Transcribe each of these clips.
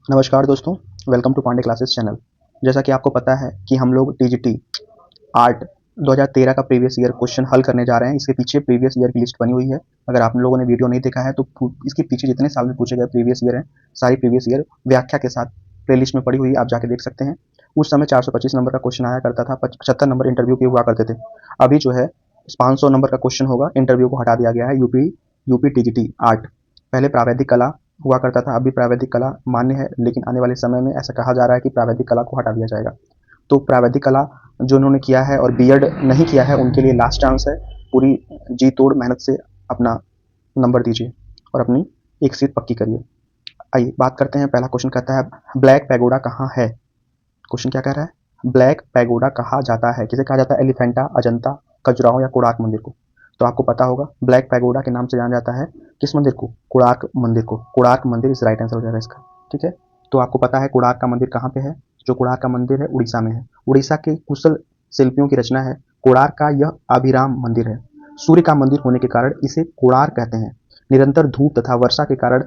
नमस्कार दोस्तों, welcome to Pandey classes channel. जैसा कि आपको पता है कि हम लोग टीजीटी आर्ट 2013 का प्रीवियस ईयर क्वेश्चन हल करने जा रहे हैं। इसके पीछे प्रीवियस ईयर की लिस्ट बनी हुई है। अगर आप लोगों ने वीडियो नहीं देखा है तो इसके पीछे जितने साल में पूछे गए प्रीवियस ईयर हैं, सारी प्रीवियस ईयर व्याख्या के साथ प्लेलिस्ट में पड़ी हुई है, आप जाके देख सकते हैं। उस समय 425 नंबर का क्वेश्चन आया करता था, 75 नंबर इंटरव्यू के हुआ करते थे। अभी जो है 500 नंबर का क्वेश्चन होगा, इंटरव्यू को हटा दिया गया है। यूपी टीजीटी आर्ट पहले प्रावैधिक कला हुआ करता था, अभी प्रावैधिक कला मान्य है, लेकिन आने वाले समय में ऐसा कहा जा रहा है कि प्रावैधिक कला को हटा दिया जाएगा। तो प्रावैधिक कला जो उन्होंने किया है और बीएड नहीं किया है, उनके लिए लास्ट चांस है। पूरी जी तोड़ मेहनत से अपना नंबर दीजिए और अपनी एक सीट पक्की करिए। आइए बात करते हैं। पहला क्वेश्चन कहता है ब्लैक पैगोडा कहाँ है। क्वेश्चन क्या कह रहा है? ब्लैक पैगोडा कहा जाता है, किसे कहा जाता है? एलिफेंटा, अजंता, खजुराहो या कोणार्क मंदिर को। तो आपको पता होगा ब्लैक पैगोडा के नाम से जाना जाता है किस मंदिर को? कोणार्क मंदिर को। कोणार्क मंदिर इस राइट आंसर हो जाएगा इसका। ठीक है, तो आपको पता है कोणार्क का मंदिर कहाँ पे है? जो कोणार्क का मंदिर है उड़ीसा में है। उड़ीसा के कुशल शिल्पियों की रचना है। कोणार्क का यह अभिराम मंदिर है। सूर्य का मंदिर होने के कारण इसे कोणार्क कहते हैं। निरंतर धूप तथा वर्षा के कारण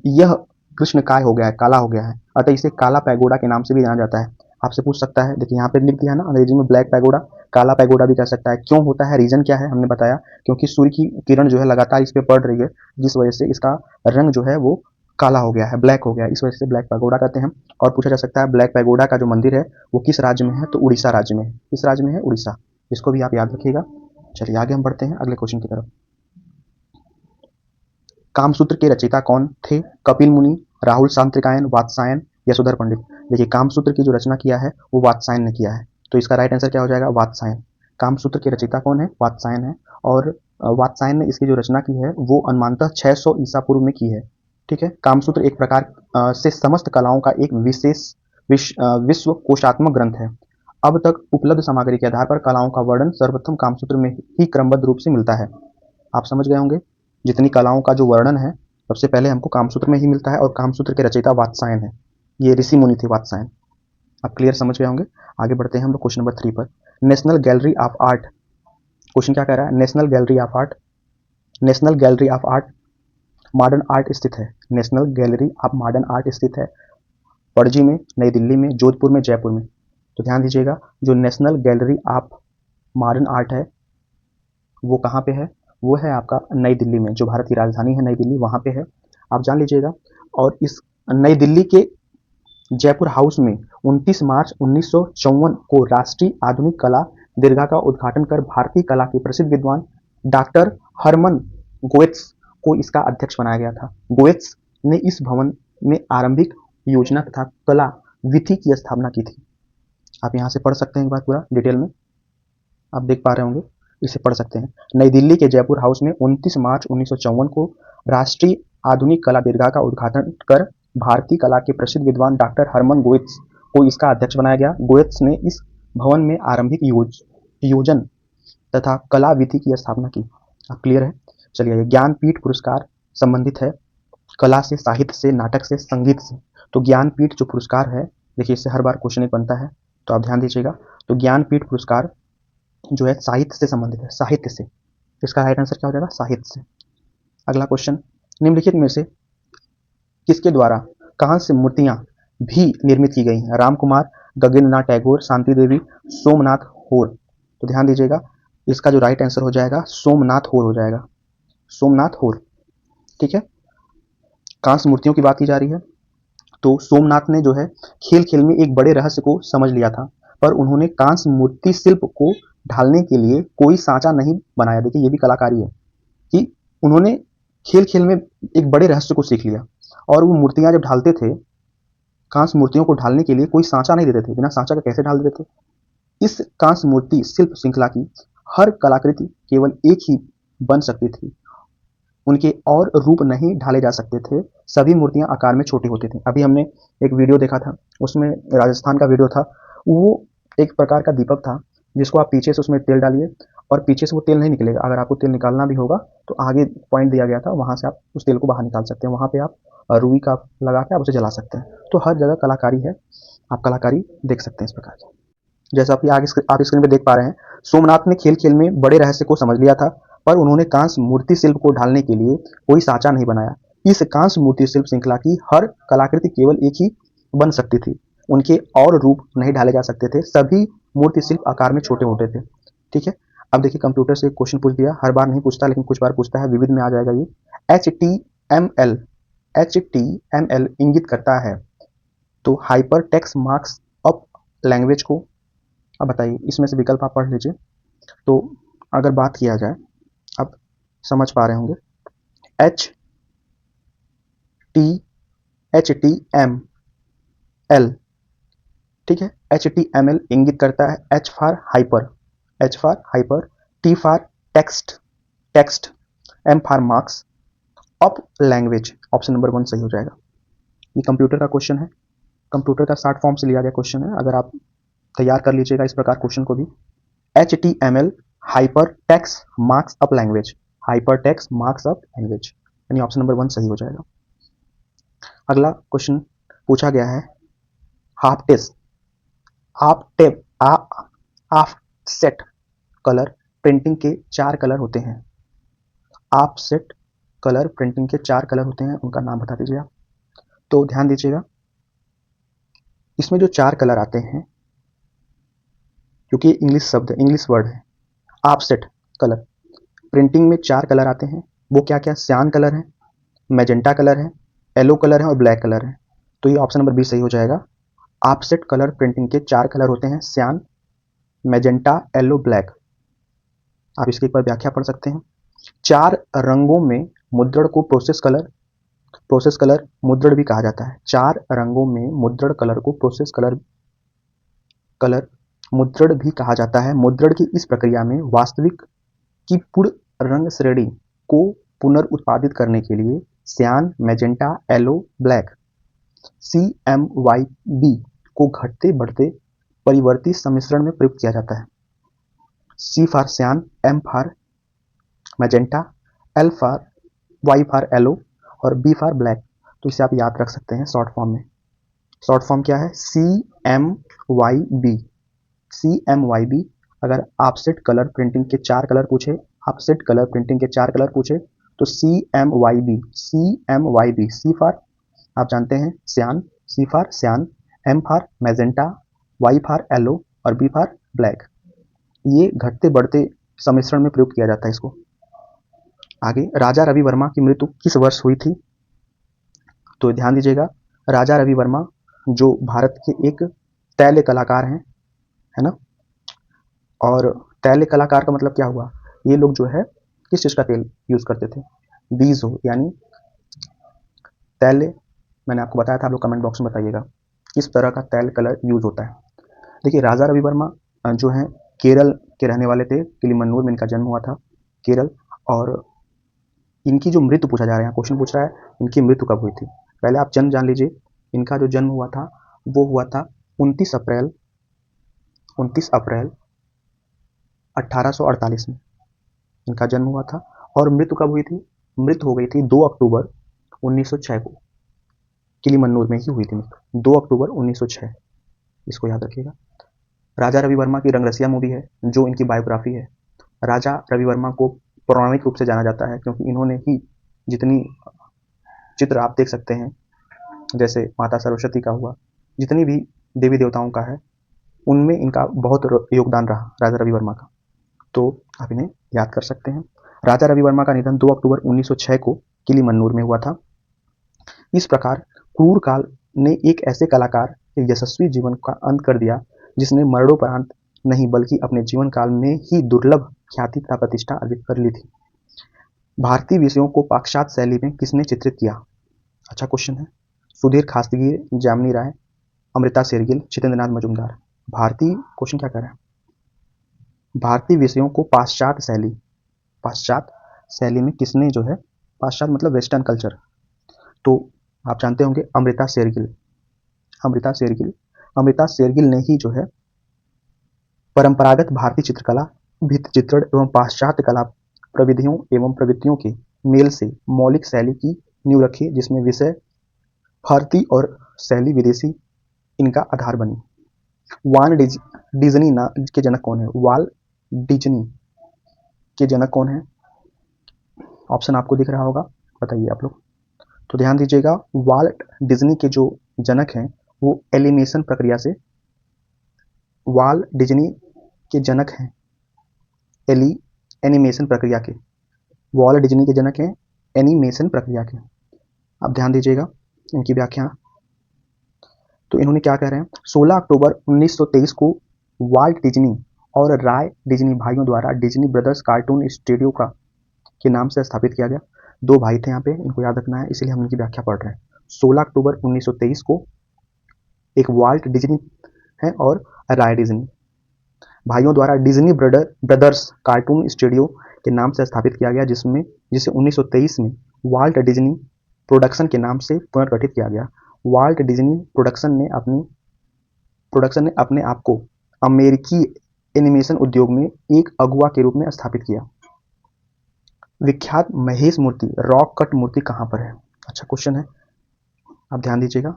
यह कृष्ण काय हो गया है, काला हो गया है, अतः इसे काला पैगोडा के नाम से भी जाना जाता है। आपसे पूछ सकता है, देखिए यहाँ पे लिख दिया ना अंग्रेजी में ब्लैक पैगोडा, काला पैगोडा भी कह सकता है। क्यों होता है, रीजन क्या है, हमने बताया क्योंकि सूर्य की किरण जो है लगातार इस पे पड़ रही है, जिस वजह से इसका रंग जो है वो काला हो गया है, ब्लैक हो गया है, इस वजह से ब्लैक पैगोडा कहते हैं। और पूछा जा सकता है ब्लैक पैगोडा का जो मंदिर है वो किस राज्य में है? तो उड़ीसा राज्य में है। किस राज्य में है? उड़ीसा। इसको भी आप याद रखिएगा। चलिए आगे हम बढ़ते हैं अगले क्वेश्चन की तरफ। कामसूत्र के रचयिता कौन थे? कपिल मुनि, राहुल सांत्रिकायन, वात्सायन, यशोधर पंडित। देखिए कामसूत्र की जो रचना किया है वो वात्सायन ने किया है, तो इसका राइट आंसर क्या हो जाएगा? वात्सायन। कामसूत्र के रचयिता कौन है? वात्सायन है। और वात्सायन ने इसकी जो रचना की है वो अनुमानतः 600 ईसा पूर्व में की है। ठीक है, कामसूत्र एक प्रकार से समस्त कलाओं का एक विशेष विश्व कोशात्मक ग्रंथ है। अब तक उपलब्ध सामग्री के आधार पर कलाओं का वर्णन सर्वप्रथम कामसूत्र में ही क्रमबद्ध रूप से मिलता है। आप समझ गए होंगे, जितनी कलाओं का जो वर्णन है सबसे पहले हमको कामसूत्र में ही मिलता है, और कामसूत्र के रचयिता वात्सायन है। ये ऋषि मुनि थे वात्सायन। आप क्लियर समझ गए होंगे। आगे बढ़ते हैं हम लोग क्वेश्चन नंबर 3 पर। National gallery of art. Question क्या कह रहा है? National gallery of art, national gallery of art modern art स्थित है। National gallery of modern art स्थित है पणजी में, नई दिल्ली में, जोधपुर में, जयपुर में। तो ध्यान दीजिएगा, जो national gallery of modern art है वो कहाँ पे है? वो है आपका नई दिल्ली में, जो भारत की राजधानी है नई दिल्ली, वहाँ पे है, आप जान लीजिएगा। और इस नई दिल्ली के जयपुर हाउस में 29 मार्च 1954 को राष्ट्रीय आधुनिक कला दीर्घा का उद्घाटन कर भारतीय कला के प्रसिद्ध विद्वान डॉक्टर हरमन गोएत्स को इसका अध्यक्ष बनाया गया था। गोएत्स ने इस भवन में आरंभिक योजना तथा कला विधि की स्थापना की थी। आप यहाँ से पढ़ सकते हैं एक बार पूरा डिटेल में, आप देख पा रहे होंगे, इसे पढ़ सकते हैं। नई दिल्ली के जयपुर हाउस में 29 मार्च 1954 को राष्ट्रीय आधुनिक कला दीर्घा का उद्घाटन कर भारतीय कला के प्रसिद्ध विद्वान डॉक्टर हरमन गोएत्स को इसका अध्यक्ष बनाया गया। गोएत्स ने इस भवन में आरंभिक योजन तथा कला विधि की स्थापना की। अब क्लियर है। चलिए, ज्ञानपीठ पुरस्कार संबंधित है कला से, साहित्य से, नाटक से, संगीत से। तो ज्ञानपीठ जो पुरस्कार है, देखिए इससे हर बार क्वेश्चन एक बनता है, तो आप ध्यान दीजिएगा। तो ज्ञानपीठ पुरस्कार जो है साहित्य से संबंधित है, साहित्य से। इसका राइट आंसर क्या हो जाएगा? साहित्य से। अगला क्वेश्चन, निम्नलिखित में से किसके द्वारा कांस्य मूर्तियां भी निर्मित की गई हैं? राम कुमार, गगनेन्द्रनाथ टैगोर, शांति देवी, सोमनाथ होर। तो ध्यान दीजिएगा, इसका जो राइट आंसर हो जाएगा सोमनाथ होर हो जाएगा, सोमनाथ होर। ठीक है, कांस्य मूर्तियों की बात की जा रही है, तो सोमनाथ ने जो है खेल खेल में एक बड़े रहस्य को समझ लिया था, पर उन्होंने कांस्य मूर्ति शिल्प को ढालने के लिए कोई सांचा नहीं बनाया। देखिए ये भी कलाकारी है कि उन्होंने खेल खेल में एक बड़े रहस्य को सीख लिया, और वो मूर्तियां जब ढालते थे, कांस्य मूर्तियों को ढालने के लिए कोई सांचा नहीं देते थे, बिना सांचा का कैसे ढाल देते थे? इस कांस्य मूर्ति शिल्प श्रृंखला की हर कलाकृति केवल एक ही बन सकती थी, उनके और रूप नहीं ढाले जा सकते थे। सभी मूर्तियां आकार में छोटी होती थी। अभी हमने एक वीडियो देखा था, उसमें राजस्थान का वीडियो था, वो एक प्रकार का दीपक था जिसको आप पीछे से उसमें तेल डालिए और पीछे से वो तेल नहीं निकलेगा। अगर आपको तेल निकालना भी होगा तो आगे पॉइंट दिया गया था, वहां से आप उस तेल को बाहर निकाल सकते हैं। वहां पे आप रुई का लगा के आप उसे जला सकते हैं। तो हर जगह कलाकारी है, आप कलाकारी देख सकते हैं इस प्रकार की। जैसा आप आगे आप स्क्रीन पे देख पा रहे हैं, सोमनाथ ने खेल खेल में बड़े रहस्य को समझ लिया था, पर उन्होंने कांस्य मूर्ति शिल्प को ढालने के लिए कोई सांचा नहीं बनाया। इस कांस्य मूर्ति शिल्प श्रृंखला की हर कलाकृति केवल एक ही बन सकती थी, उनके और रूप नहीं ढाले जा सकते थे, सभी मूर्ति शिल्प आकार में छोटे मोटे थे। ठीक है, अब देखिए कंप्यूटर से क्वेश्चन पूछ दिया, हर बार नहीं पूछता लेकिन कुछ बार पूछता है, विविध में आ जाएगा ये। HTML इंगित करता है तो hyper text marks up language को। अब बताइए इसमें से विकल्प आप पढ़ लीजिए। तो अगर बात किया जाए, अब समझ पा रहे होंगे, HTML, ठीक है, HTML इंगित करता है H for hyper, T for text, M for marks, up language. Option number 1 सही हो जाएगा। ये कंप्यूटर का क्वेश्चन है, कंप्यूटर का शॉर्ट फॉर्म से लिया गया क्वेश्चन है, अगर आप तैयार कर लीजिएगा इस प्रकार क्वेश्चन को भी। HTML hyper text marks up language, यानी ऑप्शन नंबर 1 सही हो जाएगा। अगला क्वेश्चन पूछा गया है, ऑफसेट कलर प्रिंटिंग के 4 कलर होते हैं। ऑफसेट कलर प्रिंटिंग के 4 कलर होते हैं, उनका नाम बता दीजिए आप। तो ध्यान दीजिएगा, इसमें जो 4 कलर आते हैं, क्योंकि इंग्लिश शब्द, इंग्लिश वर्ड है, ऑफसेट कलर प्रिंटिंग में 4 कलर आते हैं। वो क्या क्या? सियान कलर है, मैजेंटा कलर है, येलो कलर है और ब्लैक कलर है। तो ये ऑप्शन नंबर 20 सही हो जाएगा। ऑफसेट कलर प्रिंटिंग के 4 कलर होते हैं, सियान, मैजेंटा, येलो, ब्लैक। आप इसके एक बार व्याख्या पढ़ सकते हैं। 4 रंगों में मुद्रण को प्रोसेस कलर मुद्रण भी कहा जाता है। 4 रंगों में मुद्रण कलर को प्रोसेस कलर मुद्रण भी कहा जाता है। मुद्रण की इस प्रक्रिया में वास्तविक की पूर्ण रंग श्रेणी को पुनर्उत्पादित करने के लिए सियान, मैजेंटा, येलो, ब्लैक, CMYB को घटते बढ़ते परिवर्ती सम्मिश्रण में प्रयुक्त किया जाता है। C फॉर सियान, M for magenta, Y for yellow और B फॉर ब्लैक। तो इसे आप याद रख सकते हैं शॉर्ट फॉर्म में। शॉर्ट फॉर्म क्या है? CMYB। अगर ऑफसेट कलर प्रिंटिंग के 4 कलर पूछे, तो CMYB। C फॉर आप जानते हैं सियान, C फॉर सियान, M for magenta, Y for yellow और B फॉर ब्लैक। ये घटते बढ़ते सम्मिश्रण में प्रयुक्त किया जाता है इसको। आगे, राजा रवि वर्मा की मृत्यु किस वर्ष हुई थी? तो ध्यान दीजिएगा, राजा रवि वर्मा जो भारत के एक तैल्य कलाकार हैं, है ना। और तैल्य कलाकार का मतलब क्या हुआ? ये लोग जो है किस चीज का तेल यूज करते थे? बीज हो, यानी तैल्य। मैंने आपको बताया था, आप लोग कमेंट बॉक्स में बताइएगा किस तरह का तैल कलर यूज होता है। देखिए, राजा रवि वर्मा जो है केरल के रहने वाले थे, किलिमन्नूर में इनका जन्म हुआ था, केरल। और इनकी जो मृत्यु पूछा जा रहा है, क्वेश्चन पूछ रहा है इनकी मृत्यु कब हुई थी। पहले आप जन्म जान लीजिए। इनका जो जन्म हुआ था वो हुआ था 29 अप्रैल 1848 में इनका जन्म हुआ था। और मृत्यु कब हुई थी? मृत्यु हो गई थी 2 अक्टूबर 1906 को, किलिमन्नूर में ही हुई थी मृत्यु, 2 अक्टूबर 1906। इसको याद रखिएगा। राजा रवि वर्मा की रंगरसिया मूवी है जो इनकी बायोग्राफी है। राजा रवि वर्मा को पौराणिक रूप से जाना जाता है क्योंकि इन्होंने ही जितनी चित्र आप देख सकते हैं, जैसे माता सरस्वती का हुआ, जितनी भी देवी देवताओं का है, उनमें इनका बहुत योगदान रहा राजा रवि वर्मा का। तो आप इन्हें याद कर सकते हैं। राजा रवि वर्मा का निधन 2 अक्टूबर 1906 को किलिमन्नूर में हुआ था। इस प्रकार क्रूर काल ने एक ऐसे कलाकार के यशस्वी जीवन का अंत कर दिया जिसने मरणोपरांत नहीं बल्कि अपने जीवन काल में ही दुर्लभ ख्याति तथा प्रतिष्ठा अर्जित कर ली थी। भारतीय विषयों को पाश्चात्य शैली में किसने चित्रित किया? अच्छा क्वेश्चन है। सुधीर खासगीर, जामिनी राय, अमृता शेरगिल, जितेंद्रनाथ मजूमदार। भारतीय क्वेश्चन क्या कर रहा है? भारतीय विषयों को पाश्चात्य शैली में किसने जो है, पाश्चात्य मतलब वेस्टर्न कल्चर, तो आप जानते होंगे अमृता शेरगिल ने ही जो है परंपरागत भारतीय चित्रकला, भित्ति चित्रण एवं पाश्चात्य कला प्रविधियों एवं प्रवृत्तियों के मेल से मौलिक शैली की नींव रखी, जिसमें विषय भारतीय और शैली विदेशी इनका आधार बनी। वाल्ट डिज्नी के जनक कौन है? वाल्ट डिज्नी के जनक कौन है? ऑप्शन आपको दिख रहा होगा, बताइए आप लोग। तो ध्यान दीजिएगा, वाल्ट डिज्नी के जो जनक हैं वो एनिमेशन प्रक्रिया से, वाल्ट डिज्नी के जनक हैं एनिमेशन प्रक्रिया के, वाल्ट डिज्नी के जनक हैं एनिमेशन प्रक्रिया के। अब ध्यान दीजिएगा इनकी व्याख्या। तो इन्होंने क्या कह रहे हैं, 16 अक्टूबर 1923 को वाल्ट डिज्नी और राय डिज्नी भाइयों द्वारा डिज्नी ब्रदर्स कार्टून स्टूडियो का के नाम से स्थापित किया गया। दो भाई थे यहाँ पे, इनको याद रखना है, इसलिए हम इनकी व्याख्या पढ़ रहे हैं। 16 अक्टूबर 1923 को एक वाल्ट डिज्नी है और राय डिज्नी भाइयों द्वारा डिज्नी ब्रदर्स कार्टून स्टूडियो के नाम से स्थापित किया गया, जिसे 1923 में वाल्ट डिज्नी प्रोडक्शन के नाम से पुनर्गठित किया गया। वाल्ट डिज्नी प्रोडक्शन ने अपने आप को अमेरिकी एनिमेशन उद्योग में एक अगुआ के रूप में स्थापित किया। विख्यात महेश मूर्ति रॉक कट मूर्ति कहाँ पर है? अच्छा क्वेश्चन है, आप ध्यान दीजिएगा।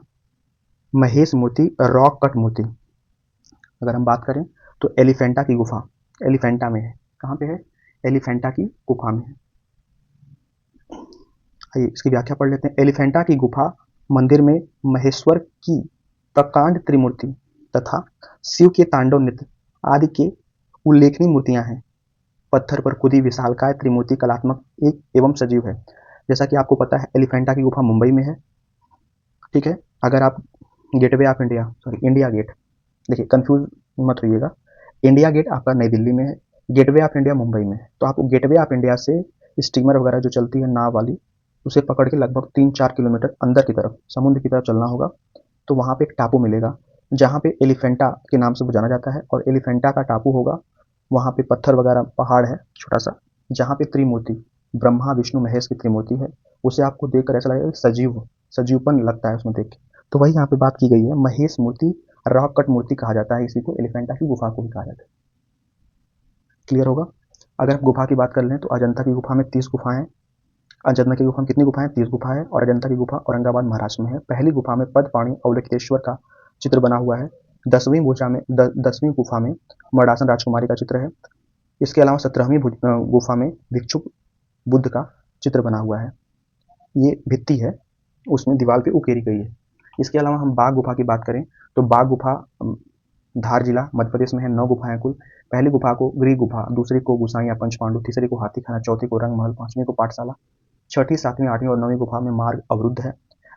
महेश मूर्ति रॉक कट मूर्ति अगर हम बात करें तो एलिफेंटा की गुफा, एलिफेंटा में है। कहाँ पे है? एलिफेंटा की गुफा में है। आइए इसकी व्याख्या पढ़ लेते हैं। एलिफेंटा की गुफा मंदिर में महेश्वर की प्रकांड त्रिमूर्ति तथा शिव के तांडव नृत्य आदि के उल्लेखनीय मूर्तियां हैं। पत्थर पर खुदी विशालकाय त्रिमूर्ति कलात्मक एक एवं सजीव है। जैसा कि आपको पता है एलिफेंटा की गुफा मुंबई में है, ठीक है। अगर आप gateway of India, India gate, देखिए कंफ्यूज मत होइएगा, इंडिया गेट आपका नई दिल्ली में है, गेटवे ऑफ इंडिया मुंबई में है। तो आपको गेटवे ऑफ इंडिया से स्टीमर वगैरह जो चलती है नाव वाली, उसे पकड़ के लगभग 3-4 किलोमीटर अंदर की तरफ, समुद्र की तरफ चलना होगा। तो वहाँ पे एक टापू मिलेगा जहाँ पे एलिफेंटा के नाम से जाना जाता है, और एलिफेंटा का टापू होगा। वहाँ पे पत्थर वगैरह पहाड़ है छोटा सा, जहाँ पे त्रिमूर्ति ब्रह्मा विष्णु महेश की त्रिमूर्ति है। उसे आपको देखकर ऐसा लगेगा सजीवपन लगता है उसमें देख के। तो वही यहाँ पे बात की गई है, महेश मूर्ति रॉक कट मूर्ति कहा जाता है इसी को, एलिफेंटा की गुफा को भी कहा जाता है। क्लियर होगा। अगर गुफा की बात कर लें तो अजंता की गुफा में 30 गुफाएं हैं। अजंता की गुफा में कितनी गुफाएं? 30 गुफा है। और अजंता की गुफा औरंगाबाद महाराष्ट्र में है। पहली गुफा में पद्मपाणि अवलोकितेश्वर का चित्र बना हुआ है। 10वीं गुफा में मर्दासन राजकुमारी का चित्र है। इसके अलावा 17वीं गुफा में भिक्षुक बुद्ध का चित्र बना हुआ है। ये भित्ति है, उसमें दीवार पे उकेरी गई है। इसके अलावा हम बाघ गुफा की बात करें तो बाघ गुफा धार जिला मध्य प्रदेश में है। 9 गुफाएं कुल। पहली गुफा को गृह गुफा, दूसरी को गुसाई या पंचपांडु, तीसरी को हाथी खाना, चौथी को रंग महल, 5वीं को पाठशाला, 6ठी 7वीं 8वीं और 9वीं गुफा में मार्ग अवरुद्ध है।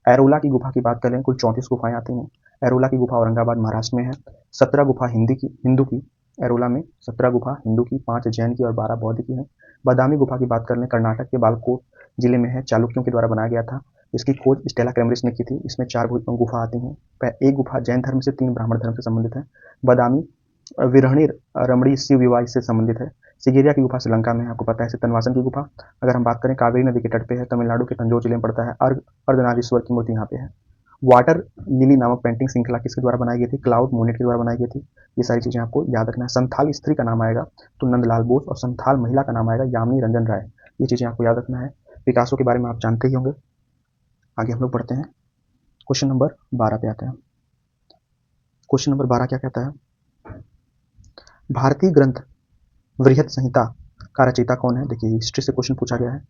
एरोला की गुफा की बात करें कुल 34 गुफाएं आती हैं। एरोला की गुफा औरंगाबाद महाराष्ट्र में है। 17 गुफा हिंदू की, एरोला में 17 गुफा हिंदू की, 5 जैन की और 12 बौद्ध की है। बादामी गुफा की बात कर लें, कर्नाटक के बालकोट जिले में है, चालुक्यों के द्वारा बनाया गया था। इसकी खोज स्टेला कैम्ब्रिज ने की थी। इसमें 4 गुफा आती हैं। एक गुफा जैन धर्म से, 3 ब्राह्मण धर्म से संबंधित है। बादामी विरहणी रमणी शिव विवाह से संबंधित है। सिगेरिया की गुफा श्रीलंका में है, आपको पता है। तनवासन की गुफा अगर हम बात करें कावेरी नदी के तट पे है, तमिलनाडु के तंजौर जिले में पड़ता है। अर्धनारीश्वर की मूर्ति यहाँ पे है। वाटर लिली नामक पेंटिंग श्रृंखला किसके द्वारा बनाई गई थी? क्लाउड मोनेट के द्वारा बनाई गई थी। ये सारी चीजें आपको याद रखना है। संथाल स्त्री का नाम आएगा तो नंदलाल बोस, और संथाल महिला का नाम आएगा यामिनी रंजन राय। ये चीजें आपको याद रखना है। पिकासो के बारे में आप जानते ही होंगे। आगे हम लोग पढ़ते हैं, क्वेश्चन नंबर 12 पे आते हैं। क्वेश्चन नंबर 12 क्या कहता है? भारतीय ग्रंथ वृहत संहिता का रचयिता कौन है? देखिए हिस्ट्री से क्वेश्चन पूछा गया है,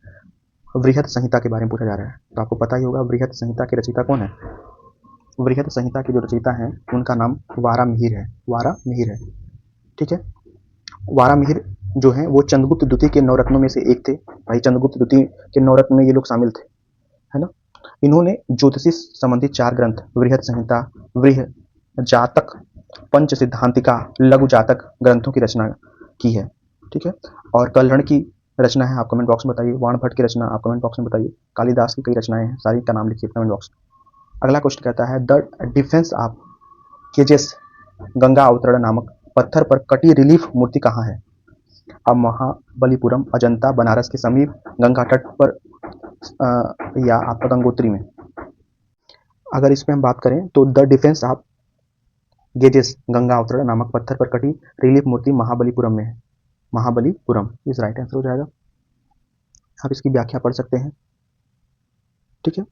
वृहत संहिता के बारे में पूछा जा रहा है, तो आपको पता ही होगा वृहत संहिता के रचयिता कौन है। वृहत संहिता के जो रचयिता हैं उनका नाम वारामिहिर है। वारामिहिर है, ठीक है। वारामिहिर जो है वो चंद्रगुप्त द्वितीय के 9 रत्नों में से एक थे। भाई चंद्रगुप्त द्वितीय के 9 रत्न में ये लोग शामिल थे, है ना। इन्होंने ज्योतिषी संबंधित 4 ग्रंथ वृहत संहिता, वृह जातक, पंच सिद्धांतिका, लघु जातक ग्रंथों की रचना की है, ठीक है। और कलहण की रचना है, आप कमेंट बॉक्स में बताइए। वाणभट्ट की रचना आप कमेंट बॉक्स में बताइए। कालिदास की कई रचनाएं हैं, सारी का नाम लिखिए कमेंट बॉक्स में। अगला क्वेश्चन कहता है the defence of केजेस Ganga Avataran नामक पत्थर पर कटी रिलीफ मूर्ति कहाँ है? अब महाबलीपुरम, अजंता, बनारस के समीप, गंगा तट पर या आपका गंगोत्री में। अगर इसमें हम बात करें तो the defence of Ganges Ganga Avataran नामक पत्थर पर कटी रिलीफ मूर्ति महाबलीपुरम में है। महाबलीपुरम इस राइट आंसर हो जाएगा। आप इसकी व्याख्या पढ़ सकते हैं, ठीक है।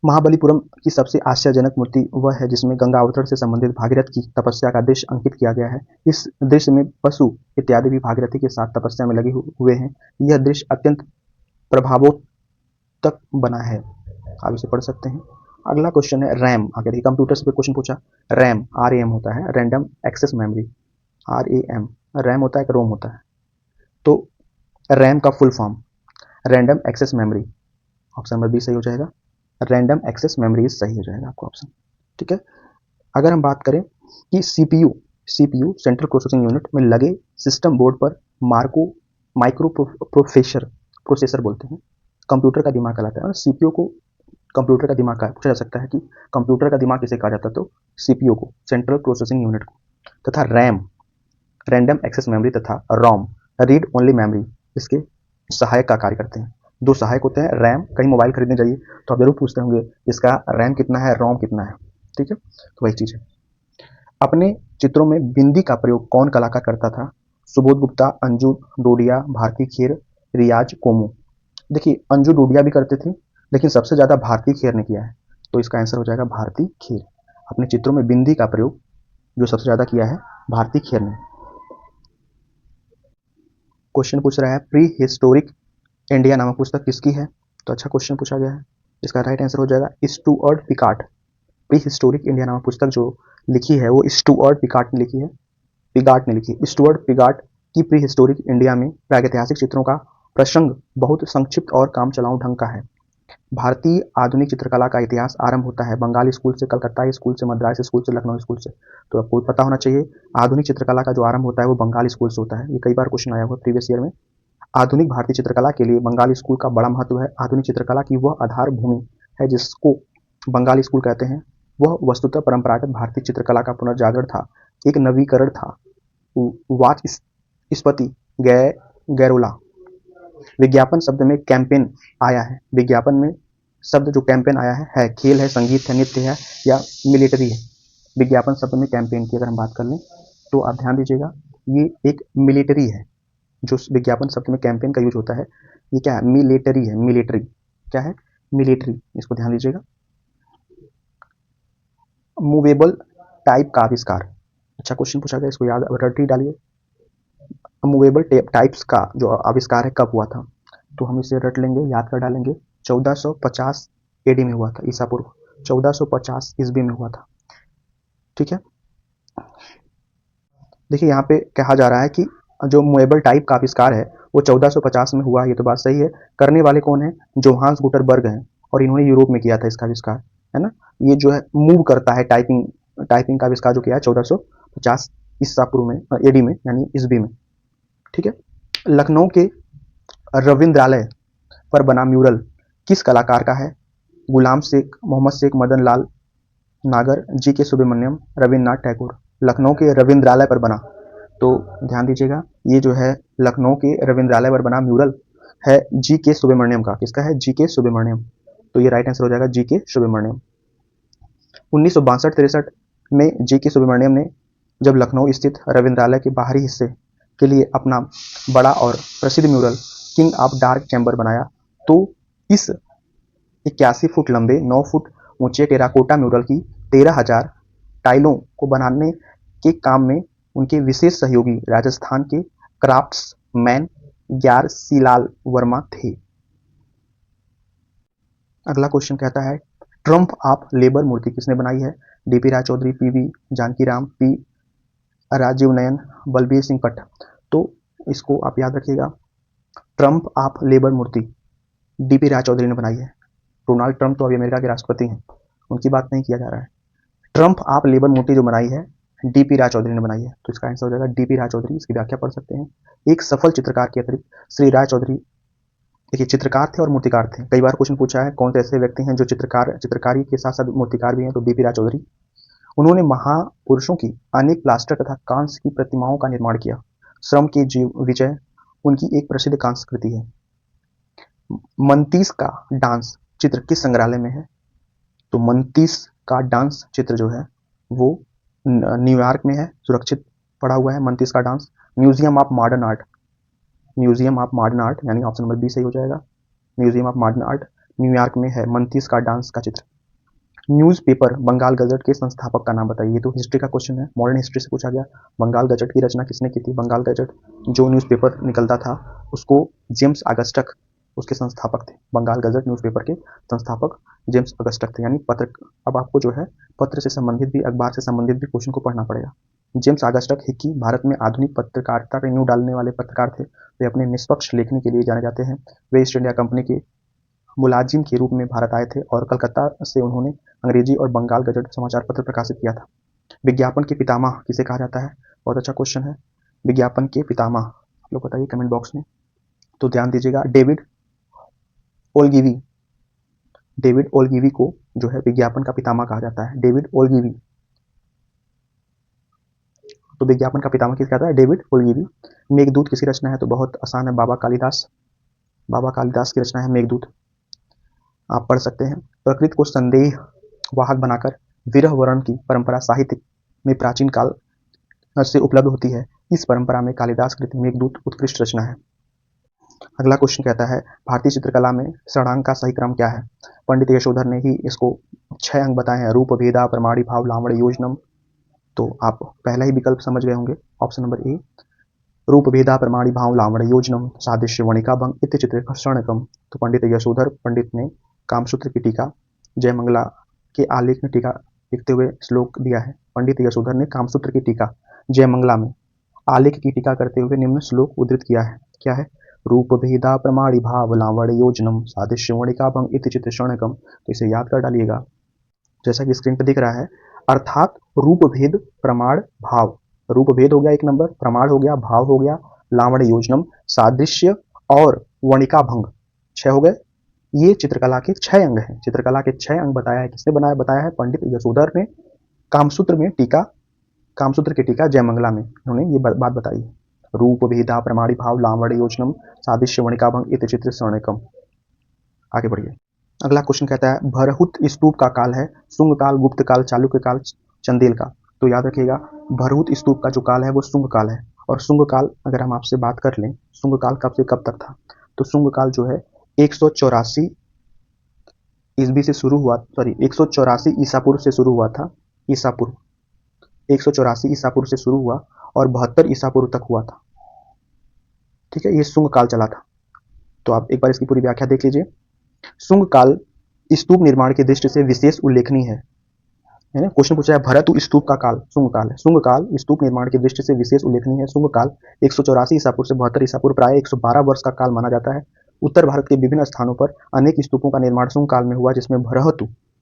महाबलीपुरम की सबसे आश्चर्यजनक मूर्ति वह है जिसमें गंगा अवतरण से संबंधित भागीरथ की तपस्या का दृश्य अंकित किया गया है। इस दृश्य में पशु इत्यादि भी भागीरथी के साथ तपस्या में लगे हुए हैं। यह दृश्य अत्यंत तक बना है, आप इसे पढ़ सकते हैं। अगला क्वेश्चन है रैम। अगर ये कंप्यूटर से क्वेश्चन पूछा, रैम RAM होता है, random access memory, RAM। RAM होता है कि रोम होता है, तो रैम का full form random access memory, option number B सही हो जाएगा। रैंडम एक्सेस मेमोरी सही हो जाएगा आपको ऑप्शन, ठीक है। अगर हम बात करें कि सीपीयू सेंट्रल प्रोसेसिंग यूनिट में लगे सिस्टम बोर्ड पर माइक्रो प्रोसेसर बोलते हैं, कंप्यूटर का दिमाग कहलाता है। और सीपीयू को कंप्यूटर का दिमाग कहा, पूछा जा सकता है कि कंप्यूटर का दिमाग किसे कहा जाता है, तो सीपीयू को, सेंट्रल प्रोसेसिंग यूनिट को। तथा रैम रैंडम एक्सेस मेमोरी तथा रोम रीड ओनली मेमोरी इसके सहायक का कार्य करते हैं। दो सहायक होते हैं। रैम, कहीं मोबाइल खरीदने जाइए तो आप जरूर पूछते होंगे इसका रैम कितना है, रोम कितना है, ठीक है, तो वही चीज है। अपने चित्रों में बिंदी का प्रयोग कौन कलाकार करता था? सुबोध गुप्ता, अंजू डोडिया, भारती खेर, रियाज कोमू। देखिए अंजू डोडिया भी करते थे, लेकिन सबसे ज्यादा भारती खेर ने किया है, तो इसका आंसर हो जाएगा भारती खेर। अपने चित्रों में बिंदी का प्रयोग जो सबसे ज्यादा किया है भारती खेर ने। क्वेश्चन पूछ रहा है प्री हिस्टोरिक इंडिया नामक पुस्तक किसकी है? तो अच्छा क्वेश्चन पूछा गया है, इसका राइट आंसर हो जाएगा स्टुअर्ट पिकार्ट। प्री हिस्टोरिक इंडिया नामक पुस्तक जो लिखी है वो स्टुअर्ट पिकार्ट ने लिखी है, पिगार्ट ने लिखी। स्टुअर्ट पिगार्ट की प्री हिस्टोरिक इंडिया में प्रागैतिहासिक चित्रों का प्रसंग बहुत संक्षिप्त और काम चलाऊ ढंग का है। भारतीय आधुनिक चित्रकला का इतिहास आरंभ होता है बंगाली स्कूल से, कलकत्ता स्कूल से, मद्रास स्कूल से, लखनऊ स्कूल से। तो आपको पता होना चाहिए आधुनिक चित्रकला का जो आरंभ होता है वो बंगाली स्कूल से होता है। ये कई बार क्वेश्चन आया हुआ प्रीवियस ईयर में। आधुनिक भारतीय चित्रकला के लिए बंगाली स्कूल का बड़ा महत्व है। आधुनिक चित्रकला की वह आधार भूमि है जिसको बंगाली स्कूल कहते हैं। वह वस्तुतः परंपरागत भारतीय चित्रकला का पुनर्जागरण था, एक नवीकरण था। वाचस्पति गैरोला। विज्ञापन शब्द में कैंपेन आया है। विज्ञापन में शब्द जो कैंपेन आया है खेल है, संगीत है, नृत्य है या मिलिट्री है। विज्ञापन शब्द में कैंपेन की अगर हम बात कर लें तो आप ध्यान दीजिएगा ये एक मिलिट्री है। जो विज्ञापन शब्द में कैंपेन का यूज होता है ये क्या है, मिलिट्री है। मिलिट्री क्या है, मिलिट्री, इसको ध्यान दीजिएगा। मूवेबल टाइप का आविष्कार, अच्छा क्वेश्चन पूछा गया, इसको याद रट ही डालिए। मूवेबल टाइप्स का जो आविष्कार है कब हुआ था? तो हम इसे रट लेंगे, याद कर डालेंगे। 1450 एडी में हुआ था, ईसा पूर्व 1450 ईस्वी में हुआ था, ठीक है। देखिए यहाँ पे कहा जा रहा है कि जो मूवेबल टाइप का आविष्कार है वो 1450 में हुआ, ये तो बात सही है। करने वाले कौन है? जोहान्स गुटरबर्ग हैं, और इन्होंने यूरोप में किया था इसका आविष्कार, है ना। ये जो है मूव करता है, टाइपिंग का आविष्कार जो किया है 1450 ईसा पूर्व में, एडी में, यानी ईस्वी में, ठीक है। लखनऊ के रविंद्रालय पर बना म्यूरल किस कलाकार का है? गुलाम शेख, मोहम्मद शेख, मदन लाल नागर, GK सुब्रमण्यम, रविन्द्रनाथ टैगोर। लखनऊ के रविंद्रालय पर बना, तो ध्यान दीजिएगा ये जो है लखनऊ के रविंद्रालय पर बना म्यूरल है GK सुब्रमण्यम का। किसका है? GK सुब्रमण्यम, तो ये राइट आंसर हो जाएगा GK सुब्रमण्यम। 1962-63 में GK सुब्रमण्यम ने जब लखनऊ स्थित रविंद्रालय के बाहरी हिस्से के लिए अपना बड़ा और प्रसिद्ध mural king of dark chamber बनाया, तो इस 81 फुट लंबे 9 फुट ऊंचे टेराकोटा म्यूरल की 13,000 टाइलों को बनाने के काम में उनके विशेष सहयोगी राजस्थान के क्राफ्ट्समैन ग्यारसीलाल वर्मा थे। अगला क्वेश्चन कहता है ट्रम्प ऑफ लेबर मूर्ति किसने बनाई है? DP Roy Chaudhary, PV Janakiram, P Rajiv Nayan, Balbir Singh Bhatt. तो इसको आप याद रखिएगा, ट्रम्प ऑफ लेबर मूर्ति DP राय चौधरी ने बनाई है। डोनाल्ड ट्रम्प तो अभी अमेरिका के राष्ट्रपति हैं, उनकी बात नहीं किया जा रहा है। ट्रम्प ऑफ लेबर मूर्ति जो बनाई है DP राय चौधरी ने बनाई है, तो इसका आंसर हो जाएगा DP राय चौधरी। इसकी व्याख्या पढ़ सकते हैं। एक सफल चित्रकार के अतिरिक्त श्री राय चौधरी देखिए चित्रकार थे और मूर्तिकार थे। कई बार क्वेश्चन पूछा है कौन से ऐसे व्यक्ति हैं जो चित्रकारी के साथ साथ मूर्तिकार भी हैं, तो DP राय चौधरी। उन्होंने महापुरुषों की अनेक प्लास्टर तथा कांस्य की प्रतिमाओं का निर्माण किया। श्रम के विजय उनकी एक प्रसिद्ध कांस्य कृति है। मंतीस का डांस चित्र किस संग्रहालय में है? तो मंतीस का डांस चित्र जो है वो न्यूयॉर्क में है, सुरक्षित पड़ा हुआ है मंतीस का dance. Museum of modern art, museum of modern art यानी ऑप्शन नंबर बी सही हो जाएगा। Museum of modern art New York में है मंतीस का डांस का चित्र। न्यूज़पेपर बंगाल गजट के संस्थापक का नाम बताइए। ये तो हिस्ट्री का क्वेश्चन है, मॉडर्न हिस्ट्री से पूछा गया। बंगाल गजट की रचना किसने की थी? बंगाल गजट जो न्यूज़पेपर निकलता था उसको जेम्स ऑगस्टस उसके संस्थापक थे। बंगाल गजट न्यूज़पेपर के संस्थापक जेम्स अगस्टस थे। यानी पत्र, अब आपको जो है पत्र से संबंधित भी, अखबार से संबंधित भी क्वेश्चन को पढ़ना पड़ेगा। जेम्स अगस्टस हिक्की भारत में आधुनिक पत्रकारिता का नींव डालने वाले पत्रकार थे। वे अपने निष्पक्ष लेखनी के लिए जाने जाते हैं। वे ईस्ट इंडिया कंपनी के मुलाजिम के रूप में भारत आए थे और कलकत्ता से उन्होंने अंग्रेजी और बंगाल गजट समाचार पत्र प्रकाशित किया था। विज्ञापन के पितामह किसे कहा जाता है? बहुत अच्छा क्वेश्चन है। विज्ञापन के पितामह आप लोग बताइए कमेंट बॉक्स में। तो ध्यान दीजिएगा, डेविड ओल्गिवी, डेविड ओल्गिवी को जो है विज्ञापन का पितामह कहा जाता है। डेविड ओल्गिवी, तो विज्ञापन का पितामह किसे कहता है? डेविड ओल्गिवी। मेघदूत किसकी रचना है? तो बहुत आसान है, बाबा कालिदास। बाबा कालिदास की रचना है मेघदूत, आप पढ़ सकते हैं। प्रकृति को संदेह वाहक बनाकर विरह वर्णन की परंपरा साहित्य में प्राचीन काल से उपलब्ध होती है। इस परंपरा में कालिदास कृत मेघदूत उत्कृष्ट रचना है। अगला क्वेश्चन कहता है, भारतीय चित्रकला में षडांग का सही क्रम क्या है? पंडित यशोधर ने ही इसको 6 अंग बताए हैं, रूप भेदा प्रमाणी भाव लावण्य योजनम। तो आप पहला ही विकल्प समझ गए होंगे, ऑप्शन नंबर ए, रूप भेदा प्रमाणी भाव लावण्य योजनम सादृश्य वणिका भंग इत्य चित्र शरणकम। तो पंडित यशोधर पंडित ने कामसूत्र की टीका जयमंगला के आलेख में टीका लिखते हुए श्लोक दिया है। पंडित यशोधर ने कामसूत्र की टीका जयमंगला में आलेख की टीका करते हुए निम्न श्लोक उद्धृत किया है। क्या है? रूप भेदा प्रमाणी भाव लावण्य योजनम सादृश्य वणिका भंग इत्य चित्र शरणकम। तो इसे याद कर डालिएगा, जैसा कि स्क्रीन पर दिख रहा है। अर्थात रूप भेद प्रमाण भाव, रूप भेद हो गया एक नंबर, प्रमाण हो गया, भाव हो गया, लावण्य योजनम सादृश्य और वणिका भंग 6 हो गए। ये चित्रकला के 6 अंग हैं। चित्रकला के 6 अंग बताया है, किसने बनाया? बताया है पंडित यशोधर ने कामसूत्र में टीका, कामसूत्र की टीका जयमंगला में उन्होंने ये बात बताई है। रूप भेदा प्रमाणी भाव लावण्य योजनम सादृश्य वणिका भंग इत्य चित्र शरणकम। आगे बढ़िए। अगला क्वेश्चन कहता है, भरहुत स्तूप का काल है शुंग काल, गुप्त काल, चालुक्य काल, चंदेल का। तो याद रखिएगा, भरहुत स्तूप का जो काल है वो शुंग काल है। और शुंग काल अगर हम आपसे बात कर लें, शुंग काल कब से कब तक था? तो शुंग काल जो है 184 ईस्वी से शुरू हुआ, सॉरी 184 ईसापुर से शुरू हुआ था। ईसापुर 184 ईसापुर से शुरू हुआ और 72 ईसापुर तक हुआ था। ठीक है, ये शुंग काल चला था। तो आप एक बार इसकी पूरी व्याख्या देख लीजिए। शुंग काल स्तूप निर्माण की दृष्टि से विशेष उल्लेखनीय है। क्वेश्चन पूछा है, भरत स्तूप का काल शुंग काल है। शुंग काल स्तूप निर्माण की दृष्टि से विशेष उल्लेखनीय है। शुंग काल 184 ईसापुर से 72 ईसापुर प्राय 112 वर्ष का काल माना जाता है। उत्तर भारत के विभिन्न स्थानों पर अनेक स्तूपों का निर्माण शुंग काल में हुआ, जिसमें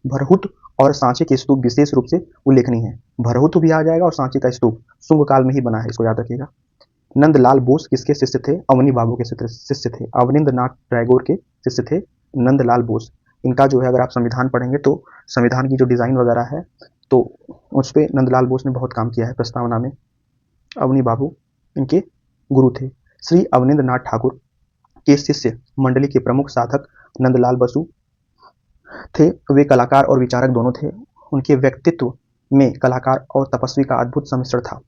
भरहुत और सांची के स्तूप विशेष रूप से उल्लेखनीय है। भरहुत भी आ जाएगा और सांची का स्तूप शुंग काल में ही बना है, इसको याद रखिएगा। नंदलाल बोस किसके शिष्य थे? अवनी बाबू के शिष्य थे। अवनिंद्र नाथ टैगोर के शिष्य थे नंदलाल बोस। इनका जो है, अगर आप संविधान पढ़ेंगे तो संविधान की जो डिजाइन वगैरह है तो उस पर नंदलाल बोस ने बहुत काम किया है प्रस्तावना में। अवनी बाबू इनके गुरु थे। श्री अवनिंद्र नाथ ठाकुर के शिष्य मंडली के प्रमुख साधक नंदलाल बसु थे। वे कलाकार और विचारक दोनों थे। उनके व्यक्तित्व में कलाकार और तपस्वी का अद्भुत सम्मिश्रण था।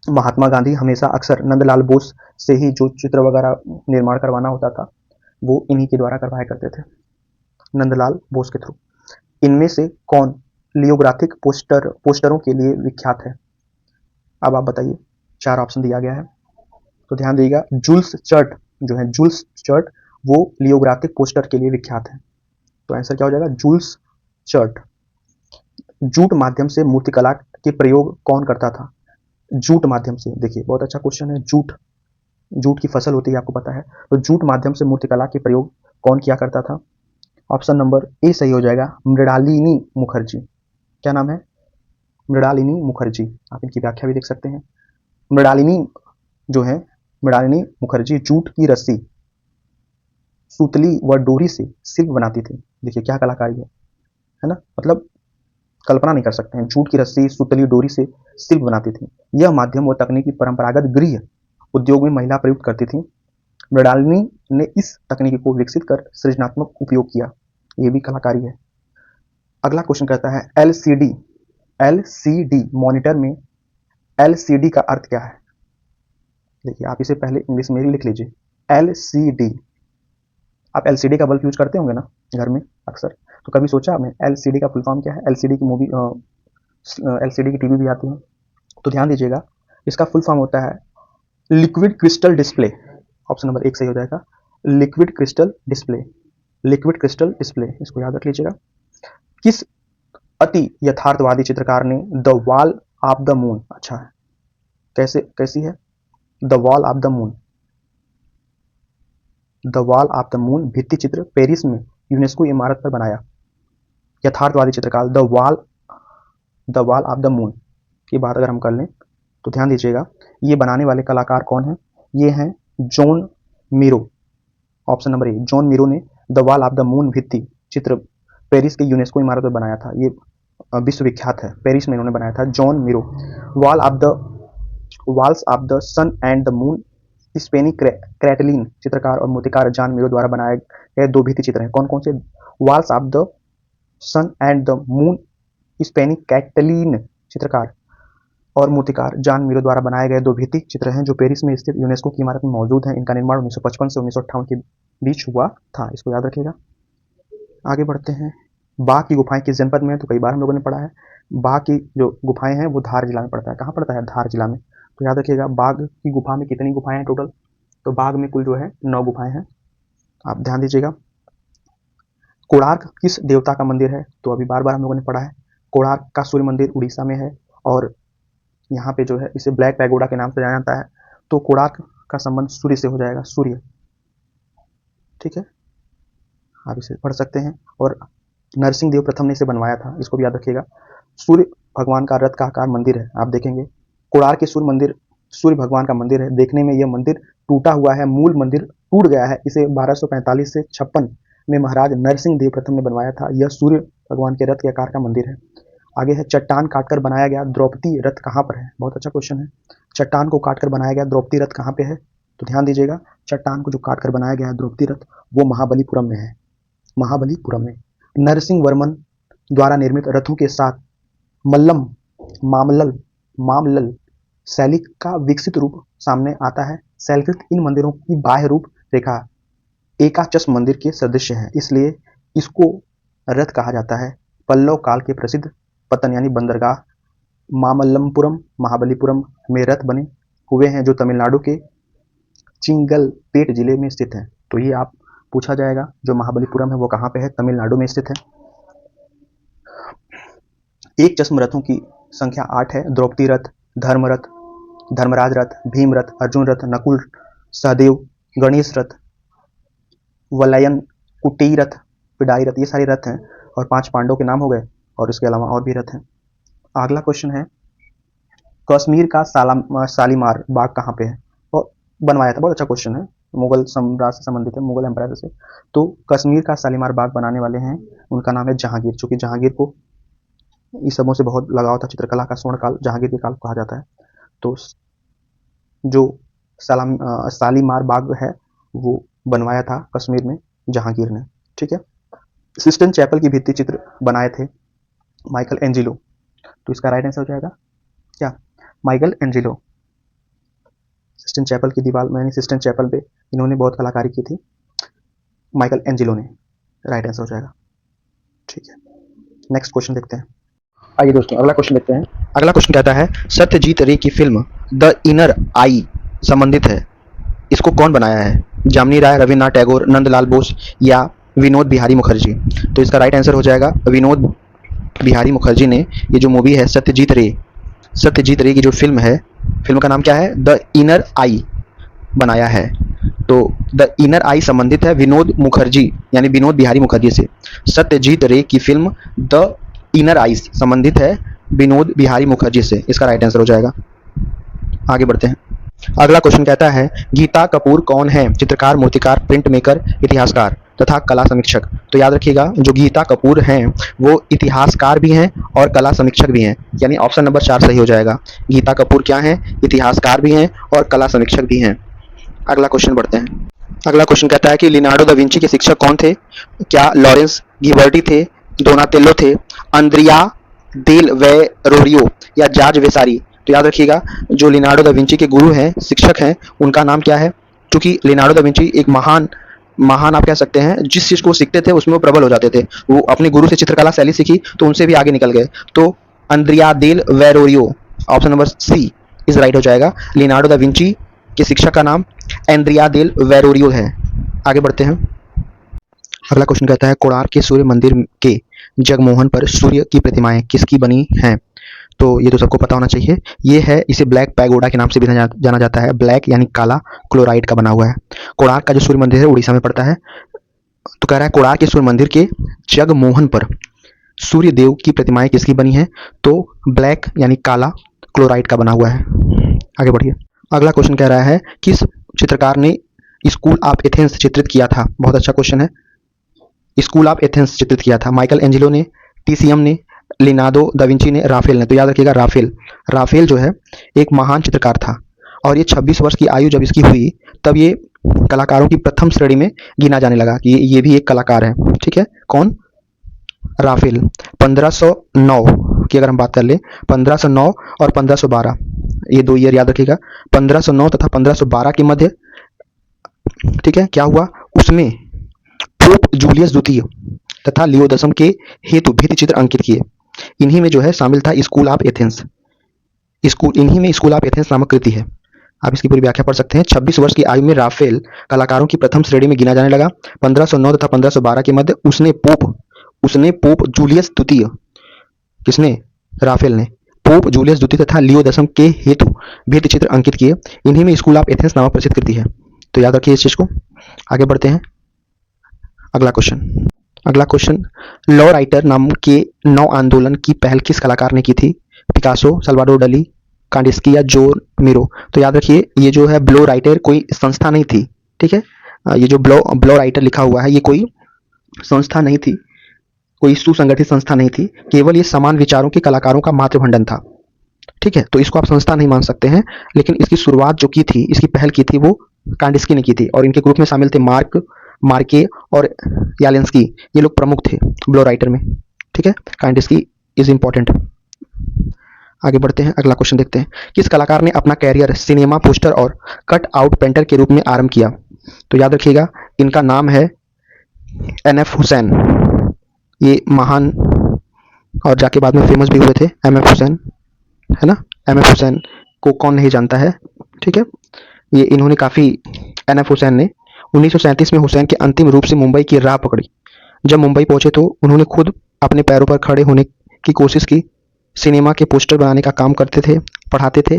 महात्मा गांधी हमेशा अक्सर नंदलाल बोस से ही जो चित्र वगैरह निर्माण करवाना होता था वो इन्हीं के द्वारा करवाया करते थे, नंदलाल बोस के थ्रू। इनमें से कौन लियोग्राफिक पोस्टरों के लिए विख्यात है? अब आप बताइए, 4 ऑप्शन दिया गया है, तो ध्यान दीजिएगा। जूल्स चर्ट जो है, जूल्स चर्ट वो लियोग्राफिक पोस्टर के लिए विख्यात है। तो आंसर क्या हो जाएगा? Joules chert. जूट माध्यम से मूर्तिकला के प्रयोग कौन करता था? जूट माध्यम से, देखिए बहुत अच्छा क्वेश्चन है। जूट की फसल होती है, आपको पता है। तो जूट माध्यम से मूर्तिकला के प्रयोग कौन किया करता था? ऑप्शन नंबर ए सही हो जाएगा, मृणालिनी मुखर्जी। क्या नाम है? मृणालिनी मुखर्जी। आप इनकी व्याख्या भी देख सकते हैं। मृणालिनी जो है, मृणालिनी मुखर्जी जूट की रस्सी, सूतली व डोरी से शिल्प बनाती थी। देखिए क्या कलाकारी है ना, मतलब कल्पना नहीं कर सकते हैं। जूट की रस्सी, सूतली डोरी से शिल्प बनाती थी। यह माध्यम व तकनीकी परंपरागत गृह उद्योग में महिला प्रयुक्त करती थी। मृणालिनी ने इस तकनीकी को विकसित कर सृजनात्मक उपयोग किया, ये भी कलाकारी है। अगला क्वेश्चन कहता है, एलसीडी मॉनिटर में एलसीडी का अर्थ क्या है? देखिए आप इसे पहले इंग्लिश में ही लिख लीजिए, एलसीडी। आप एलसीडी का बल्ब यूज करते होंगे ना घर में अक्सर, तो कभी सोचा आपने एलसीडी का फुल फॉर्म क्या है? एलसीडी की मूवी, एलसीडी की टीवी भी आती है। तो ध्यान दीजिएगा, इसका फुल फॉर्म होता है liquid crystal display. Option number 1 सही हो जाएगा। Liquid crystal display, liquid crystal display, इसको याद रख लीजिएगा। किस अति यथार्थवादी चित्रकार ने the wall of the moon, अच्छा है, कैसी है the wall of the moon, the wall of the moon भित्ति चित्र पेरिस में यूनेस्को इमारत पर बनाया। यथार्थवादी चित्रकार the wall of the moon की बात अगर हम कर लें तो ध्यान दीजिएगा, ये बनाने वाले कलाकार कौन हैं, ये हैं Joan Miro, option number A, Joan Miro ने the wall of the moon भित्ति चित्र पेरिस के यूनेस्को इमारत पर बनाया था। ये विश्वविख्यात है, पेरिस में इन्होंने बनाया था, Joan Miro. Walls of the sun and the moon स्पेनी क्रेटलिन चित्रकार और मूर्तिकार जॉन मीरो द्वारा बनाए गए दो भित्ति चित्र हैं। कौन कौन से? Walls of the sun and the moon स्पेनी कैटलिन चित्रकार और मूर्तिकार जॉन मीरो द्वारा बनाए गए दो भित्ति चित्र हैं जो पेरिस में स्थित यूनेस्को की इमारत में मौजूद हैं। इनका निर्माण 1955 से 1958 के बीच हुआ था, इसको याद रखिएगा। आगे बढ़ते हैं। बाघ की गुफाएं किस जनपद में है? तो कई बार हम लोगों ने पढ़ा है। बाघ की जो गुफाएं हैं वो धार जिला में पड़ता है। कहाँ पड़ता है? धार जिला में। तो याद रखिएगा, बाघ की गुफा में कितनी गुफाएं हैं टोटल? तो बाघ में कुल जो है 9 गुफाएं हैं, आप ध्यान दीजिएगा। कोणार्क किस देवता का मंदिर है? तो अभी बार बार हम लोगों ने पढ़ा है। कोणार्क का सूर्य मंदिर उड़ीसा में है और यहाँ पे जो है इसे ब्लैक पैगोडा के नाम से जाना जाता है। तो कोणार्क का संबंध सूर्य से हो जाएगा, सूर्य, ठीक है, आप इसे पढ़ सकते हैं। और नरसिंह देव प्रथम ने इसे बनवाया था, इसको भी याद रखिएगा। सूर्य भगवान का रथ का आकार मंदिर है, आप देखेंगे कोणार्क के सूर्य मंदिर सूर्य भगवान का मंदिर है। देखने में यह मंदिर टूटा हुआ है, मूल मंदिर टूट गया है। इसे 1245 से 56 में महाराज नरसिंह देव प्रथम ने बनवाया था। यह सूर्य भगवान के रथ के आकार का मंदिर है। आगे है, चट्टान काटकर बनाया गया द्रौपदी रथ कहाँ पर है? बहुत अच्छा क्वेश्चन है। चट्टान को काटकर बनाया गया द्रौपदी रथ कहाँ पे है? तो ध्यान दीजिएगा, चट्टान को जो काटकर बनाया गया है द्रौपदी रथ वो महाबलीपुरम में है, महाबलीपुरम में। नरसिंह वर्मन द्वारा निर्मित रथों के साथ मल्लम मामलल शैली का विकसित रूप सामने आता है। शैलकृत इन मंदिरों की बाह्य रूप रेखा एकाचस्म मंदिर के सदृश है, इसलिए इसको रथ कहा जाता है। पल्लव काल के प्रसिद्ध पतन यानी बंदरगाह मामल्लपुरम महाबलीपुरम में रथ बने हुए हैं जो तमिलनाडु के चिंगलपेट जिले में स्थित है। तो ये आप पूछा जाएगा, जो महाबलीपुरम है वो कहाँ पे है? तमिलनाडु में स्थित है। एक चश्म रथों की संख्या 8 है। द्रौपदी रथ, धर्म रथ, धर्मराज रथ, भीम रथ, अर्जुन रथ, नकुल सहदेव, गणेश रथ, वलयन, कुटी रथ, पिडाई रथ, ये सारे रथ हैं और 5 पांडवों के नाम हो गए और इसके अलावा और भी रथ हैं। अगला क्वेश्चन है, कश्मीर का शालीमार बाग कहाँ पे है? और बनवाया था, बहुत अच्छा क्वेश्चन है, मुगल सम्राट से संबंधित है, मुगल एम्पायर से। तो कश्मीर का शालीमार बाग बनाने वाले हैं, उनका नाम है जहांगीर। चूंकि जहांगीर को इस सबों से बहुत लगाव था, चित्रकला का स्वर्ण काल जहांगीर के काल कहा जाता है। तो जो शालीमार बाग है वो बनवाया था कश्मीर में जहांगीर ने, ठीक है। सिस्टन चैपल की भित्ति चित्र बनाए थे माइकल एंजिलो। तो इसका राइट आंसर हो जाएगा क्या? Michael Angelo. सिस्टन चैपल की दीवार में, सिस्टन चैपल पे इन्होंने बहुत कलाकारी की थी, माइकल एंजिलो ने। राइट आंसर हो जाएगा, ठीक है। नेक्स्ट क्वेश्चन देखते हैं। आइए दोस्तों अगला क्वेश्चन देखते हैं। अगला क्वेश्चन कहता है, सत्यजीत रे की फिल्म द इनर आई संबंधित है, इसको कौन बनाया है? जामिनी राय, रविन्द्रनाथ टैगोर, नंदलाल बोस या विनोद बिहारी मुखर्जी? तो इसका राइट आंसर हो जाएगा विनोद बिहारी मुखर्जी ने ये जो मूवी है सत्यजीत रे की जो फिल्म है, फिल्म का नाम क्या है? द इनर आई बनाया है। तो द इनर आई संबंधित है विनोद मुखर्जी यानी विनोद बिहारी मुखर्जी से। सत्यजीत रे की फिल्म द इनर आई संबंधित है विनोद बिहारी मुखर्जी से, इसका राइट आंसर हो जाएगा। आगे बढ़ते हैं। अगला क्वेश्चन कहता है, गीता कपूर कौन है? चित्रकार, मूर्तिकार, प्रिंट मेकर, इतिहासकार तथा कला समीक्षक। तो याद रखिएगा, जो गीता कपूर हैं वो इतिहासकार भी हैं और कला समीक्षक भी हैं, यानी ऑप्शन नंबर 4 सही हो जाएगा। गीता कपूर क्या हैं? इतिहासकार भी हैं और कला समीक्षक भी हैं। अगला क्वेश्चन बढ़ते हैं। अगला क्वेश्चन कहता है कि लियोनार्डो दा विंची के शिक्षक कौन थे? क्या लॉरेंस गिबर्टी थे, डोनातेल्लो थे, अंद्रिया डेल वेरोरियो या जॉर्ज वेसारी? तो याद रखिएगा, जो लियोनार्डो दा विंची के गुरु हैं, शिक्षक हैं, उनका नाम क्या है? क्योंकि लियोनार्डो दा विंची एक महान आप कह सकते हैं, जिस चीज को सीखते थे उसमें वो प्रबल हो जाते थे। वो अपने गुरु से चित्रकला शैली सीखी तो उनसे भी आगे निकल गए। तो अंद्रिया डेल वेरोरियो, option number C is right हो जाएगा। लियोनार्डो दा विंची के शिक्षक का नाम एंड्रिया डेल वेरोरियो है। आगे बढ़ते हैं। अगला क्वेश्चन कहता है कोणार्क के सूर्य मंदिर के जगमोहन पर सूर्य की प्रतिमाएं किसकी बनी हैं? तो ये तो सबको पता होना चाहिए। ये है, इसे ब्लैक पैगोडा के नाम से भी जाना जाता है। ब्लैक यानी काला, क्लोराइड का बना हुआ है। कोणार्क का जो सूर्य मंदिर है उड़ीसा में पड़ता है। तो कह रहा है कोणार्क के सूर्य मंदिर के जगमोहन पर सूर्य देव की प्रतिमाएं किसकी बनी है? तो ब्लैक यानी काला, क्लोराइड का बना हुआ है। आगे बढ़िए। अगला क्वेश्चन कह रहा है किस चित्रकार ने स्कूल ऑफ एथेंस चित्रित किया था? बहुत अच्छा क्वेश्चन है। स्कूल ऑफ एथेंस चित्रित किया था माइकल एंजेलो ने, टीसीएम ने, लिनार्डो दा विंची ने, राफेल ने। तो याद रखिएगा राफेल। राफेल जो है एक महान चित्रकार था और ये 26 वर्ष की आयु जब इसकी हुई तब ये कलाकारों की प्रथम श्रेणी में गिना जाने लगा कि ये भी एक कलाकार है। ठीक है, कौन? राफेल। 1509 की अगर हम बात कर ले, 1509 और 1512 ये दो ईयर याद रखिएगा। 1509 तथा 1512 के मध्य, ठीक है, क्या हुआ उसमें पोप जूलियस द्वितीय तथा लियो दशम के हेतु भित्ति चित्र अंकित किए। इन्हीं में जो है शामिल था स्कूल ऑफ एथेंस। इन्हीं में स्कूल ऑफ एथेंस नामक कृति है। आप इसकी पूरी व्याख्या पढ़ सकते हैं। 26 वर्ष की आयु में राफेल कलाकारों की प्रथम श्रेणी में गिना जाने लगा। 1509 तथा 1512 के मध्य उसने पोप जूलियस द्वितीय, किसने? राफेल ने, पोप जूलियस द्वितीय तथा लियो दशम के हेतु भित्ति चित्र अंकित किए। इन्हीं में स्कूल ऑफ एथेंस नामक प्रसिद्ध कृति है। तो याद रखिए इस चीज को। आगे बढ़ते हैं। अगला क्वेश्चन लॉ राइटर नाम के नौ आंदोलन की पहल किस कलाकार ने की थी? पिकासो, सल्वाडोर डली, कांडिस्की या जोन मिरो। तो याद रखिए ये जो है ब्लो राइटर कोई संस्था नहीं थी। ठीक है, ये जो ब्लो राइटर लिखा हुआ है ये कोई संस्था नहीं थी, कोई सुसंगठित संस्था नहीं थी, केवल ये समान विचारों के कलाकारों का मातृ भंडन था। ठीक है, तो इसको आप संस्था नहीं मान सकते हैं, लेकिन इसकी शुरुआत जो की थी, इसकी पहल की थी वो कांडिस्की ने की थी और इनके ग्रुप में शामिल थे मार्के और यालेंस्की। ये लोग प्रमुख थे ब्लो राइटर में। ठीक है, कांडिस्की इज इंपॉर्टेंट। आगे बढ़ते हैं। अगला क्वेश्चन देखते हैं। किस कलाकार ने अपना कैरियर सिनेमा पोस्टर और कट आउट पेंटर के रूप में आरंभ किया? तो याद रखिएगा इनका नाम है NF हुसैन। ये महान और जाके बाद में फेमस भी हुए थे MF हुसैन, है ना। MF हुसैन को कौन नहीं जानता है। ठीक है, ये इन्होंने काफ़ी, NF हुसैन ने 1937 में हुसैन के अंतिम रूप से मुंबई की राह पकड़ी। जब मुंबई पहुंचे तो उन्होंने खुद अपने पैरों पर खड़े होने की कोशिश की, सिनेमा के पोस्टर बनाने का काम करते थे, पढ़ाते थे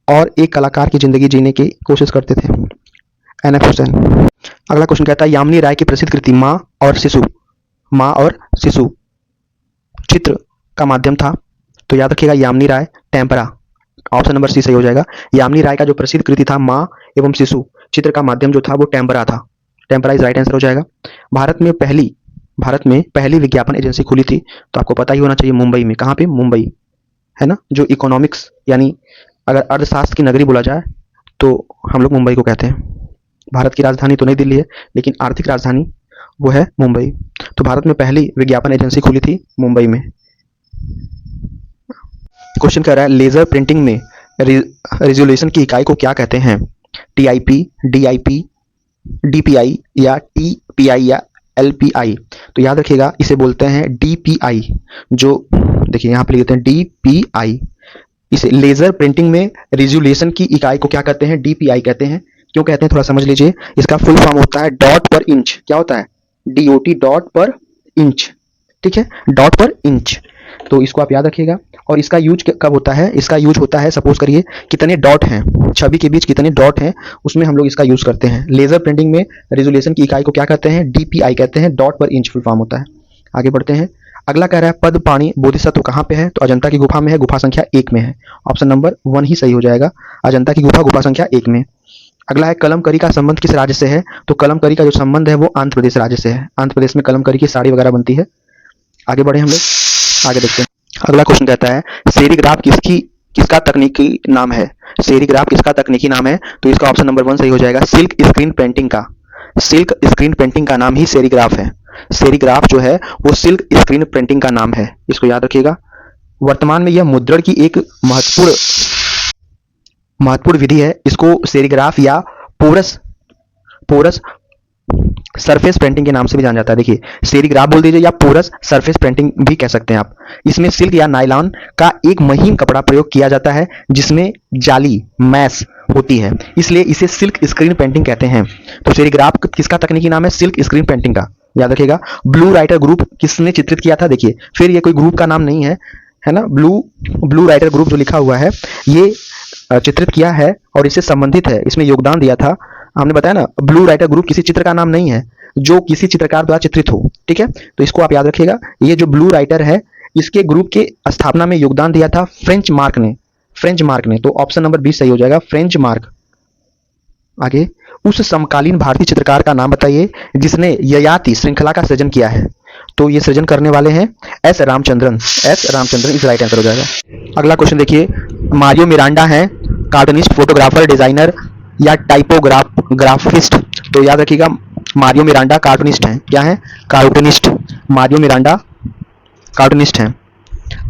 और एक कलाकार की ज़िंदगी जीने की कोशिश करते थे। NF हुसैन। अगला क्वेश्चन कहता है यामिनी राय की प्रसिद्ध कृति माँ और शिशु चित्र का माध्यम था। तो याद रखिएगा यामिनी राय, टेम्परा। ऑप्शन नंबर सी सही हो जाएगा। यामिनी राय का जो प्रसिद्ध कृति था माँ एवं शिशु चित्र का माध्यम जो था वो टेम्परा था। टेम्परा इज राइट आंसर हो जाएगा। भारत में पहली विज्ञापन एजेंसी खुली थी, तो आपको पता ही होना चाहिए मुंबई में। कहाँ पे? मुंबई, है ना। जो इकोनॉमिक्स यानी अगर अर्थशास्त्र की नगरी बोला जाए तो हम लोग मुंबई को कहते हैं। भारत की राजधानी तो नई दिल्ली है, लेकिन आर्थिक राजधानी वो है मुंबई। तो भारत में पहली विज्ञापन एजेंसी खुली थी मुंबई में। क्वेश्चन कह रहा है लेजर प्रिंटिंग में रेजोल्यूशन की इकाई को क्या कहते हैं? TIP, DIP, DPI या TPI या LPI। तो याद रखिएगा इसे बोलते हैं DPI। जो देखिए यहाँ पे लिखते हैं DPI। इसे लेजर प्रिंटिंग में रेजोल्यूशन की इकाई को क्या कहते हैं? DPI कहते हैं। क्यों कहते हैं थोड़ा समझ लीजिए। इसका फुल फॉर्म होता है डॉट पर इंच। क्या होता है? DOT, डॉट पर इंच। ठीक है, डॉट पर इंच। तो इसको आप याद रखिएगा। और इसका यूज कब होता है? इसका यूज होता है, सपोज करिए कितने डॉट हैं, छवि के बीच कितने डॉट हैं, उसमें हम लोग इसका यूज करते हैं। लेजर प्रिंटिंग में रेजोल्यूशन की इकाई को क्या कहते हैं? DPI कहते हैं। डॉट पर इंच फुल फॉर्म होता है। आगे बढ़ते हैं। अगला कह रहा है पद्मपाणि बोधिसत्व कहाँ पे है? तो अजंता की गुफा में है, गुफा संख्या 1 में है। ऑप्शन नंबर 1 ही सही हो जाएगा। अजंता की गुफा संख्या 1 में। अगला है कलमकरी का संबंध किस राज्य से है? तो कलमकरी का जो संबंध है वो आंध्र प्रदेश राज्य से है। आंध्र प्रदेश में कलमकरी की साड़ी वगैरह बनती है। आगे बढ़े हम लोग, आगे देखते हैं। अगला क्वेश्चन कहता है सेरीग्राफ किसका तकनीकी नाम है? सेरीग्राफ किसका तकनीकी नाम है? तो इसका ऑप्शन नंबर 1 सही हो जाएगा। सिल्क स्क्रीन पेंटिंग का नाम ही सेरीग्राफ है। सेरीग्राफ जो है वो सिल्क स्क्रीन प्रिंटिंग का नाम है। इसको याद रखिएगा। वर्तमान में यह मुद्रण की एक महत्वपूर्ण विधि है। इसको सेरीग्राफ या पोरस सरफेस पेंटिंग के नाम से भी जाना जाता है। देखिए सेरीग्राफ बोल दीजिए या पोरस सरफेस पेंटिंग भी कह सकते हैं आप। इसमें सिल्क या नायलॉन का एक महीन कपड़ा प्रयोग किया जाता है जिसमें जाली मैश होती है, इसलिए इसे सिल्क स्क्रीन पेंटिंग कहते हैं। तो सेरीग्राफ किसका तकनीकी नाम है? सिल्क स्क्रीन पेंटिंग का, याद रखिएगा। ब्लू राइटर ग्रुप किसने चित्रित किया था? देखिए फिर ये कोई ग्रुप का नाम नहीं है, है ना। ब्लू राइटर ग्रुप जो लिखा हुआ है ये चित्रित किया है और इससे संबंधित है, इसमें योगदान दिया था। हमने बताया ना, ब्लू राइटर ग्रुप किसी चित्र का नाम नहीं है जो किसी चित्रकार द्वारा चित्रित हो, ठीक है। तो इसको आप याद रखिएगा। ये जो ब्लू राइटर है इसके ग्रुप के स्थापना में योगदान दिया था फ्रेंच मार्क ने, फ्रेंच मार्क ने। तो ऑप्शन नंबर 20 सही हो जाएगा, फ्रेंच मार्क। आगे, उस समकालीन भारतीय चित्रकार का नाम बताइए जिसने ययाति श्रृंखला का सृजन किया है। तो ये सृजन करने वाले हैं एस रामचंद्रन। एस रामचंद्रन इस राइट आंसर हो जाएगा। अगला क्वेश्चन देखिए, मारियो मिरांडा है कार्टूनिस्ट, फोटोग्राफर, डिजाइनर या टाइपोग्राफिस्ट। तो याद रखिएगा मारियो मिरांडा कार्टूनिस्ट हैं। क्या है? कार्टूनिस्ट। मारियो मिरांडा कार्टूनिस्ट हैं।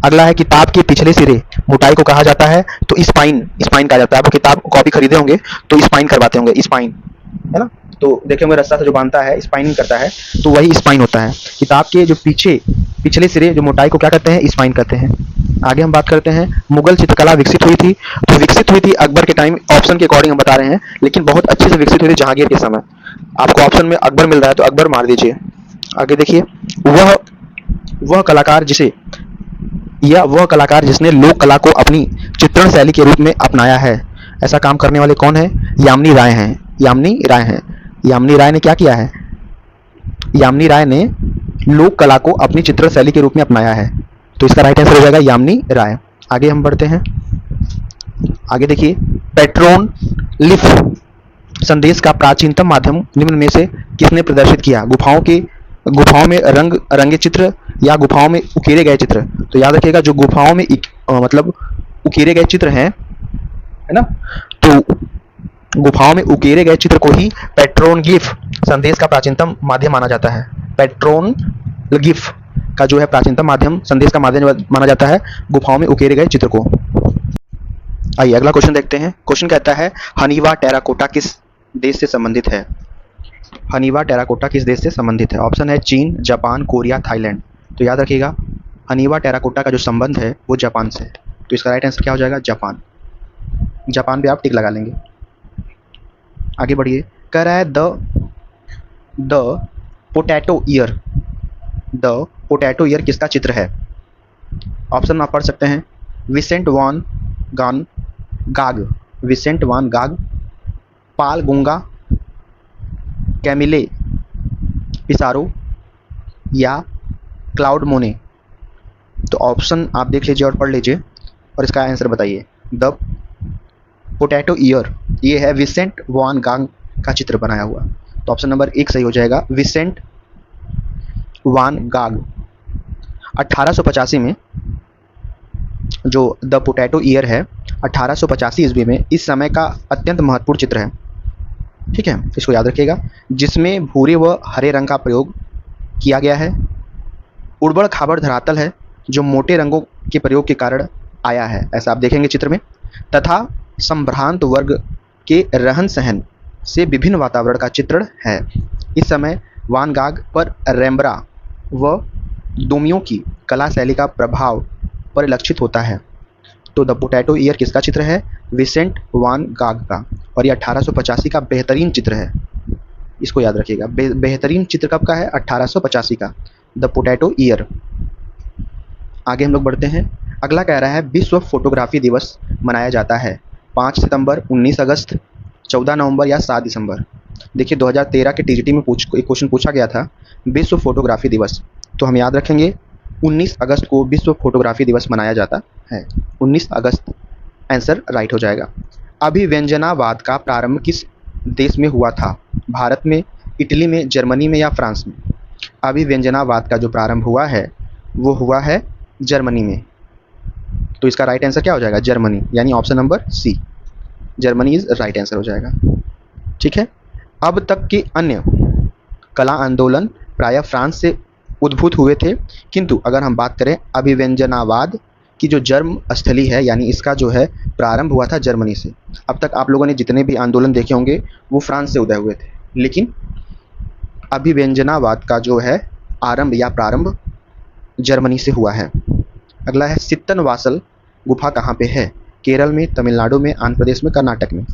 अगला है, किताब के पिछले सिरे मोटाई को कहा जाता है। तो स्पाइन, स्पाइन कहा जाता है। आप किताब कॉपी खरीदे होंगे तो स्पाइन करवाते होंगे, स्पाइन, है ना। तो देखे होंगे रस्सा से जो बांधता है स्पाइनिंग करता है, तो वही स्पाइन होता है। किताब के जो पिछले सिरे जो मोटाई को क्या कहते हैं? स्पाइन कहते हैं। आगे हम बात करते हैं, मुगल चित्रकला विकसित हुई थी। तो विकसित हुई थी अकबर के टाइम, ऑप्शन के अकॉर्डिंग हम बता रहे हैं, लेकिन बहुत अच्छे से विकसित हुई थी जहांगीर के समय। आपको ऑप्शन में अकबर मिल रहा है तो अकबर मार दीजिए। आगे देखिए, वह कलाकार जिसने लोक कला को अपनी चित्रण शैली के रूप में अपनाया है, ऐसा काम करने वाले कौन है? यामिनी राय हैं। यामिनी राय हैं। यामिनी राय ने क्या किया है? यामिनी राय ने लोक कला को अपनी चित्रण शैली के रूप में अपनाया है। तो इसका राइट आंसर हो जाएगा यामिनी राय। आगे हम बढ़ते हैं। आगे देखिए, पेट्रोन लिफ संदेश का प्राचीनतम माध्यम निम्न में से किसने प्रदर्शित किया? गुफाओं में रंगे चित्र या गुफाओं में उकेरे गए चित्र। तो याद रखिएगा जो गुफाओं में मतलब उकेरे गए चित्र हैं, है ना, तो गुफाओं में उकेरे गए चित्र को ही पेट्रोनग्लिफ संदेश का प्राचीनतम माध्यम माना जाता है। पेट्रोनग्लिफ का जो है प्राचीनतम माध्यम, संदेश का माध्यम माना जाता है गुफाओं में उकेरे गए चित्र को। आइए अगला क्वेश्चन देखते हैं। क्वेश्चन कहता है, हनीवा टेराकोटा किस देश से संबंधित है? हनीवा टेराकोटा किस देश से संबंधित है? ऑप्शन है चीन, जापान, कोरिया, थाईलैंड। तो याद रखिएगा हनीवा टेराकोटा का जो संबंध है वो जापान से। तो इसका राइट आंसर क्या हो जाएगा? जापान। जापान पे आप टिक लगा लेंगे। आगे बढ़िए, कह रहा है the potato year. The potato year किसका चित्र है? ऑप्शन आप पढ़ सकते हैं, विसेंट वान गाग, विसेंट वान गाग, पाल गुंगा, कैमिले पिसारो या क्लाउड मोने। तो ऑप्शन आप देख लीजिए और पढ़ लीजिए और इसका आंसर बताइए। द पोटैटो ईयर ये है विसेंट वान गाग का चित्र बनाया हुआ। तो ऑप्शन नंबर 1 सही हो जाएगा, विसेंट वान गाग। 1885 में जो द पोटैटो ईयर है 1885 ईस्वी में इस समय का अत्यंत महत्वपूर्ण चित्र है, ठीक है, इसको याद रखिएगा, जिसमें भूरे व हरे रंग का प्रयोग किया गया है। उड़बड़ खाबड़ धरातल है जो मोटे रंगों के प्रयोग के कारण आया है, ऐसा आप देखेंगे चित्र में, तथा संभ्रांत वर्ग के रहन सहन से विभिन्न वातावरण का चित्रण है। इस समय वान गाग पर रैम्ब्रा व डोमियो की कला शैली का प्रभाव परिलक्षित होता है। तो द पोटैटो ईयर किसका चित्र है? विसेंट वान गाग का, और ये 1885 का बेहतरीन चित्र है, इसको याद रखिएगा। बेहतरीन चित्र कब का है? 1885 का, द पोटैटो ईयर। आगे हम लोग बढ़ते हैं। अगला कह रहा है, विश्व फोटोग्राफी दिवस मनाया जाता है 5 सितंबर, 19 अगस्त, 14 नवंबर या 7 दिसंबर। देखिए 2013 के टीजीटी में एक क्वेश्चन पूछा गया था, विश्व फोटोग्राफी दिवस, तो हम याद रखेंगे 19 अगस्त को विश्व फोटोग्राफी दिवस मनाया जाता है। 19 अगस्त आंसर राइट हो जाएगा। अभिव्यंजनावाद का प्रारंभ किस देश में हुआ था? भारत में, इटली में, जर्मनी में या फ्रांस में? अभिव्यंजनावाद का जो प्रारंभ हुआ है वो हुआ है जर्मनी में। तो इसका राइट आंसर क्या हो जाएगा? जर्मनी, यानी option number C, Germany is right answer हो जाएगा, ठीक है। अब तक के अन्य कला आंदोलन प्रायः फ्रांस से उद्भूत हुए थे, किंतु अगर हम बात करें अभिव्यंजनावाद की जो जन्म स्थली है, यानी इसका जो है प्रारंभ हुआ था जर्मनी से। अब तक आप लोगों ने जितने भी आंदोलन देखे होंगे वो फ्रांस से उदय हुए थे, लेकिन अभिव्यंजनावाद का जो है आरंभ या प्रारंभ जर्मनी से हुआ है। अगला है सित्तनवासल गुफा कहाँ पे है? केरल में, तमिलनाडु में, आंध्र प्रदेश में, कर्नाटक में।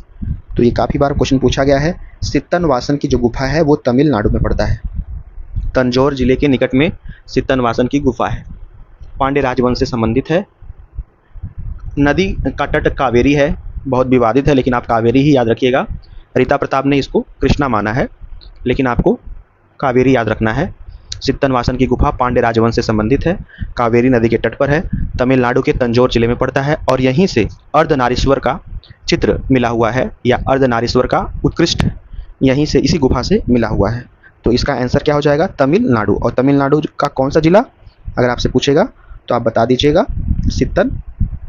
तो ये काफ़ी बार क्वेश्चन पूछा गया है। सित्तनवासन की जो गुफा है वो तमिलनाडु में पड़ता है। तंजौर जिले के निकट में सित्तनवासन की गुफा है। पांड्य राजवंश से संबंधित है। नदी का तट कावेरी है, बहुत विवादित है, लेकिन आप कावेरी ही याद रखिएगा। रीता प्रताप ने इसको कृष्णा माना है, लेकिन आपको कावेरी याद रखना है। सित्तनवासन की गुफा पांड्य राजवंश से संबंधित है, कावेरी नदी के तट पर है, तमिलनाडु के तंजौर जिले में पड़ता है और यहीं से अर्धनारीश्वर का चित्र मिला हुआ है या अर्धनारीश्वर का उत्कृष्ट यहीं से, इसी गुफा से मिला हुआ है। तो इसका आंसर क्या हो जाएगा? तमिलनाडु। और तमिलनाडु का कौन सा जिला अगर आपसे पूछेगा तो आप बता दीजिएगा सित्तन।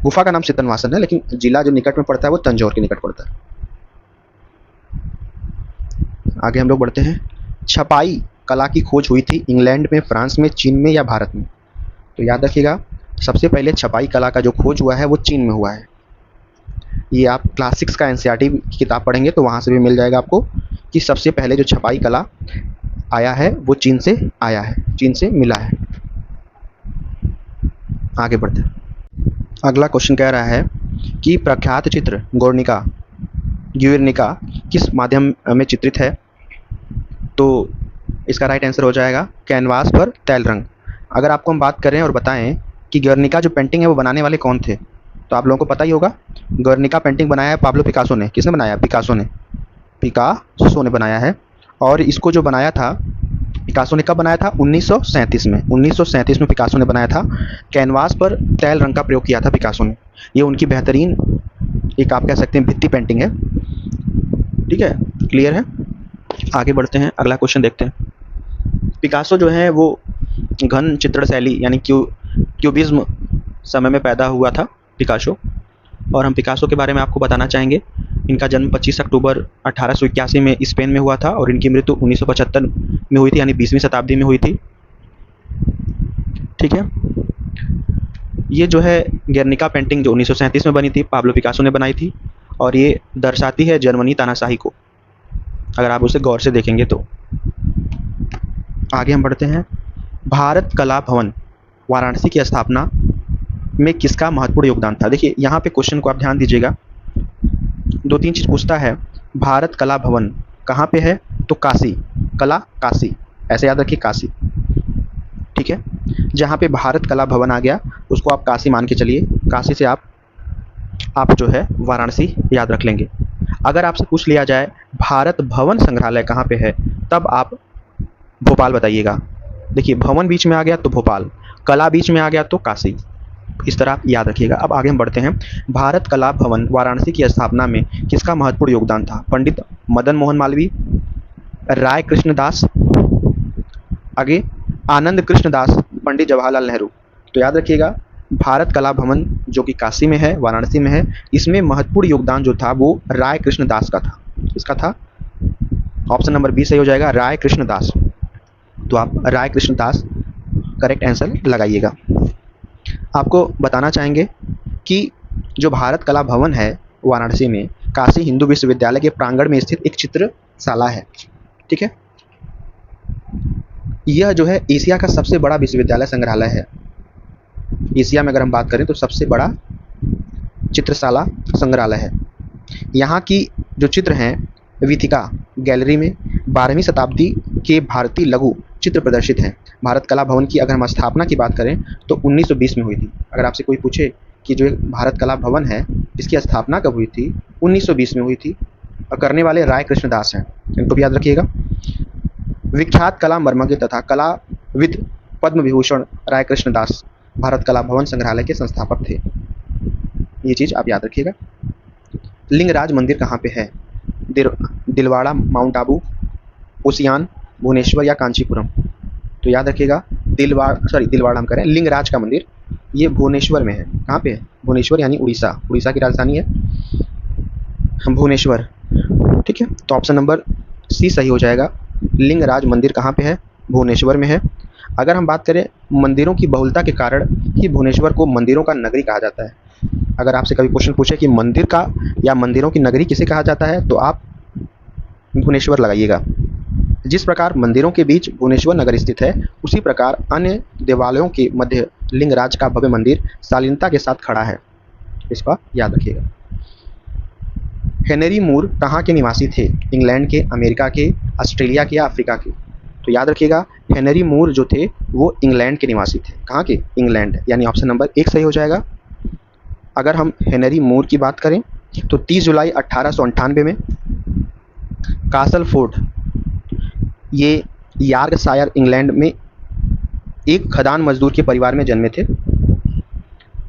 गुफा का नाम सित्तनवासन है, लेकिन जिला जो निकट में पड़ता है वो तंजौर के निकट पड़ता है। आगे हम लोग बढ़ते हैं। छपाई कला की खोज हुई थी इंग्लैंड में, फ्रांस में, चीन में या भारत में? तो याद रखिएगा सबसे पहले छपाई कला का जो खोज हुआ है वो चीन में हुआ है। ये आप क्लास 6 का एनसीईआरटी की किताब पढ़ेंगे तो वहाँ से भी मिल जाएगा आपको कि सबसे पहले जो छपाई कला आया है वो चीन से आया है, चीन से मिला है। आगे बढ़ते हैं। अगला क्वेश्चन कह रहा है कि प्रख्यात चित्र ग्युर्निका किस माध्यम में चित्रित है? तो इसका राइट आंसर हो जाएगा कैनवास पर तैल रंग। अगर आपको हम बात करें और बताएं कि ग्युर्निका जो पेंटिंग है वो बनाने वाले कौन थे, तो आप लोगों को पता ही होगा। ग्युर्निका पेंटिंग बनाया है पाब्लो पिकासो ने। किसने बनाया? पिकासो ने बनाया है। और इसको जो बनाया था पिकासो ने कब बनाया था? 1937 में। 1937 में पिकासो ने बनाया था। कैनवास पर तैल रंग का प्रयोग किया था पिकासो ने। ये उनकी बेहतरीन एक आप कह सकते हैं भित्ति पेंटिंग है। ठीक है, क्लियर है। आगे बढ़ते हैं, अगला क्वेश्चन देखते हैं। पिकासो जो है वो घन चित्रण शैली यानी क्यूबिज्म समय में पैदा हुआ था पिकासो। और हम पिकासो के बारे में आपको बताना चाहेंगे। इनका जन्म 25 अक्टूबर 1881 में स्पेन में हुआ था और इनकी मृत्यु 1975 में हुई थी, यानी 20वीं शताब्दी में हुई थी। ठीक है, ये जो है गेर्निका पेंटिंग जो 1937 में बनी थी, पाब्लो पिकासो ने बनाई थी और ये दर्शाती है जर्मनी तानाशाही को, अगर आप उसे गौर से देखेंगे तो। आगे हम बढ़ते हैं। भारत कला भवन वाराणसी की स्थापना में किसका महत्वपूर्ण योगदान था? देखिए यहाँ पे क्वेश्चन को आप ध्यान दीजिएगा, 2-3 चीज़ पूछता है। भारत कला भवन कहाँ पे है? तो काशी, कला काशी, ऐसे याद रखिए काशी। ठीक है, जहाँ पे भारत कला भवन आ गया उसको आप काशी मान के चलिए। काशी से आप जो है वाराणसी याद रख लेंगे। अगर आपसे पूछ लिया जाए भारत भवन संग्रहालय कहाँ पे है, तब आप भोपाल बताइएगा। देखिए भवन बीच में आ गया तो भोपाल, कला बीच में आ गया तो काशी, इस तरह आप याद रखिएगा। अब आगे हम बढ़ते हैं। भारत कला भवन वाराणसी की स्थापना में किसका महत्वपूर्ण योगदान था? पंडित मदन मोहन मालवीय, राय कृष्णदास, आगे आनंद कृष्णदास, पंडित जवाहरलाल नेहरू। तो याद रखिएगा भारत कला भवन जो कि काशी में है, वाराणसी में है, इसमें महत्वपूर्ण योगदान जो था वो राय कृष्णदास का था। इसका था ऑप्शन नंबर बी सही हो जाएगा, राय कृष्णदास। तो आप राय कृष्णदास करेक्ट आंसर लगाइएगा। आपको बताना चाहेंगे कि जो भारत कला भवन है वाराणसी में काशी हिंदू विश्वविद्यालय के प्रांगण में स्थित एक चित्रशाला है। ठीक है, यह जो है एशिया का सबसे बड़ा विश्वविद्यालय संग्रहालय है। एशिया में अगर हम बात करें तो सबसे बड़ा चित्रशाला संग्रहालय है। यहाँ की जो चित्र हैं वीथिका गैलरी में 12वीं शताब्दी के भारतीय लघु चित्र प्रदर्शित हैं। भारत कला भवन की अगर हम स्थापना की बात करें तो 1920 में हुई थी। अगर आपसे कोई पूछे कि जो भारत कला भवन है इसकी स्थापना कब हुई थी, 1920 में हुई थी और करने वाले राय कृष्णदास हैं, इनको भी याद रखिएगा। विख्यात कला मर्मज्ञ तथा कलाविद पद्म विभूषण राय कृष्णदास भारत कला भवन संग्रहालय के संस्थापक थे। ये चीज़ आप याद रखिएगा। लिंगराज मंदिर कहाँ पे है? दिलवाड़ा, माउंट आबू, उसियान, भुवनेश्वर या कांचीपुरम? तो याद रखिएगा दिलवाड़ा हम करें, लिंगराज का मंदिर ये भुवनेश्वर में है। कहाँ पे है? भुवनेश्वर यानी उड़ीसा, उड़ीसा की राजधानी है भुवनेश्वर। ठीक है, तो ऑप्शन नंबर सी सही हो जाएगा। लिंगराज मंदिर कहाँ पे है? भुवनेश्वर में है। अगर हम बात करें मंदिरों की बहुलता के कारण ही भुवनेश्वर को मंदिरों का नगरी कहा जाता है। अगर आपसे कभी क्वेश्चन पूछे कि मंदिर का या मंदिरों की नगरी किसे कहा जाता है तो आप भुवनेश्वर लगाइएगा। जिस प्रकार मंदिरों के बीच भुवनेश्वर नगर स्थित है, उसी प्रकार अन्य देवालयों के मध्य लिंगराज का भव्य मंदिर शालीनता के साथ खड़ा है। इसका याद रखिएगा। हेनरी मूर कहाँ के निवासी थे? इंग्लैंड के, अमेरिका के, ऑस्ट्रेलिया के या अफ्रीका के? तो याद रखिएगा, हेनरी मूर जो थे वो इंग्लैंड के निवासी थे। कहाँ के? इंग्लैंड, यानी ऑप्शन नंबर 1 सही हो जाएगा। अगर हम हेनरी मूर की बात करें तो 30 जुलाई 1898 में कासल फोर्ट, ये यॉर्कशायर इंग्लैंड में एक खदान मजदूर के परिवार में जन्मे थे।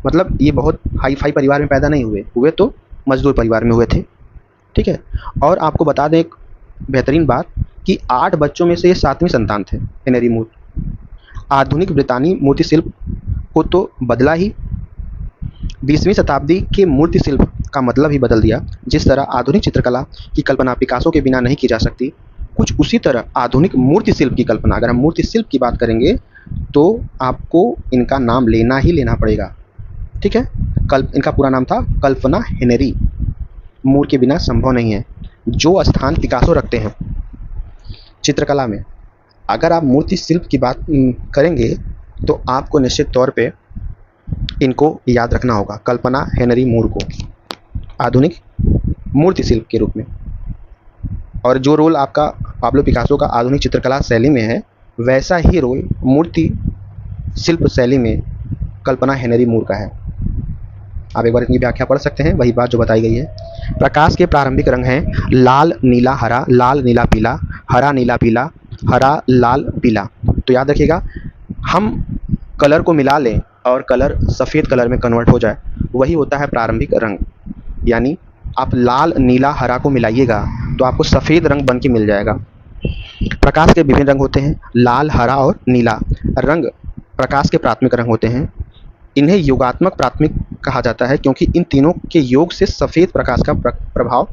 मतलब ये बहुत हाई फाई परिवार में पैदा नहीं हुए तो मजदूर परिवार में हुए थे। ठीक है। और आपको बता दें एक बेहतरीन बात कि 8 बच्चों में से ये 7वीं संतान थे हेनरी मूर। आधुनिक ब्रितानी मूर्ति शिल्प को तो बदला ही, 20वीं शताब्दी के मूर्ति शिल्प का मतलब ही बदल दिया। जिस तरह आधुनिक चित्रकला की कल्पना पिकासो के बिना नहीं की जा सकती, कुछ उसी तरह आधुनिक मूर्ति शिल्प की कल्पना, अगर हम मूर्ति शिल्प की बात करेंगे तो आपको इनका नाम लेना ही लेना पड़ेगा। ठीक है। इनका पूरा नाम था कल्पना हेनरी मूर के बिना संभव नहीं है। जो स्थान पिकासो रखते हैं चित्रकला में, अगर आप मूर्ति शिल्प की बात करेंगे तो आपको निश्चित तौर पे इनको याद रखना होगा, कल्पना हेनरी मूर को आधुनिक मूर्ति शिल्प के रूप में। और जो रोल आपका पाब्लो पिकासो का आधुनिक चित्रकला शैली में है, वैसा ही रोल मूर्ति शिल्प शैली में कल्पना हेनरी मूर का है। आप एक बार इनकी व्याख्या पढ़ सकते हैं, वही बात जो बताई गई है। प्रकाश के प्रारंभिक रंग हैं लाल नीला हरा, लाल नीला पीला, हरा नीला पीला, हरा लाल पीला। तो याद रखिएगा, हम कलर को मिला लें और कलर सफ़ेद कलर में कन्वर्ट हो जाए, वही होता है प्रारंभिक रंग। यानी आप लाल नीला हरा को मिलाइएगा तो आपको सफ़ेद रंग बन के मिल जाएगा। प्रकाश के विभिन्न रंग होते हैं, लाल, हरा और नीला रंग प्रकाश के प्राथमिक रंग होते हैं। इन्हें योगात्मक प्राथमिक कहा जाता है क्योंकि इन तीनों के योग से सफ़ेद प्रकाश का प्रभाव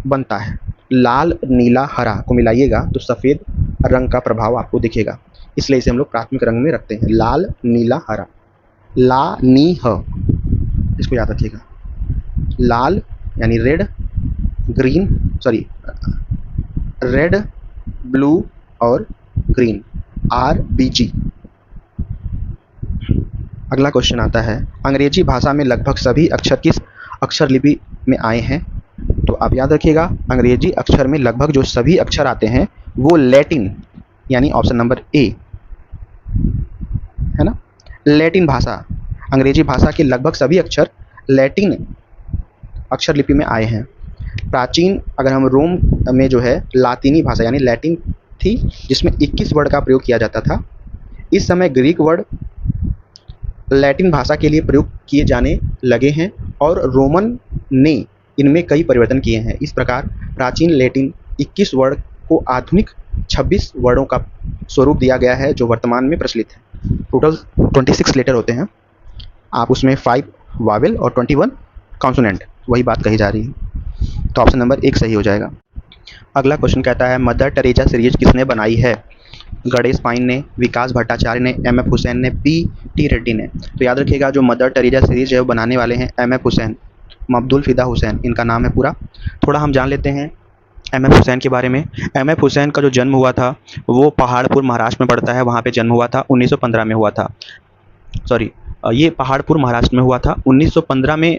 बनता है। लाल नीला हरा को मिलाइएगा तो सफ़ेद रंग का प्रभाव आपको दिखेगा, इसलिए इसे हम लोग प्राथमिक रंग में रखते हैं, लाल नीला हरा। ला नी ह, इसको याद रखिएगा। लाल यानी रेड, रेड, ब्लू और ग्रीन, RBG। अगला क्वेश्चन आता है, अंग्रेजी भाषा में लगभग सभी अक्षर किस अक्षर लिपि में आए हैं? तो आप याद रखिएगा, अंग्रेजी अक्षर में लगभग जो सभी अक्षर आते हैं वो लैटिन, यानी ऑप्शन नंबर A है ना। लैटिन भाषा, अंग्रेजी भाषा के लगभग सभी अक्षर लैटिन अक्षर लिपि में आए हैं। प्राचीन, अगर हम रोम में जो है लातीनी भाषा यानी लैटिन थी, जिसमें 21 वर्ड का प्रयोग किया जाता था। इस समय ग्रीक वर्ड लैटिन भाषा के लिए प्रयोग किए जाने लगे हैं और रोमन ने इनमें कई परिवर्तन किए हैं। इस प्रकार प्राचीन लैटिन 21 वर्ड को आधुनिक 26 वर्डों का स्वरूप दिया गया है, जो वर्तमान में प्रचलित है। टोटल 26 लेटर होते हैं, आप उसमें 5 वावेल और 21 कॉन्सोनेंट, वही बात कही जा रही है। तो ऑप्शन नंबर 1 सही हो जाएगा। अगला क्वेश्चन कहता है, मदर टेरेसा सीरीज किसने बनाई है? गणेश पाइन ने, विकास भट्टाचार्य ने, MF हुसैन ने, P.T. रेड्डी ने। तो याद रखिएगा, जो मदर टेरेसा सीरीज है वो बनाने वाले हैं MF हुसैन, अब्दुल फिदा हुसैन इनका नाम है पूरा। थोड़ा हम जान लेते हैं MF हुसैन के बारे में। MF हुसैन का जो जन्म हुआ था वो पहाड़पुर महाराष्ट्र में पड़ता है, वहाँ पे जन्म हुआ था, 1915 में हुआ था। सॉरी, ये पहाड़पुर महाराष्ट्र में हुआ था 1915 में।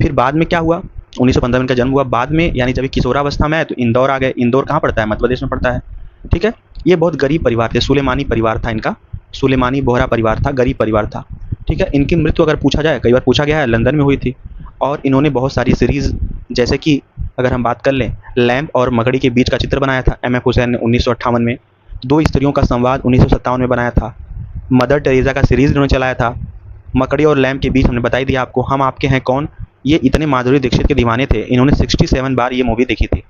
फिर बाद में क्या हुआ, 1915 में इनका जन्म हुआ, बाद में यानी जब किशोरावस्था में आए तो इंदौर आ गए। इंदौर कहाँ पड़ता है? मध्य प्रदेश में पड़ता है। ठीक है। ये बहुत गरीब परिवार थे, सुलेमानी परिवार था इनका, सुलेमानी बोहरा परिवार था, गरीब परिवार था। ठीक है। इनकी मृत्यु अगर पूछा जाए, कई बार पूछा गया है, लंदन में हुई थी। और इन्होंने बहुत सारी सीरीज़, जैसे कि अगर हम बात कर लें, लैंप और मकड़ी के बीच का चित्र बनाया था MF हुसैन ने 1958 में। 2 स्त्रियों का संवाद 1957 में बनाया था। मदर टेरेसा का सीरीज़ इन्होंने चलाया था। मकड़ी और लैंप के बीच हमने बताई दिया आपको, हम आपके हैं कौन, ये इतने माधुरी दीक्षित के दीवाने थे, इन्होंने 67 बार ये मूवी देखी थी।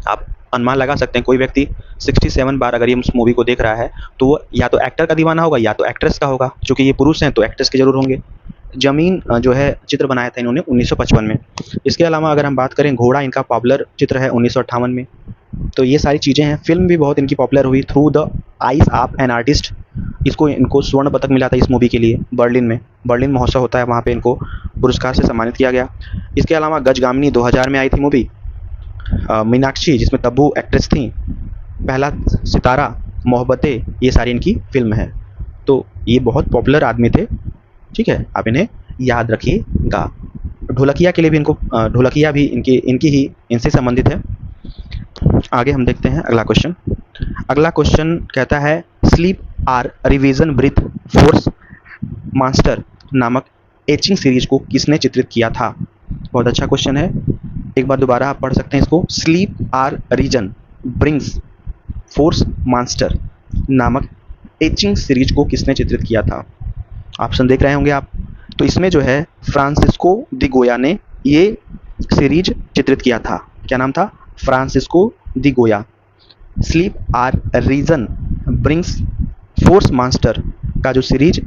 आप अनुमान लगा सकते हैं, कोई व्यक्ति 67 बार अगर ये उस मूवी को देख रहा है तो वो या तो एक्टर का दीवाना होगा या तो एक्ट्रेस का होगा। चूँकि ये पुरुष हैं तो एक्ट्रेस के जरूर होंगे। जमीन जो है चित्र बनाया था इन्होंने 1955 में। इसके अलावा अगर हम बात करें, घोड़ा इनका पॉपुलर चित्र है 1958 में। तो ये सारी चीज़ें हैं। फिल्म भी बहुत इनकी पॉपुलर हुई, through the eyes of an artist. इनको स्वर्ण पदक मिला था इस मूवी के लिए बर्लिन में। बर्लिन महोत्सव होता है, वहाँ पे इनको पुरस्कार से सम्मानित किया गया। इसके अलावा गजगामिनी 2000 में आई थी मूवी, मीनाक्षी, जिसमें तब्बू एक्ट्रेस थी। पहला सितारा, मोहब्बतें, ये सारी इनकी फिल्म है। तो ये बहुत पॉपुलर आदमी थे, ठीक है, आप इन्हें याद रखिएगा। ढोलकिया के लिए भी इनको ढोलकिया भी इनकी ही इनसे संबंधित है। आगे हम देखते हैं अगला क्वेश्चन। अगला क्वेश्चन कहता है sleep are revision breath force master नामक एचिंग सीरीज को किसने चित्रित किया था? बहुत अच्छा क्वेश्चन है, एक बार दोबारा आप पढ़ सकते हैं इसको। Sleep are reason brings force master नामक एचिंग सीरीज को किसने चित्रित किया था? ऑप्शन देख रहे होंगे आप। तो इसमें जो है फ्रांसिस्को दी गोया ने ये सीरीज चित्रित किया था। क्या नाम था? Francisco de Goya. Sleep are reason brings force master का जो सीरीज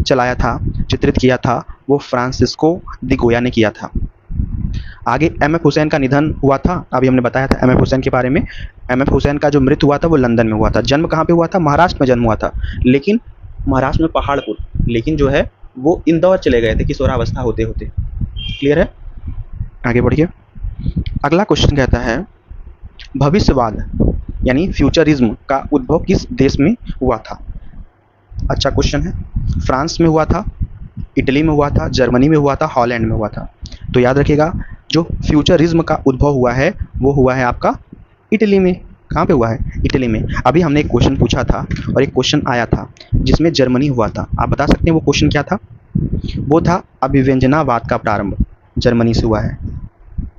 चलाया था, चित्रित किया था, वो फ्रांसिस्को दी गोया ने किया था। आगे एम एफ हुसैन का निधन हुआ था, अभी हमने बताया था एम एफ हुसैन के बारे में। एम एफ हुसैन का जो मृत्यु हुआ था वो लंदन में हुआ था। जन्म कहाँ पे हुआ था? महाराष्ट्र में जन्म हुआ था, लेकिन महाराष्ट्र में पहाड़पुर, लेकिन जो है वो इंदौर चले गए थे किशोरावस्था होते होते। क्लियर है? आगे बढ़िए। अगला क्वेश्चन कहता है भविष्यवाद यानी फ्यूचरिज्म का उद्भव किस देश में हुआ था? अच्छा क्वेश्चन है। फ्रांस में हुआ था, इटली में हुआ था, जर्मनी में हुआ था, हॉलैंड में हुआ था। तो याद रखिएगा जो फ्यूचरिज्म का उद्भव हुआ है वो हुआ है आपका इटली में। कहाँ पे हुआ है? इटली में। अभी हमने एक क्वेश्चन पूछा था और एक क्वेश्चन आया था जिसमें जर्मनी हुआ था। आप बता सकते हैं वो क्वेश्चन क्या था? वो था अभिव्यंजनावाद का प्रारंभ जर्मनी से हुआ है।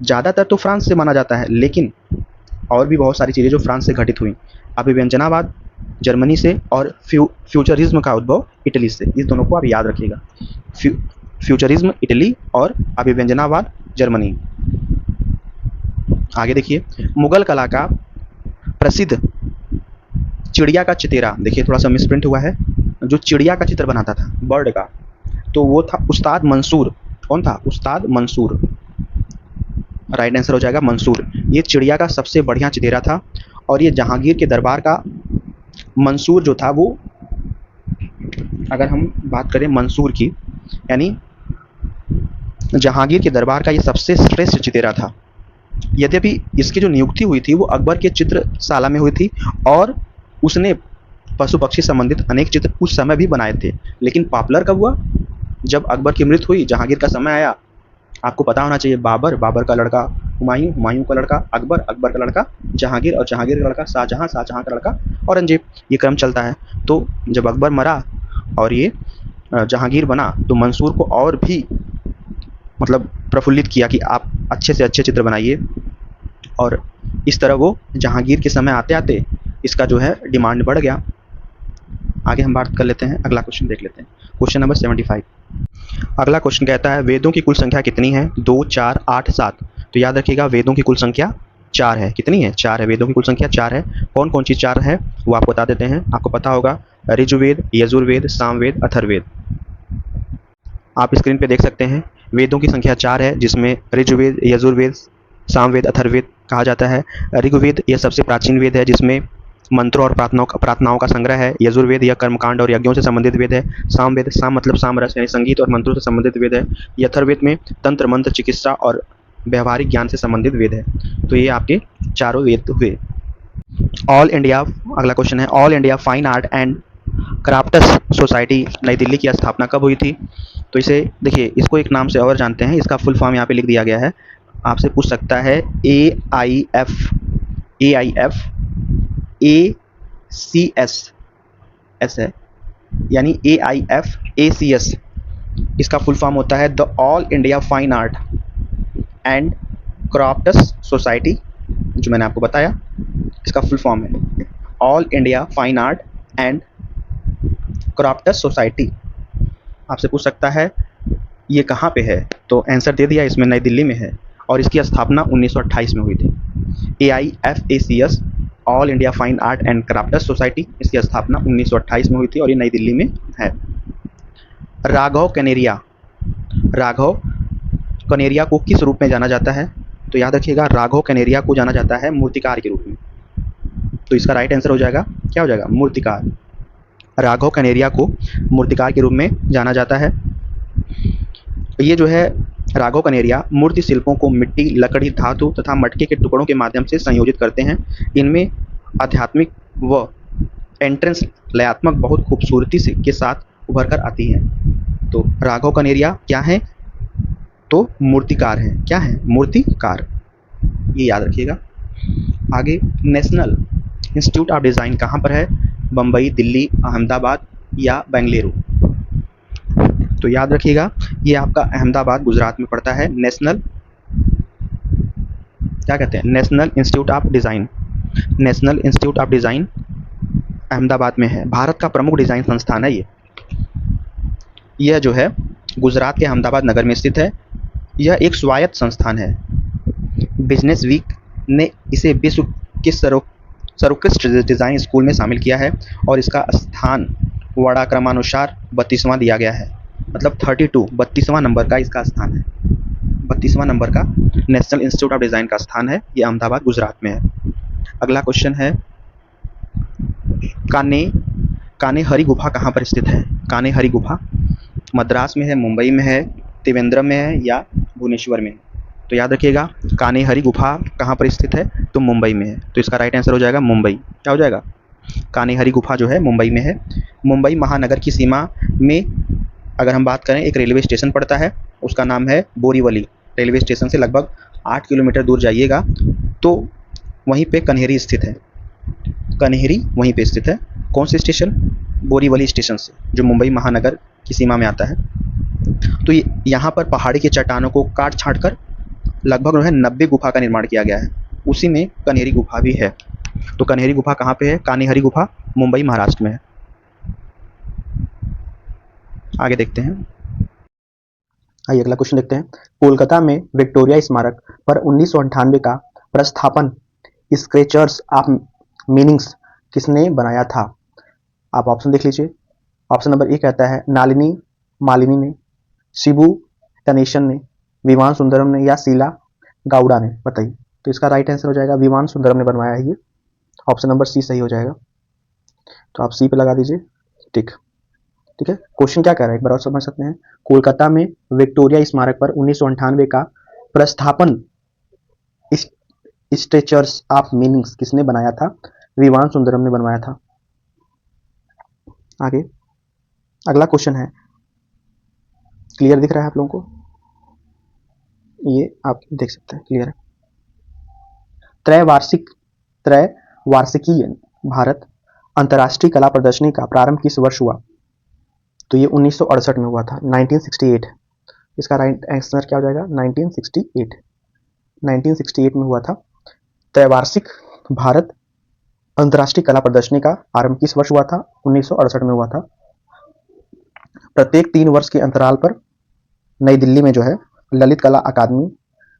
ज़्यादातर तो फ्रांस से माना जाता है, लेकिन और भी बहुत सारी चीज़ें जो फ्रांस से घटित हुई। अभिव्यंजनावाद जर्मनी से और फ्यूचरिज्म का उद्भव इटली से। इस दोनों को आप याद रखिएगा। फ्यूचरिज्म इटली और अभिव्यंजनावाद जर्मनी। आगे देखिए, मुगल कला का प्रसिद्ध चिड़िया का चितेरा, देखिए थोड़ा सा मिसप्रिंट हुआ है, जो चिड़िया का चित्र बनाता था बर्ड का, तो वो था उस्ताद मंसूर। कौन था? उस्ताद मंसूर। राइट आंसर हो जाएगा मंसूर। ये चिड़िया का सबसे बढ़िया चितेरा था और ये जहांगीर के दरबार का मंसूर जो था वो, अगर हम बात करें मंसूर की, यानी जहांगीर के दरबार का ये सबसे श्रेष्ठ चितेरा था। यद्यपि इसकी जो नियुक्ति हुई थी वो अकबर के चित्रशाला में हुई थी और उसने पशु पक्षी संबंधित अनेक चित्र उस समय भी बनाए थे, लेकिन पॉपुलर कब हुआ? जब अकबर की मृत्यु हुई, जहांगीर का समय आया। आपको पता होना चाहिए, बाबर, बाबर का लड़का हुमायूं, हुमायूं का लड़का अकबर, अकबर का लड़का जहांगीर और जहांगीर का लड़का शाहजहां, शाहजहां का लड़का औरंगजेब। ये क्रम चलता है। तो जब अकबर मरा और ये जहांगीर बना तो मंसूर को और भी मतलब प्रफुल्लित किया कि आप अच्छे से अच्छे चित्र बनाइए, और इस तरह वो जहांगीर के समय आते आते इसका जो है डिमांड बढ़ गया। आगे हम बात कर लेते हैं, अगला क्वेश्चन देख लेते हैं। Question number 75। अगला क्वेश्चन कहता है वेदों की कुल संख्या कितनी है? 2, 4, 8, 7। तो याद रखिएगा वेदों की कुल संख्या 4 है। कितनी है? 4 है। वेदों की कुल संख्या 4 है। कौन कौन सी 4 है वो आपको बता देते हैं। आपको पता होगा ऋजुवेद, यजुर्वेद, सामवेद, अथर्ववेद। आप स्क्रीन पे देख सकते हैं वेदों की संख्या 4 है, जिसमें ऋजुवेद, यजुर्वेद, सामवेद, अथर्ववेद कहा जाता है। ऋग्वेद यह सबसे प्राचीन वेद है जिसमें मंत्रों और प्रार्थनाओं का संग्रह है। यजुर्वेद यह कर्मकांड और यज्ञों से संबंधित वेद है। सामवेद, साम मतलब सामरस यानी संगीत और मंत्रों से संबंधित वेद है। अथर्ववेद में तंत्र, मंत्र, चिकित्सा और व्यवहारिक ज्ञान से संबंधित वेद है। तो ये आपके चारों वेद हुए। ऑल इंडिया, अगला क्वेश्चन है all India fine art and crafts society नई दिल्ली की स्थापना कब हुई थी? तो इसे देखिए, इसको एक नाम से और जानते हैं, इसका फुल फॉर्म यहाँ पे लिख दिया गया है। आपसे पूछ सकता है AIF ACS है, यानी AIFACS, इसका फुल फॉर्म होता है the all India fine art and crafts society, जो मैंने आपको बताया इसका फुल फॉर्म है all India fine art and crafts society. आपसे पूछ सकता है ये कहाँ पे है, तो आंसर दे दिया, इसमें नई दिल्ली में है और इसकी स्थापना 1928 में हुई थी। AIFACS all India fine art and crafts society, इसकी स्थापना 1928 में हुई थी और ये नई दिल्ली में है। राघव कनेरिया को किस रूप में जाना जाता है? तो याद रखिएगा राघव कनेरिया को जाना जाता है मूर्तिकार के रूप में। तो इसका राइट आंसर हो जाएगा, क्या हो जाएगा? मूर्तिकार। राघव कनेरिया को मूर्तिकार के रूप में जाना जाता है। ये जो है राघव कनेरिया मूर्ति शिल्पों को मिट्टी, लकड़ी, धातु तथा मटके के टुकड़ों के माध्यम से संयोजित करते हैं। इनमें आध्यात्मिक व एंट्रेंस लयात्मक बहुत खूबसूरती से के साथ उभर कर आती हैं। तो राघव कनेरिया क्या है? तो मूर्तिकार है। क्या है? मूर्तिकार। ये याद रखिएगा। आगे, नेशनल इंस्टीट्यूट ऑफ डिज़ाइन कहाँ पर है? बम्बई, दिल्ली, अहमदाबाद या बेंगलुरु? तो याद रखिएगा, ये आपका अहमदाबाद गुजरात में पड़ता है। नेशनल, क्या कहते हैं, national institute of design. National institute of design Ahmedabad में है। भारत का प्रमुख डिज़ाइन संस्थान है ये। यह जो है गुजरात के अहमदाबाद नगर में स्थित है। यह एक स्वायत्त संस्थान है। बिजनेस वीक ने इसे विश्व के सर्वोत्कृष्ट डिज़ाइन स्कूल में शामिल किया है और इसका स्थान वाड़ा क्रमानुसार 32वां दिया गया है। मतलब 32, 32वां नंबर का इसका स्थान है। 32वां नंबर का नेशनल इंस्टीट्यूट ऑफ डिज़ाइन का स्थान है। ये अहमदाबाद गुजरात में है। अगला क्वेश्चन है, काने हरी गुफा कहाँ पर स्थित है? काने हरी गुफा मद्रास में है, मुंबई में है, त्रिवेंद्रम में है या भुवनेश्वर में है? तो याद रखिएगा, काने हरी गुफा कहाँ पर स्थित है? तो मुंबई में है। तो इसका राइट आंसर हो जाएगा मुंबई। क्या हो जाएगा? काने हरी गुफा जो है मुंबई में है। मुंबई महानगर की सीमा में अगर हम बात करें, एक रेलवे स्टेशन पड़ता है, उसका नाम है बोरीवली। रेलवे स्टेशन से लगभग 8 किलोमीटर दूर जाइएगा तो वहीं पे कन्हेरी स्थित है। कन्हेरी वहीं पे स्थित है। कौन से स्टेशन? बोरीवली स्टेशन से, जो मुंबई महानगर की सीमा में आता है। तो यहाँ पर पहाड़ी की चट्टानों को काट छाँट कर लगभग जो है 90 गुफा का निर्माण किया गया है। उसी में कन्हेरी गुफा भी है। तो कन्हेरी गुफा कहाँ पे है? कान्हेरी गुफा मुंबई महाराष्ट्र में है। आगे देखते हैं। आइए अगला क्वेश्चन देखते हैं। कोलकाता में विक्टोरिया स्मारक पर 1998 का प्रस्थापन स्केचर्स ऑफ मीनिंग्स किसने बनाया था? आप ऑप्शन देख लीजिए। ऑप्शन नंबर ए कहता है मालिनी ने, शिबू गणेशन ने, विमान सुंदरम ने या शीला गाउडा ने? बताइए। तो इसका राइट आंसर हो जाएगा विमान सुंदरम ने बनवाया है ये। ऑप्शन नंबर सी सही हो जाएगा। तो आप सी पे लगा दीजिए। ठीक है। क्वेश्चन क्या कह रहा है एक बार और समझ सकते हैं। कोलकाता में विक्टोरिया स्मारक पर 1998 का प्रस्थापन स्ट्रेचर्स ऑफ मीनिंग्स किसने बनाया था? विमान सुंदरम ने बनवाया था। आगे अगला क्वेश्चन है, क्लियर दिख रहा है आप लोगों को? ये आप देख सकते हैं, क्लियर है। त्रैवार्षिकीय भारत अंतर्राष्ट्रीय कला प्रदर्शनी का प्रारंभ किस वर्ष हुआ? तो ये 1968 में हुआ था, 1968। इसका राइट आंसर क्या हो जाएगा? 1968। 1968 में हुआ था। त्रैवार्षिक भारत अंतर्राष्ट्रीय कला प्रदर्शनी का आरंभ किस वर्ष हुआ था? 1968 में हुआ था। प्रत्येक 3 वर्ष के अंतराल पर नई दिल्ली में जो है ललित कला अकादमी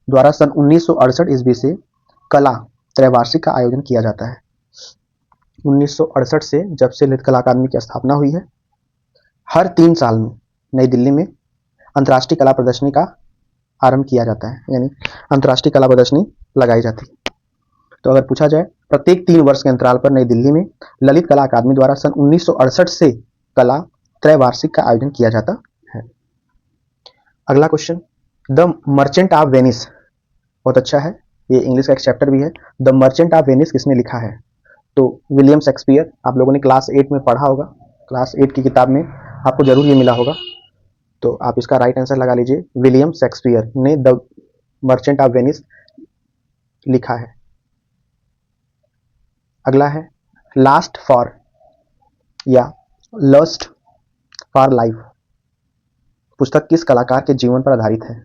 द्वारा सन 1968 ईस्वी से कला त्रैवार्षिक का आयोजन किया जाता है। 1968 से जब से ललित कला अकादमी की स्थापना हुई है, हर 3 साल में नई दिल्ली में अंतर्राष्ट्रीय कला प्रदर्शनी का आरंभ किया जाता है, यानी अंतर्राष्ट्रीय कला प्रदर्शनी लगाई जाती है। तो अगर पूछा जाए, प्रत्येक 3 वर्ष के अंतराल पर नई दिल्ली में ललित कला अकादमी द्वारा सन 1968 से कला त्रैवार्षिक का आयोजन किया जाता है। अगला question, the merchant of Venice, बहुत अच्छा है, ये इंग्लिश का एक चैप्टर भी है। द मर्चेंट ऑफ वेनिस किसने लिखा है? तो विलियम शेक्सपियर। आप लोगों ने क्लास 8 में पढ़ा होगा, क्लास 8 की किताब में आपको जरूर ये मिला होगा। तो आप इसका राइट आंसर लगा लीजिए, विलियम शेक्सपियर ने द मर्चेंट ऑफ वेनिस लिखा है। अगला है, लास्ट फॉर या लस्ट फॉर लाइफ पुस्तक किस कलाकार के जीवन पर आधारित है?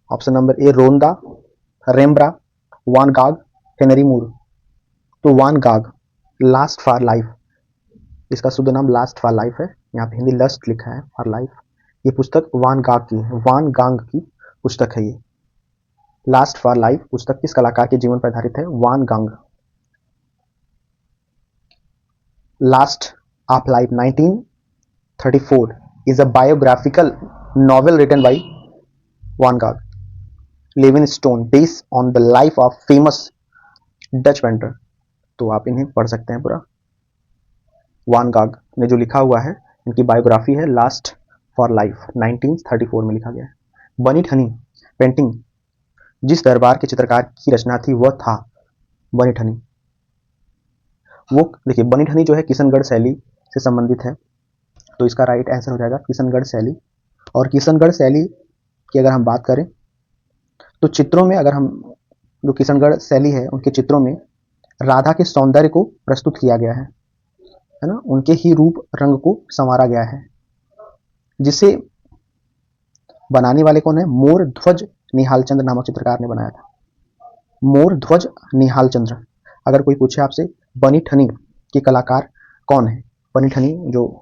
ऑप्शन नंबर ए रोंदा, Rembrandt, Van Gogh, Henry Moore. तो Van Gogh, last for life, इसका शुद्ध नाम लास्ट फॉर लाइफ है, यहाँ पे हिंदी लस्ट लिखा है, फॉर लाइफ। ये पुस्तक वान गाग की है, वान गांग की पुस्तक है ये। लास्ट फॉर लाइफ पुस्तक किस कलाकार के जीवन पर आधारित है? वान गांग। Last of life 1934 is a biographical novel written by Van Gogh Livingstone based on the life of famous Dutch painter। तो आप इन्हें पढ़ सकते हैं पूरा। वान गाग ने जो लिखा हुआ है, इनकी बायोग्राफी है लास्ट फॉर लाइफ, 1934 में लिखा गया है। बनी ठनी पेंटिंग जिस दरबार के चित्रकार की रचना थी वह था बनी ठनी। वो देखिए बनीठनी जो है किशनगढ़ शैली से संबंधित है, तो इसका राइट आंसर हो जाएगा किशनगढ़ शैली। और किशनगढ़ शैली की अगर हम बात करें तो चित्रों में, अगर हम जो किशनगढ़ शैली है उनके चित्रों में राधा के सौंदर्य को प्रस्तुत किया गया है ना, उनके ही रूप रंग को संवारा गया है, जिसे बनाने वाले कौन है? मोर ध्वज निहाल चंद्र नामक चित्रकार ने बनाया था। मोर ध्वज निहाल चंद्र। अगर कोई पूछे आपसे बनीठनी के कलाकार कौन है, बनीठनी जो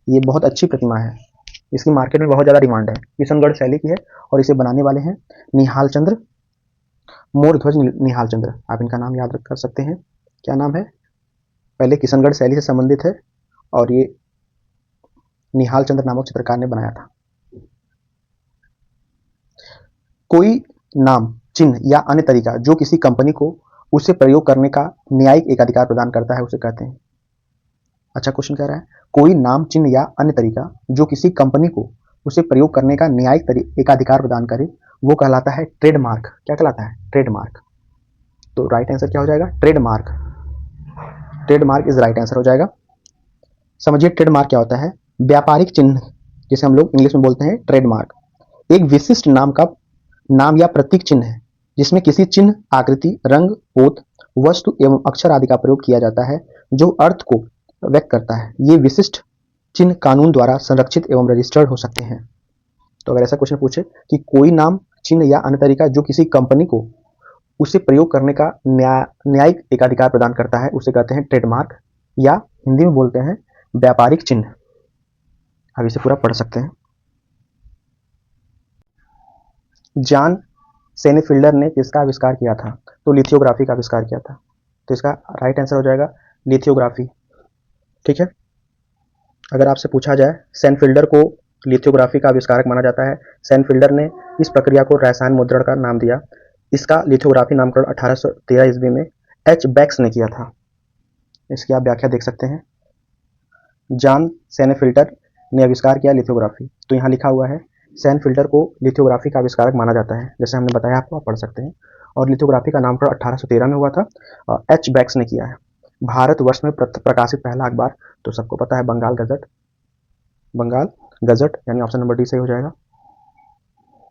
ये बहुत अच्छी प्रतिमा है, इसकी मार्केट में बहुत ज़्यादा डिमांड है, किशनगढ़ शैली की है और इसे बनाने वाले हैं निहाल चंद्र, मोर ध्वज निहाल चंद्र। आप इनका नाम याद कर सकते हैं। क्या नाम है? पहले किशनगढ़ शैली से संबंधित है और ये निहाल चंद्र नामक चित्रकार ने बनाया था। कोई नाम, चिन्ह या अन्य तरीका जो किसी कंपनी को उसे प्रयोग करने का न्यायिक एकाधिकार प्रदान करता है, उसे कहते हैं। अच्छा क्वेश्चन कह रहा है, कोई नाम, चिन्ह या अन्य तरीका जो किसी कंपनी को उसे प्रयोग करने का न्यायिक एकाधिकार प्रदान करे, वो कहलाता है ट्रेडमार्क। क्या कहलाता है? ट्रेडमार्क। तो राइट आंसर क्या हो जाएगा? Trademark. Trademark is right answer हो जाएगा। समझिए ट्रेडमार्क क्या होता है। व्यापारिक चिन्ह, जिसे हम लोग इंग्लिश में बोलते हैं ट्रेडमार्क, एक विशिष्ट नाम या प्रतीक चिन्ह है जिसमें किसी चिन्ह, आकृति, रंग, पोत, वस्तु एवं अक्षर आदि का प्रयोग किया जाता है जो अर्थ को व्यक्त करता है। ये विशिष्ट चिन्ह कानून द्वारा संरक्षित एवं रजिस्टर्ड हो सकते हैं। तो अगर ऐसा क्वेश्चन पूछे कि कोई नाम, चिन्ह या अन्य तरीका जो किसी कंपनी को उसे प्रयोग करने का न्यायिक एकाधिकार प्रदान करता है, उसे कहते हैं ट्रेडमार्क, या हिंदी में बोलते हैं व्यापारिक चिन्ह। अब इसे पूरा पढ़ सकते हैं। जॉन सेनेफिल्डर ने किसका आविष्कार किया था? तो लिथियोग्राफी का आविष्कार किया था। तो इसका राइट आंसर हो जाएगा लिथियोग्राफी। ठीक है। अगर आपसे पूछा जाए सेनेफिल्डर को लिथियोग्राफी का आविष्कारक माना जाता है। सेनेफिल्डर ने इस प्रक्रिया को रसायन मुद्रण का नाम दिया। इसका लिथियोग्राफी नामकरण 1813 ईस्वी में एच बैक्स ने किया था। इसकी आप व्याख्या देख सकते हैं। जॉन सेनेफिल्डर ने आविष्कार किया लिथियोग्राफी। तो यहाँ लिखा हुआ है सेनेफिल्डर को लिथियोग्राफी का आविष्कारक माना जाता है, जैसे हमने बताया आपको, आप पढ़ सकते हैं। और लिथियोग्राफी का नामकरण 1813 में हुआ था और एच बैक्स ने किया है। भारतवर्ष में प्रकाशित पहला अखबार, तो सबको पता है बंगाल गजट। बंगाल गजट, यानी ऑप्शन नंबर डी सही हो जाएगा।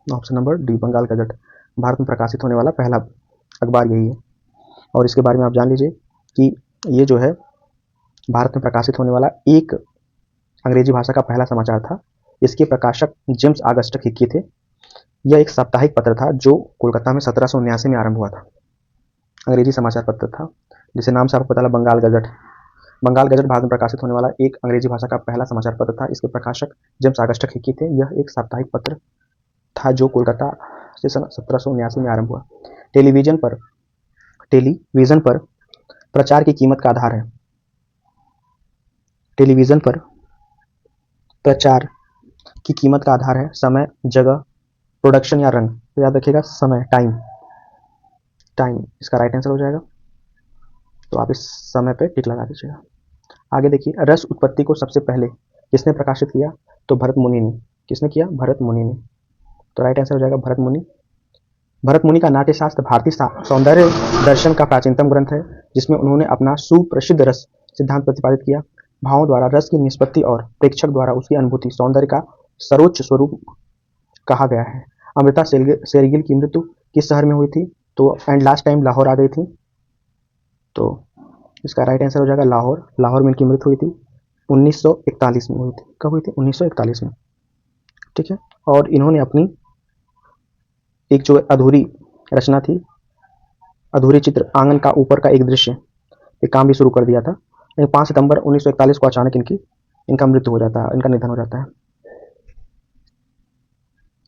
Option number D, Bengal gazette Bharat में प्रकाशित होने वाला पहला अखबार यही है। और इसके बारे में आप जान लीजिए कि ये जो है भारत में प्रकाशित होने वाला एक अंग्रेजी भाषा का पहला समाचार था। इसके प्रकाशक जेम्स ऑगस्टस हिक्की थे। यह एक साप्ताहिक पत्र था जो कोलकाता में 1779 में आरंभ हुआ था। अंग्रेजी समाचार पत्र था, जिसे नाम से आपको पता है बंगाल गजट। बंगाल गजट भारत में प्रकाशित होने वाला एक अंग्रेजी भाषा का पहला समाचार पत्र था। इसके प्रकाशक जेम्स ऑगस्टस हिक्की थे। यह एक साप्ताहिक पत्र था जो कोलकाता से सन 1779 में आरंभ हुआ। टेलीविजन पर प्रचार की कीमत का आधार है। टेलीविजन पर प्रचार की कीमत का आधार है समय, जगह, प्रोडक्शन या रंग। तो याद रखिएगा समय, टाइम इसका राइट आंसर हो जाएगा। तो आप इस समय पे टिक लगा दीजिएगा। आगे देखिए, रस उत्पत्ति को सबसे पहले किसने प्रकाशित किया? तो भरत मुनि ने। किसने किया? भरत मुनि ने। तो राइट आंसर हो जाएगा भरत मुनि। भरत मुनि का नाट्यशास्त्र भारतीय सौंदर्य दर्शन का प्राचीनतम ग्रंथ है, जिसमें उन्होंने अपना सुप्रसिद्ध रस सिद्धांत प्रतिपादित किया। भावों द्वारा रस की निष्पत्ति और प्रेक्षक द्वारा उसकी अनुभूति सौंदर्य का सर्वोच्च स्वरूप कहा गया है। अमृता शेरगिल की मृत्यु किस शहर में हुई थी? तो एंड लास्ट टाइम लाहौर आ गई थी। तो इसका राइट आंसर हो जाएगा लाहौर। लाहौर में इनकी मृत्यु हुई थी 1941 में हुई थी। कब हुई थी? 1941 में। ठीक है। और इन्होंने अपनी एक जो अधूरी रचना थी, अधूरी चित्र आंगन का ऊपर का एक दृश्य, ये काम भी शुरू कर दिया था। 5 सितंबर 1941 को अचानक इनका मृत्यु हो जाता है, इनका निधन हो जाता है।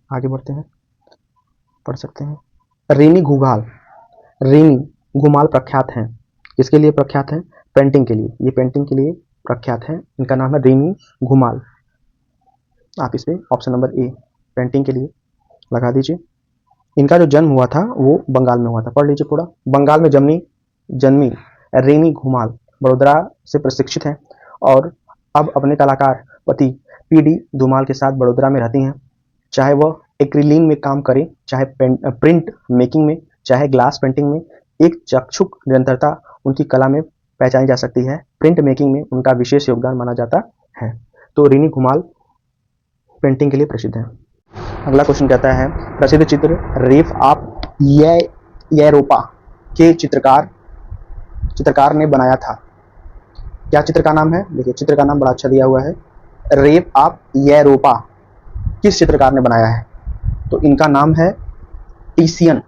आगे बढ़ते हैं, पढ़ सकते हैं। रेनी घुमाल प्रख्यात हैं। किसके लिए प्रख्यात है? पेंटिंग के लिए। ये पेंटिंग के लिए प्रख्यात है। इनका नाम है रेनी घुमाल। आप इस पे ऑप्शन नंबर ए पेंटिंग के लिए लगा दीजिए। इनका जो जन्म हुआ था वो बंगाल में हुआ था। पढ़ लीजिए पूरा। बंगाल में जन्मी रेनी घुमाल बड़ोदरा से प्रशिक्षित हैं और अब अपने कलाकार पति पीडी धुमाल के साथ बड़ोदरा में रहती हैं। चाहे वह एक्रिलिन में काम करें, चाहे प्रिंट मेकिंग में, चाहे ग्लास पेंटिंग में, एक चक्षुक निरंतरता उनकी कला में पहचानी जा सकती है। प्रिंट मेकिंग में उनका विशेष योगदान माना जाता है। तो रिनी घुमाल पेंटिंग के लिए प्रसिद्ध है। अगला क्वेश्चन कहता है प्रसिद्ध चित्र रीफ ऑफ यूरोपा के चित्रकार ने बनाया था। क्या चित्र का नाम है? देखिए चित्र का नाम बड़ा अच्छा दिया हुआ है, रेप ऑफ यूरोपा किस चित्रकार ने बनाया है? तो इनका नाम है टीसियन,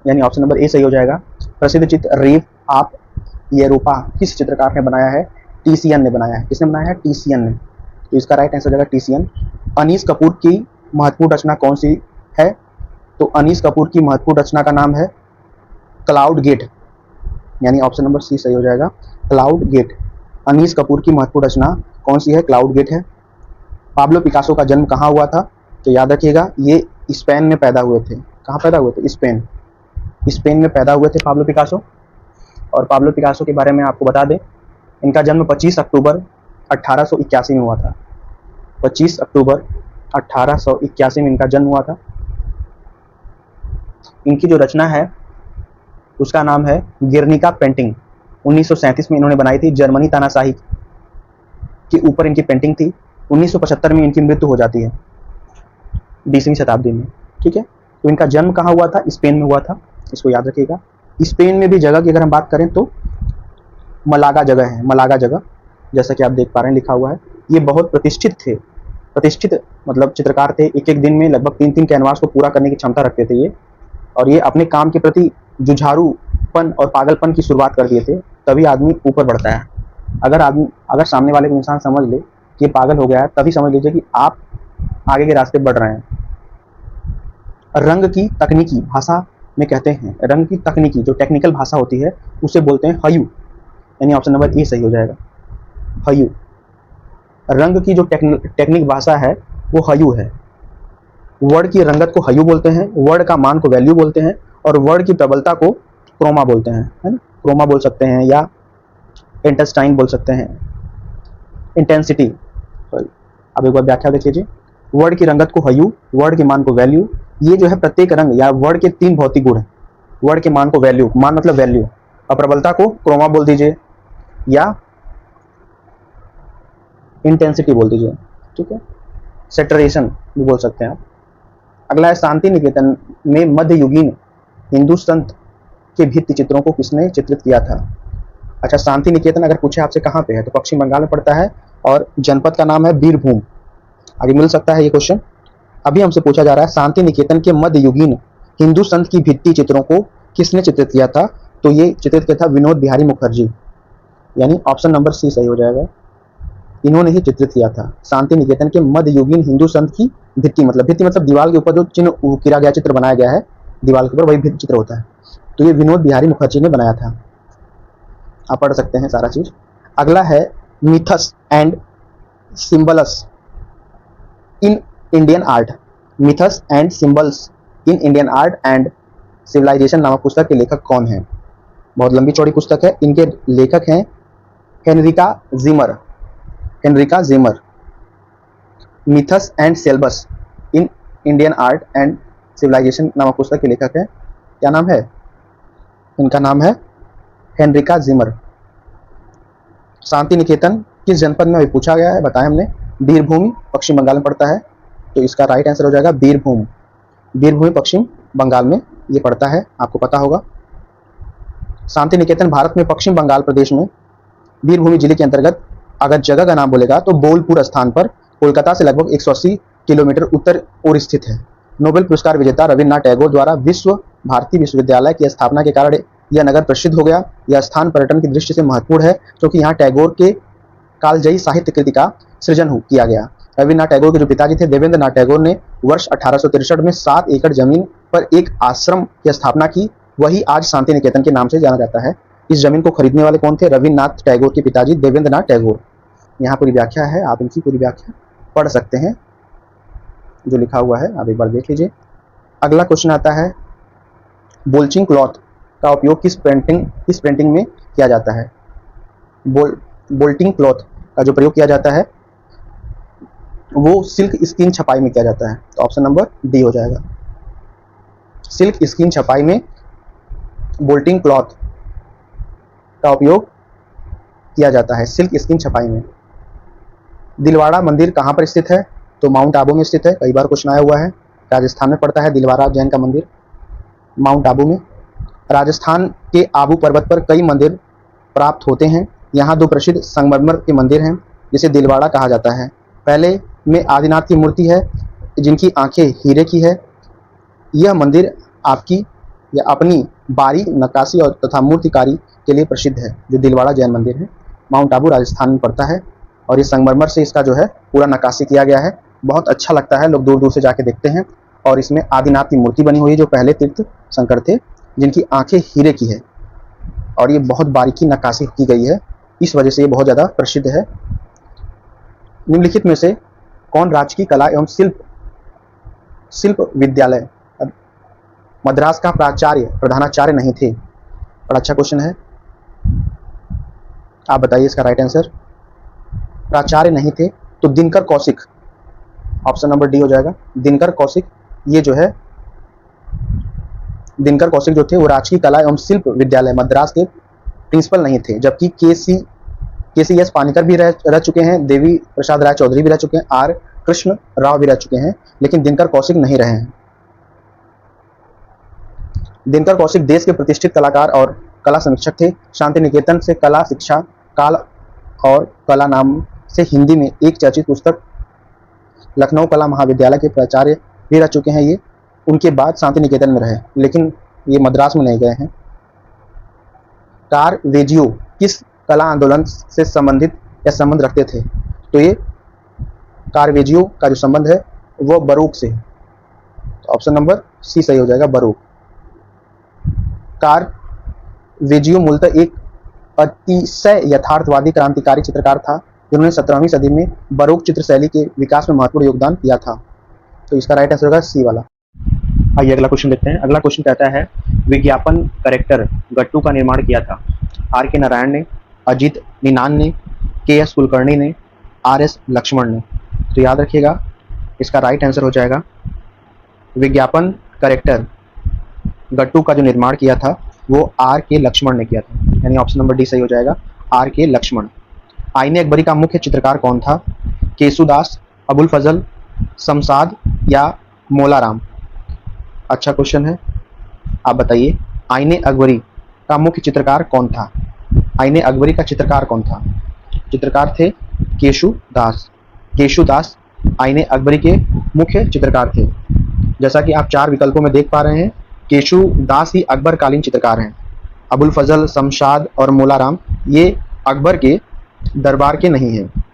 यानी ऑप्शन नंबर ए सही हो जाएगा। प्रसिद्ध चित्र रेप ऑफ यूरोपा किस चित्रकार ने बनाया है? टीसियन ने बनाया है। किसने बनाया है? टीसियन ने। तो इसका राइट आंसर हो जाएगा टीसियन। अनीस कपूर की महत्वपूर्ण रचना कौन सी है? तो अनीस कपूर की महत्वपूर्ण रचना का नाम है क्लाउड गेट, यानी ऑप्शन नंबर सी सही हो जाएगा, क्लाउड गेट। अनीस कपूर की महत्वपूर्ण रचना कौन सी है? क्लाउड गेट है। पाब्लो पिकासो का जन्म कहाँ हुआ था? तो याद रखिएगा ये स्पेन में पैदा हुए थे। कहाँ पैदा हुए थे? स्पेन में पैदा हुए थे पाब्लो पिकासो। और पाब्लो पिकासो के बारे में आपको बता दें, इनका जन्म 25 अक्टूबर 1881 में हुआ था। 25 अक्टूबर 1881 में इनका जन्म हुआ था। इनकी जो रचना है उसका नाम है गिर्निका पेंटिंग। 1937 में इन्होंने बनाई थी। जर्मनी तानाशाही के ऊपर इनकी पेंटिंग थी। 1975 में इनकी मृत्यु हो जाती है, 20वीं शताब्दी में। ठीक है, तो इनका जन्म कहाँ हुआ था? स्पेन में हुआ था, इसको याद रखिएगा। स्पेन में भी जगह की अगर हम बात करें तो मलागा जगह है, मलागा जगह, जैसा कि आप देख पा रहे हैं लिखा हुआ है। ये बहुत प्रतिष्ठित थे, प्रतिष्ठित मतलब चित्रकार थे। एक एक दिन में लगभग 3-3 कैनवास को पूरा करने की क्षमता रखते थे ये। और ये अपने काम के प्रति जुझारूपन और पागलपन की शुरुआत कर दिए थे, तभी आदमी ऊपर बढ़ता है। अगर सामने वाले को इंसान समझ ले कि ये पागल हो गया है, तभी समझ लीजिए कि आप आगे के रास्ते बढ़ रहे हैं। रंग की तकनीकी भाषा में कहते हैं, रंग की तकनीकी जो टेक्निकल भाषा होती है उसे बोलते हैं हयू, यानी ऑप्शन नंबर ए सही हो जाएगा, हयू। रंग की जो टेक्निक भाषा है वो हयू है। वर्ड की रंगत को हयू बोलते हैं, वर्ड का मान को वैल्यू बोलते हैं, और वर्ड की प्रबलता को क्रोमा बोलते हैं, है ना। क्रोमा बोल सकते हैं या इंटेंस्टाइन बोल सकते हैं, इंटेंसिटी। अब एक बार व्याख्या देख लीजिए। वर्ड की रंगत को हयू, वर्ड के मान को वैल्यू। ये जो है प्रत्येक रंग या वर्ड के 3 भौतिक गुण हैं। वर्ड के मान को वैल्यू, मान मतलब वैल्यू, और प्रबलता को क्रोमा बोल दीजिए या इंटेंसिटी बोल दीजिए। ठीक है, सैचुरेशन भी बोल सकते हैं आप। अगला है शांति निकेतन में मध्ययुगीन हिंदू संत के भित्ति चित्रों को किसने चित्रित किया था? अच्छा, शांति निकेतन अगर पूछे आपसे कहाँ पे है तो पश्चिम बंगाल में पड़ता है, और जनपद का नाम है बीरभूम। आगे मिल सकता है ये क्वेश्चन। अभी हमसे पूछा जा रहा है शांति निकेतन के मध्ययुगीन हिंदू संत की भित्ति चित्रों को किसने चित्रित किया था? तो ये चित्रित किया था विनोद बिहारी मुखर्जी, यानी ऑप्शन नंबर सी सही हो जाएगा। इन्होंने ही चित्रित किया था शांति निकेतन के मध्ययुगीन हिंदू संत की भित्ति मतलब दीवार के ऊपर जो चिन्ह उकेरा गया, चित्र बनाया गया है दीवार के ऊपर, वही भित्ति चित्र होता है। तो ये विनोद बिहारी मुखर्जी ने बनाया था। आप पढ़ सकते हैं सारा चीज। अगला है myths and symbols in Indian art. Myths and symbols in Indian art and civilization नामक पुस्तक के लेखक कौन है? बहुत लंबी चौड़ी पुस्तक है। इनके लेखक हैं Heinrich Zimmer. Myths and symbols in Indian art and civilization नामक पुस्तक के लेखक है, क्या नाम है? इनका नाम है हेनरिका ज़िमर। शांति निकेतन किस जनपद में अभी पूछा गया है, बताया हमने, बीरभूम पश्चिम बंगाल में पड़ता है। तो इसका राइट आंसर हो जाएगा बीरभूम। बीरभूम पश्चिम बंगाल में ये पड़ता है, आपको पता होगा। शांति निकेतन भारत में पश्चिम बंगाल प्रदेश में बीरभूम जिले के अंतर्गत, अगर जगह का नाम बोलेगा तो बोलपुर स्थान पर कोलकाता से लगभग 180 किलोमीटर उत्तर ओर स्थित है। नोबेल पुरस्कार विजेता रविन्द्रनाथ टैगोर द्वारा विश्व भारती विश्वविद्यालय की स्थापना के कारण यह नगर प्रसिद्ध हो गया। यह स्थान पर्यटन की दृष्टि से महत्वपूर्ण है क्योंकि यहाँ टैगोर के कालजयी साहित्य कृति का सृजन किया गया। रविन्द्रनाथ टैगोर के जो पिताजी थे देवेंद्र नाथ टैगोर ने वर्ष 1863 में 7 एकड़ जमीन पर एक आश्रम की स्थापना की, वही आज शांति निकेतन के नाम से जाना जाता है। इस जमीन को खरीदने वाले कौन थे? रविन्द्रनाथ टैगोर के पिताजी देवेंद्र नाथ टैगोर। यहाँ पूरी व्याख्या है, आप इनकी पूरी व्याख्या पढ़ सकते हैं, जो लिखा हुआ है आप एक बार देख लीजिए। अगला क्वेश्चन आता है बोल्चिंग क्लॉथ का उपयोग किस प्रिंटिंग में किया जाता है? बोल्टिंग क्लॉथ का जो प्रयोग किया जाता है वो सिल्क स्क्रीन छपाई में किया जाता है। तो ऑप्शन नंबर डी हो जाएगा। सिल्क स्क्रीन छपाई में बोल्टिंग क्लॉथ का उपयोग किया जाता है सिल्क स्क्रीन छपाई में। दिलवाड़ा मंदिर कहाँ पर स्थित है? तो माउंट आबू में स्थित है, कई बार क्वेश्चन आया हुआ है। राजस्थान में पड़ता है दिलवाड़ा जैन का मंदिर, माउंट आबू में। राजस्थान के आबू पर्वत पर कई मंदिर प्राप्त होते हैं। यहाँ दो प्रसिद्ध संगमरमर के मंदिर हैं जिसे दिलवाड़ा कहा जाता है। पहले में आदिनाथ की मूर्ति है जिनकी आंखें हीरे की है। यह मंदिर आपकी या अपनी बारीक नक्काशी और तथा मूर्तिकारी के लिए प्रसिद्ध है, जो दिलवाड़ा जैन मंदिर है। माउंट आबू राजस्थान में पड़ता है और ये संगमरमर से इसका जो है पूरा नक्काशी किया गया है। बहुत अच्छा लगता है, लोग दूर दूर से जाके देखते हैं। और इसमें आदिनाथ की मूर्ति बनी हुई है जो पहले तीर्थ शंकर थे, जिनकी आंखें हीरे की है और ये बहुत बारीकी नक्काशी की गई है, इस वजह से ये बहुत ज़्यादा प्रसिद्ध है। निम्नलिखित में से कौन राजकीय कला एवं शिल्प विद्यालय मद्रास का प्रधानाचार्य नहीं थे? बड़ा अच्छा क्वेश्चन है, आप बताइए इसका राइट आंसर। प्राचार्य नहीं थे तो Dinkar Kaushik, option number D हो जाएगा। दिनकर कौशिक, ये जो है दिनकर कौशिक जो थे वो राजकीय कला एवं शिल्प विद्यालय मद्रास के प्रिंसिपल नहीं थे, जबकि के सी एस पानीकर भी रह चुके हैं, देवी प्रसाद राय चौधरी भी रह चुके हैं, आर कृष्ण राव भी रह चुके हैं, लेकिन दिनकर कौशिक नहीं रहे हैं। दिनकर कौशिक देश के प्रतिष्ठित कलाकार और कला समीक्षक थे। शांति निकेतन से कला शिक्षा काल और कला नाम से हिंदी में एक चर्चित पुस्तक, लखनऊ कला महाविद्यालय के प्राचार्य भी रह चुके हैं ये। उनके बाद शांति निकेतन में रहे, लेकिन ये मद्रास में नहीं गए हैं। कारवेजियो किस कला आंदोलन से संबंधित या संबंध रखते थे? तो ये कारवेजियो का जो संबंध है वो बरोक से, तो ऑप्शन नंबर सी सही हो जाएगा, बरोक। कारवेजियो मूलतः एक अतिशय यथार्थवादी क्रांतिकारी चित्रकार था जिन्होंने 17वीं सदी में बरोक चित्र शैली के विकास में महत्वपूर्ण योगदान दिया था। तो इसका राइट आंसर होगा सी वाला। आइए अगला क्वेश्चन देखते हैं। अगला क्वेश्चन कहता है विज्ञापन करेक्टर गट्टू का निर्माण किया था? आर के नारायण ने, अजीत निनान ने, के एस कुलकर्णी ने, आर एस लक्ष्मण ने? तो याद रखिएगा इसका राइट आंसर हो जाएगा विज्ञापन करेक्टर गट्टू का जो निर्माण किया था वो आर के लक्ष्मण ने किया था, यानी ऑप्शन नंबर डी सही हो जाएगा, आर के लक्ष्मण। आईने अकबरी का मुख्य चित्रकार कौन था? केसुदास, अबुल फजल, शमशाद या मोलाराम? अच्छा क्वेश्चन है, आप बताइए आईने अकबरी का मुख्य चित्रकार कौन था? आईने अकबरी का चित्रकार कौन था? चित्रकार थे केशुदास। केशुदास आईने अकबरी के मुख्य चित्रकार थे। जैसा कि आप 4 विकल्पों में देख पा रहे हैं, केशुदास ही अकबर कालीन चित्रकार हैं। अबुल फजल, शमशाद और मोलाराम ये अकबर के दरबार के नहीं हैं।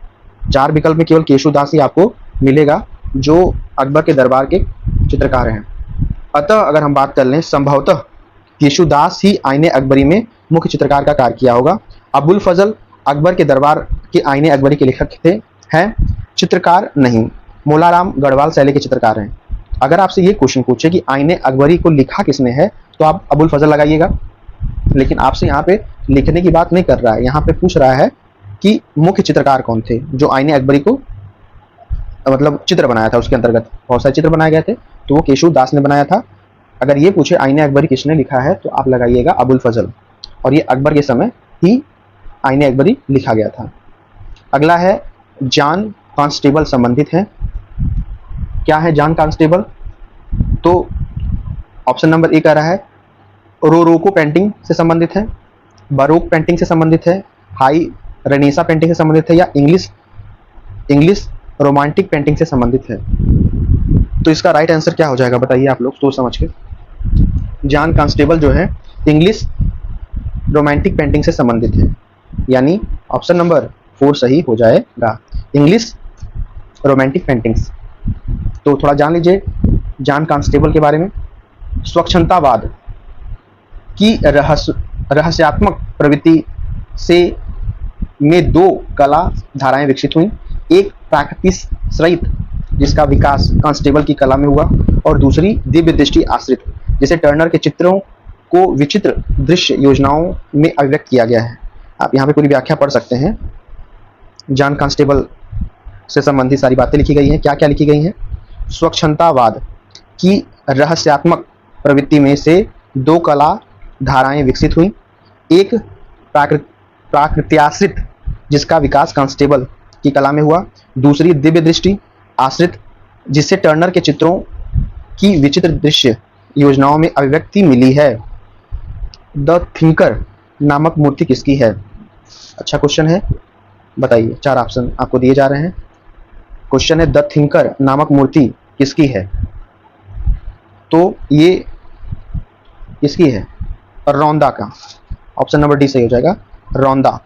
4 विकल्प में केवल केशुदास ही आपको मिलेगा जो अकबर के दरबार के चित्रकार हैं। अतः अगर हम बात कर लें, संभवतः केशुदास ही आईने अकबरी में मुख्य चित्रकार का कार्य किया होगा। अबुल फजल अकबर के दरबार के आईने अकबरी के लेखक थे, हैं चित्रकार नहीं। मोलाराम गढ़वाल शैली के चित्रकार हैं। अगर आपसे ये क्वेश्चन पूछे कि आईने अकबरी को लिखा किसने है, तो आप अबुल फजल लगाइएगा, लेकिन आपसे यहाँ पे लिखने की बात नहीं कर रहा है, यहाँ पे पूछ रहा है कि मुख्य चित्रकार कौन थे जो आईने अकबरी को मतलब चित्र बनाया था। उसके अंतर्गत बहुत सारे चित्र बनाए गए थे, तो वो केशुदास ने बनाया था। अगर ये पूछे आईने अकबरी किसने लिखा है, तो आप लगाइएगा अबुल फजल, और ये अकबर के समय ही आईने अकबरी लिखा गया था। अगला है जॉन कांस्टेबल संबंधित है। क्या है जॉन कांस्टेबल? तो ऑप्शन नंबर ए कह रहा है रोरोको पेंटिंग से संबंधित है, बरोक पेंटिंग से संबंधित है, हाई रेनेसा पेंटिंग से संबंधित है, या इंग्लिश रोमांटिक पेंटिंग से संबंधित है। तो इसका राइट आंसर क्या हो जाएगा बताइए आप लोग सोच समझ के। जॉन कांस्टेबल जो है इंग्लिश रोमांटिक पेंटिंग से संबंधित है, यानी ऑप्शन नंबर 4 सही हो जाएगा, इंग्लिश रोमांटिक पेंटिंग्स। तो थोड़ा जान लीजिए जॉन कांस्टेबल के बारे में। स्वच्छंदतावाद की रहस्यात्मक प्रवृत्ति से में 2 कला धाराएं विकसित हुई। एक प्राकृतिक जिसका विकास कांस्टेबल की कला में हुआ, और दूसरी दिव्य दृष्टि आश्रित, जिसे टर्नर के चित्रों को विचित्र दृश्य योजनाओं में अभिव्यक्त किया गया है। आप यहाँ पे पूरी व्याख्या पढ़ सकते हैं। जॉन कांस्टेबल से संबंधित सारी बातें लिखी गई हैं। क्या क्या लिखी गई हैं? स्वच्छंदतावाद की रहस्यात्मक प्रवृत्ति में से 2 कला धाराएं विकसित हुई। एक प्राकृत्याश्रित, जिसका विकास कांस्टेबल की कला में हुआ। दूसरी दिव्य दृष्टि आश्रित, जिससे टर्नर के चित्रों की विचित्र दृश्य योजनाओं में अभिव्यक्ति मिली है। द थिंकर नामक मूर्ति किसकी है? अच्छा क्वेश्चन है, बताइए। 4 ऑप्शन आपको दिए जा रहे हैं। क्वेश्चन है द थिंकर नामक मूर्ति किसकी है? तो ये किसकी है? रौंदा का। ऑप्शन नंबर डी सही हो जाएगा, रौंदा।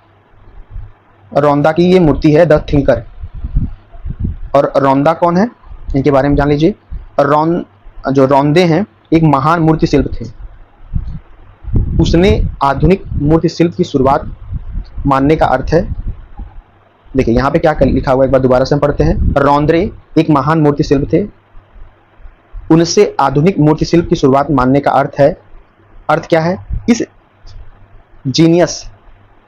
रौंदा की ये मूर्ति है द थिंकर। और रौंदा कौन है, इनके बारे में जान लीजिए। जो रौंदे हैं एक महान मूर्ति शिल्प थे। उसने आधुनिक मूर्ति शिल्प की शुरुआत मानने का अर्थ है, देखिए यहाँ पे क्या लिखा हुआ है, एक बार दोबारा से हम पढ़ते हैं। रौंदे एक महान मूर्ति शिल्प थे, उनसे आधुनिक मूर्ति शिल्प की शुरुआत मानने का अर्थ क्या है? इस जीनियस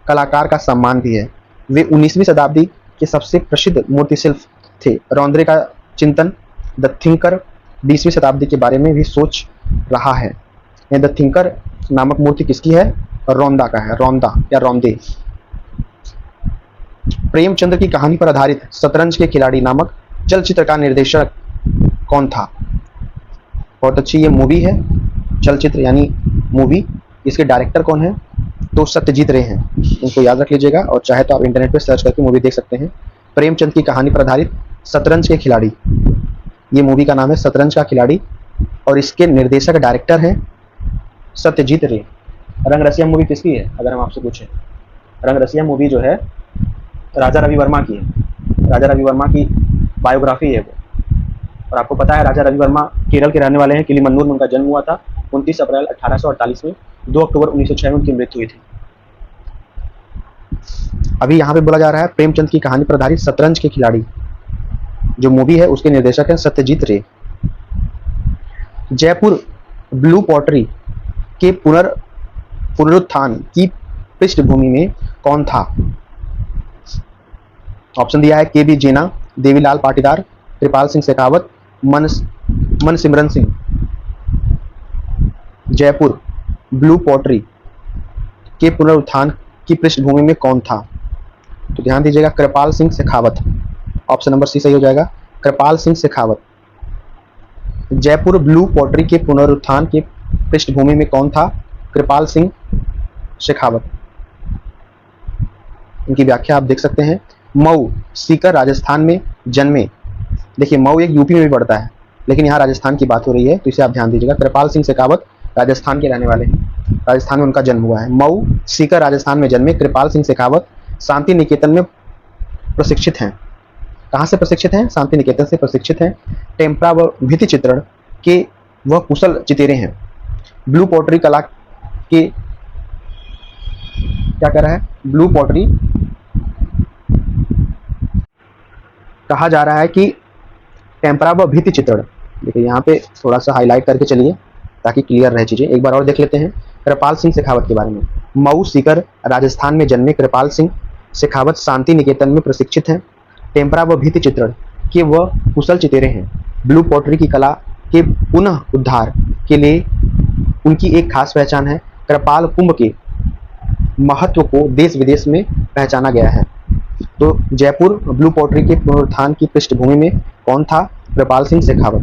कलाकार का सम्मान भी है। वे 19वीं शताब्दी के सबसे प्रसिद्ध मूर्ति शिल्प थे। रौंदे का चिंतन द थिंकर 20वीं शताब्दी के बारे में भी सोच रहा है। द थिंकर नामक मूर्ति किसकी है? रौंदा का है, रौंदा या रौंदे। प्रेमचंद्र की कहानी पर आधारित शतरंज के खिलाड़ी नामक चलचित्र का निर्देशक कौन था? बहुत अच्छी ये मूवी है, चलचित्र यानी मूवी। इसके डायरेक्टर कौन है? तो सत्यजीत रे हैं, इनको याद रख लीजिएगा। और चाहे तो आप इंटरनेट पे सर्च करके मूवी देख सकते हैं। प्रेमचंद की कहानी पर आधारित शतरंज के खिलाड़ी, ये मूवी का नाम है शतरंज का खिलाड़ी। और इसके निर्देशक डायरेक्टर हैं सत्यजीत रे। रंगरसिया मूवी किसकी है अगर हम आपसे पूछें? रंगरसिया मूवी जो है राजा रवि वर्मा की है। राजा रवि वर्मा की बायोग्राफी है वो। और आपको पता है राजा रवि वर्मा केरल के रहने वाले हैं। किलीमन्नूर में उनका जन्म हुआ था 29 अप्रैल 1848 में। 2 अक्टूबर 1906 में उनकी मृत्यु हुई थी। अभी यहाँ पे बोला जा रहा है प्रेमचंद की कहानी पर आधारित शतरंज के खिलाड़ी, जो मूवी है उसके निर्देशक हैं सत्यजीत रे। जयपुर ब्लू पॉटरी के पुनरुत्थान की पृष्ठभूमि में कौन था? ऑप्शन दिया है के बी जेना, देवीलाल पाटीदार, कृपाल सिंह शेखावत, मनसिमरन सिंह। जयपुर ब्लू पॉटरी के पुनरुत्थान की पृष्ठभूमि में कौन था? तो ध्यान दीजिएगा, Kripal Singh Shekhawat. Option number C सही हो जाएगा, कृपाल सिंह शेखावत। जयपुर ब्लू पॉटरी के पुनरुत्थान की पृष्ठभूमि में कौन था? कृपाल सिंह शेखावत। इनकी व्याख्या आप देख सकते हैं। मऊ सीकर राजस्थान में जन्मे। देखिए मऊ एक यूपी में भी पड़ता है, लेकिन यहाँ राजस्थान की बात हो रही है, तो इसे आप ध्यान दीजिएगा। कृपाल सिंह शेखावत राजस्थान के रहने वाले हैं, राजस्थान में उनका जन्म हुआ है। मऊ सीकर राजस्थान में जन्मे कृपाल सिंह शेखावत शांति निकेतन में प्रशिक्षित हैं। कहाँ से प्रशिक्षित हैं? शांति निकेतन से प्रशिक्षित हैं। टेम्परा व भित्ति चित्रण के वह कुशल चितेरे हैं। ब्लू पॉटरी कला के क्या कर रहा है? ब्लू पॉटरी कहा जा रहा है कि टेम्परा व भित्ति चित्रण, देखिए यहाँ पे थोड़ा सा हाईलाइट करके चलिए ताकि क्लियर रहे चीजें। एक बार और देख लेते हैं कृपाल सिंह शेखावत के बारे में। मऊ सीकर राजस्थान में जन्मे कृपाल सिंह शेखावत शांति निकेतन में प्रशिक्षित हैं। टेम्परा व भित्ति चित्रण के वह कुशल चितेरे हैं। ब्लू पॉटरी की कला के पुनः उद्धार के लिए उनकी एक खास पहचान है। कृपाल कुंभ के महत्व को देश विदेश में पहचाना गया है। तो जयपुर ब्लू पॉटरी के पुनरुत्थान की पृष्ठभूमि में कौन था? कृपाल सिंह शेखावत।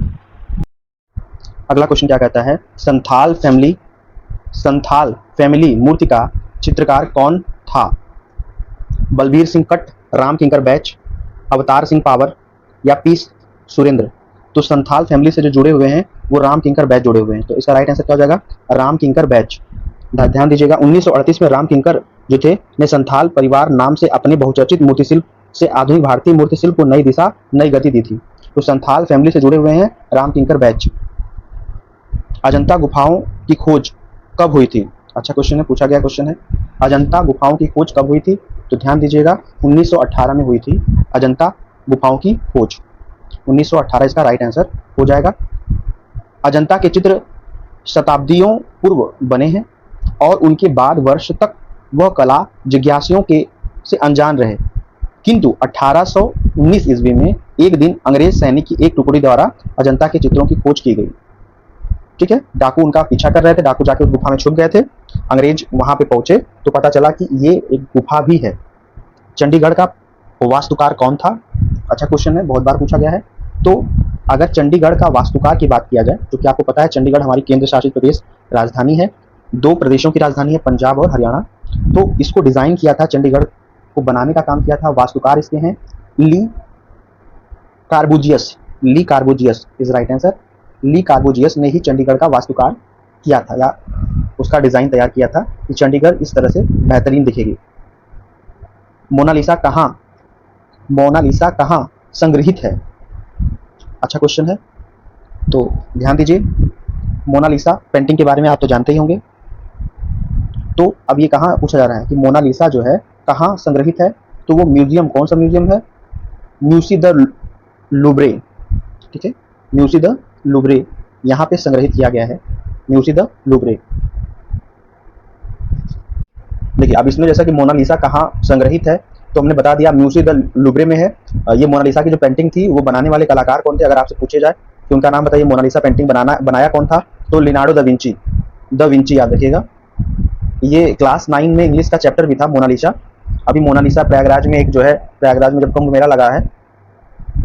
अगला क्वेश्चन क्या कहता है? संथाल फैमिली मूर्ति का चित्रकार कौन था? बलबीर सिंह कट, राम किंकर बैच, अवतार सिंह पावर या पी सुरेंद्र। तो संथाल फैमिली से जो जुड़े हुए हैं वो राम किंकर बैच जुड़े हुए हैं। तो इसका राइट आंसर क्या हो जाएगा? राम किंकर बैच। ध्यान दीजिएगा 1938 में राम किंकर जो थे ने संथाल परिवार नाम से अपने बहुचर्चित मूर्तिशिल्प से आधुनिक भारतीय मूर्तिशिल्प को नई दिशा, नई गति दी थी। तो संथाल फैमिली से जुड़े हुए हैं राम किंकर बैच। अजंता गुफाओं की खोज कब हुई थी? अच्छा क्वेश्चन है, पूछा गया क्वेश्चन है। अजंता गुफाओं की खोज कब हुई थी? तो ध्यान दीजिएगा 1918 में हुई थी अजंता गुफाओं की खोज। 1918 इसका राइट आंसर हो जाएगा। अजंता के चित्र शताब्दियों पूर्व बने हैं और उनके बाद वर्ष तक वह कला जिज्ञासियों के से अनजान रहे, किंतु 1819 ईस्वी में एक दिन अंग्रेज सैनिक की एक टुकड़ी द्वारा अजंता के चित्रों की खोज की गई। ठीक है, डाकू उनका पीछा कर रहे थे, डाकू जाके उस गुफा में छुप गए थे। अंग्रेज वहां पे पहुंचे तो पता चला कि ये एक गुफा भी है। चंडीगढ़ का वास्तुकार कौन था? अच्छा क्वेश्चन है, बहुत बार पूछा गया है। तो अगर चंडीगढ़ का वास्तुकार की बात किया जाए, तो क्या आपको पता है चंडीगढ़ हमारी केंद्र शासित प्रदेश राजधानी है, 2 प्रदेशों की राजधानी है, पंजाब और हरियाणा। तो इसको डिजाइन किया था, चंडीगढ़ को बनाने का काम किया था, वास्तुकार इसके हैं ली कार्बूजियस। ली कार्बूजियस इज राइट आंसर। ली कार्बूजियस ने ही चंडीगढ़ का वास्तुकार किया था, या उसका डिजाइन तैयार किया था कि चंडीगढ़ इस तरह से बेहतरीन दिखेगी। मोनालिसा कहाँ मोनालिसा कहाँ संग्रहित है? अच्छा क्वेश्चन है, तो ध्यान दीजिए। मोनालिसा पेंटिंग के बारे में आप तो जानते ही होंगे। तो अब ये कहाँ पूछा जा रहा है कि मोनालिसा जो है कहाँ संग्रहित है? तो वो म्यूजियम, कौन सा म्यूजियम है? म्यूसी द लूब्रे, ठीक है, म्यूसी द लूब्रे यहाँ पे संग्रहित किया गया है, म्यूसी द लूब्रे। देखिए अब इसमें जैसा कि मोनालिसा कहाँ संग्रहित है, तो हमने बता दिया म्यूसी द लूब्रे में है। ये मोनालिसा की जो पेंटिंग थी वो बनाने वाले कलाकार कौन थे? अगर आपसे पूछे जाए कि उनका नाम बताइए, मोनालिसा पेंटिंग बनाया कौन था? तो Leonardo da Vinci. Da Vinci याद रखिएगा। ये क्लास 9 में इंग्लिश का चैप्टर भी था मोनालिसा। अभी मोनालिसा प्रयागराज में एक जो है, प्रयागराज में जब कुंभ मेला लगा है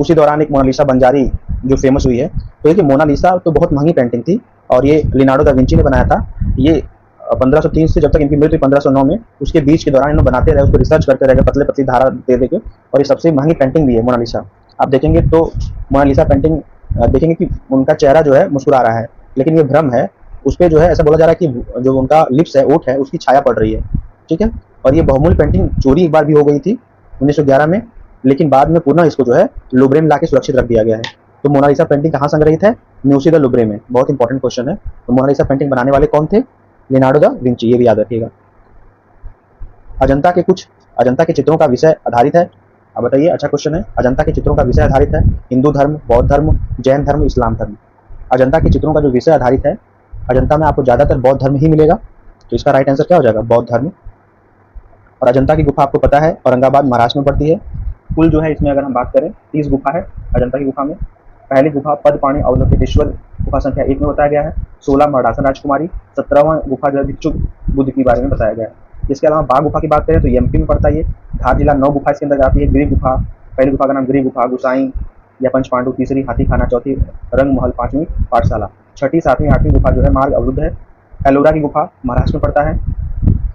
उसी दौरान एक मोनालिसा बंजारी जो फेमस हुई है। तो ये मोनालिसा तो बहुत महंगी पेंटिंग थी और ये लियोनार्डो दा विंची ने बनाया था। ये 1503 से जब तक इनकी मृत्यु 1509 में, उसके बीच के दौरान इन्होंने बनाते रहे, उसको रिसर्च करते रहे, पतले पतली धारा दे देके, और ये सबसे महंगी पेंटिंग भी है मोनालिसा। आप देखेंगे तो मोनालिसा पेंटिंग देखेंगे कि उनका चेहरा जो है मुस्कुरा रहा है, लेकिन ये भ्रम है। उस पर जो है ऐसा बोला जा रहा है कि जो उनका लिप्स है, ओठ है, उसकी छाया पड़ रही है, ठीक है। और ये बहुमूल्य पेंटिंग चोरी एक बार भी हो गई थी 1911 में, लेकिन बाद में पुनः इसको जो है लूब्रे में लाके सुरक्षित रख दिया गया है। तो मोनालिसा पेंटिंग कहाँ संग्रहित है? म्यूसी द लूब्रे में। बहुत इंपॉर्टेंट क्वेश्चन है। तो मोनालिसा पेंटिंग बनाने वाले कौन थे? लियोनार्डो दा विंची, ये भी याद रखिएगा। अजंता के चित्रों का विषय आधारित है। अब बताइए, अच्छा क्वेश्चन है। अजंता के चित्रों का विषय आधारित है हिंदू धर्म, बौद्ध धर्म, जैन धर्म, इस्लाम धर्म। अजंता के चित्रों का जो विषय आधारित है, अजंता में आपको ज्यादातर बौद्ध धर्म ही मिलेगा, तो इसका राइट आंसर क्या हो जाएगा? बौद्ध धर्म। और अजंता की गुफा आपको पता है औरंगाबाद महाराष्ट्र में पड़ती है। कुल जो है इसमें अगर हम बात करें 30 गुफा है अजंता की गुफा में। पहली गुफा पद्मपाणि अवलोकितेश्वर गुफा संख्या 1 में बताया गया है। 16 मर्दासन राजकुमारी। 17वां गुफा जो है भिक्षु बुद्ध के बारे में बताया गया है। इसके अलावा बाघ गुफा की बात करें तो एमपी में पड़ता है ये। धार जिला 9 गुफा इसके अंदर आती है। गिरी गुफा, पहली गुफा का नाम गिरी गुफा, गुसाई या पंच पांडु, तीसरी हाथी खाना, चौथी रंग महल, 5वीं पाठशाला, 6ठी 7वीं 8वीं गुफा जो है मार्ग अवरुद्ध है। एलोरा की गुफा महाराष्ट्र में पड़ता है,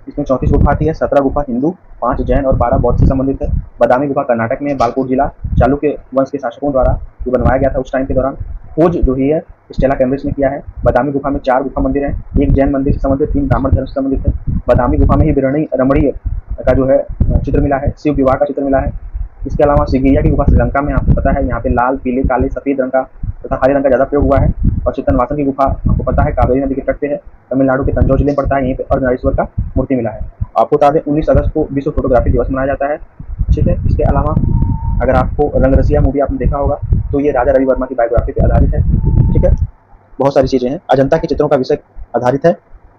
इसमें 34 गुफा आती है। 17 गुफा हिंदू, 5 जैन और 12 बौद्ध से संबंधित है। बादामी गुफा कर्नाटक में, बालकोट जिला, चालुक्य वंश के शासकों द्वारा ये बनवाया गया था उस टाइम के दौरान। खोज जो ही है स्टेला कैम्ब्रिज ने किया है। बादामी गुफा में 4 गुफा मंदिर हैं, एक जैन मंदिर से संबंधित, 3 ब्राह्मण धर्म से संबंधित है। बादामी गुफा में ही रमणीय का जो है चित्र मिला है, शिव विवाह का चित्र मिला है। इसके अलावा सिगिया की गुफा श्रीलंका में, आपको पता है यहाँ पे लाल, पीले, काले, सफेद रंग का तथा हरे रंग का ज्यादा प्रयोग हुआ है। और चितनवासन की गुफा आपको पता है कावेरी नदी के तट पे है, तमिलनाडु के तंजौर जिले में पड़ता है। यहीं पे अर्धनारीश्वर का मूर्ति मिला है। आपको बता दें 19 अगस्त को विश्व फोटोग्राफी दिवस मनाया जाता है, ठीक है। इसके अलावा अगर आपको रंगरसिया मूवी आपने देखा होगा तो ये राजा रवि वर्मा की बायोग्राफी पे आधारित है, ठीक है। बहुत सारी चीजें हैं। अजंता के चित्रों का विषय आधारित है,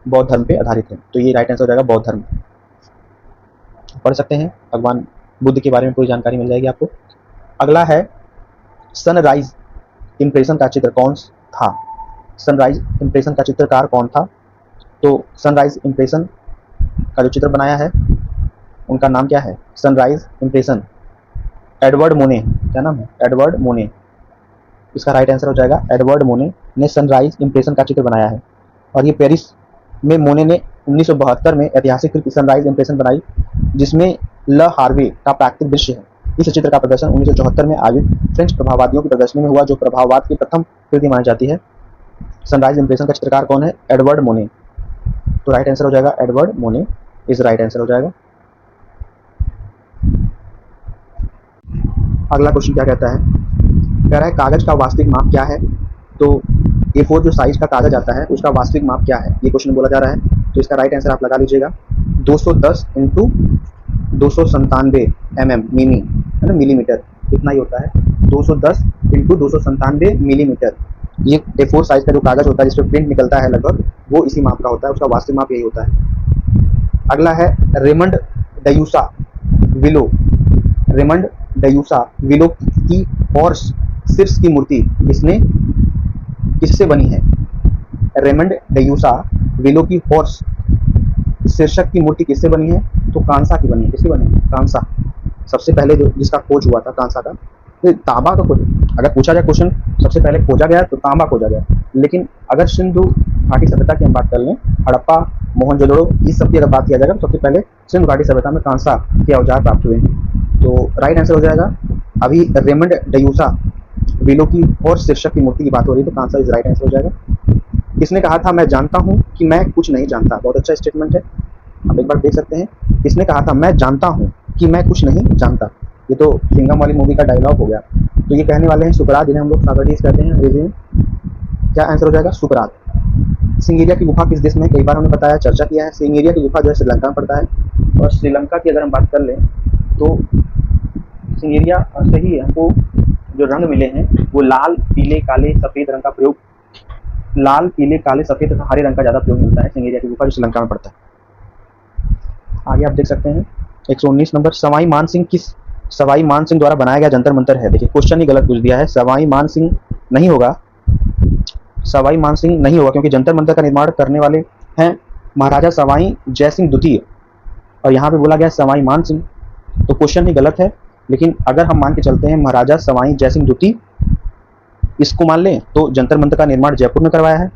बौद्ध धर्म पे आधारित है, तो ये राइट आंसर हो जाएगा बौद्ध धर्म। पढ़ सकते हैं, भगवान बुद्ध के बारे में पूरी जानकारी मिल जाएगी आपको। अगला है सनराइज इंप्रेशन का चित्र कौन था? सनराइज इंप्रेशन का चित्रकार कौन था? तो सनराइज इंप्रेशन का जो चित्र बनाया है उनका नाम क्या है? सनराइज इंप्रेशन, एडवर्ड मोने। क्या नाम है? एडवर्ड मोने। इसका राइट आंसर हो जाएगा एडवर्ड मोने ने सनराइज इंप्रेशन का चित्र बनाया है। और ये पेरिस में मोने ने 1972 में ऐतिहासिक कृत सनराइज इंप्रेशन बनाई, जिसमें ल हार्वे का प्राकृतिक दृश्य है। इस चित्र का प्रदर्शन 1974 में आयोजित फ्रेंच प्रभाववादियों की प्रदर्शनी में हुआ, जो प्रभाववाद की प्रथम कृति मानी जाती है। सनराइज इंप्रेशन का चित्रकार कौन है? एडवर्ड मोने। तो राइट आंसर हो जाएगा एडवर्ड मोने इज राइट आंसर हो जाएगा। अगला क्वेश्चन क्या कहता है? कह रहा है कागज का वास्तविक माप क्या है? तो A4 जो साइज का कागज आता है उसका वास्तविक माप क्या है, ये क्वेश्चन बोला जा रहा है। तो इसका राइट आंसर आप लगा लीजिएगा 210 इंटू 297 mm मिमी, है ना, मिलीमीटर, इतना ही होता है। 210 इंटू 297 मिलीमीटर। ये A4 साइज का जो कागज होता है जिसपे प्रिंट निकलता है लगभग, वो इसी माप का होता है, उसका वास्तविक माप यही होता है। अगला है रेमंड डयूसा विलो। रेमंड डयूसा विलो की हॉर्स सिर्स की मूर्ति किससे बनी है? रेमंड डेयूसा विलो की हॉर्स शीर्षक की मूर्ति किससे बनी है? तो कांसा की बनी है। किसकी बनी है? कांसा। सबसे पहले जो जिसका खोज हुआ था कांसा का, तो तांबा का खोज, अगर पूछा जाए क्वेश्चन सबसे पहले खोजा गया तो तांबा खोजा गया, लेकिन अगर सिंधु घाटी सभ्यता की हम बात कर लें, हड़प्पा, मोहनजोदड़ो, इस सब की अगर बात किया जाएगा तो सबसे पहले सिंधु घाटी सभ्यता में कांसा के औजार प्राप्त हुए हैं। तो राइट आंसर हो जाएगा अभी रेमंड डेयूसा विलो की हॉर्स शीर्षक की मूर्ति की बात हो रही है, तो कांसा इज राइट आंसर हो जाएगा। किसने कहा था मैं जानता हूं कि मैं कुछ नहीं जानता? बहुत अच्छा स्टेटमेंट है, आप एक बार देख सकते हैं। किसने कहा था मैं जानता हूं कि मैं कुछ नहीं जानता? ये तो सिंघम वाली मूवी का डायलॉग हो गया। तो ये कहने वाले हैं सुकरात, जिन्हें हम लोग सोक्रेटिस कहते हैं अंग्रेजी में। क्या आंसर हो जाएगा? सुकरात। सिंगेरिया की गुफा किस देश में? कई बार हमने बताया, चर्चा किया है। सिंगेरिया की गुफा जो है श्रीलंका में पड़ता है। और श्रीलंका की अगर हम बात कर लें तो सिंगेरिया से ही हमको जो रंग मिले हैं वो लाल, पीले, काले, सफेद रंग का प्रयोग, लाल, पीले, काले, सफेद तथा हरे रंग का ज्यादा प्रयोग मिलता है सिंगेरिया की गुफा जो श्रीलंका में पड़ता है। आगे आप देख सकते हैं 119 नंबर, सवाई मान सिंह द्वारा बनाया गया जंतर मंतर है। देखिए क्वेश्चन ही गलत पूछ दिया है, सवाई मान सिंह नहीं होगा, सवाई मान सिंह नहीं होगा, क्योंकि जंतर मंतर का निर्माण करने वाले हैं महाराजा सवाई जयसिंह द्वितीय, और यहाँ पे बोला गया सवाई मान सिंह, तो क्वेश्चन ही गलत है। लेकिन अगर हम मान के चलते हैं महाराजा सवाई जयसिंह द्वितीय, इसको मान लें तो जंतर मंतर का निर्माण जयपुर में करवाया है।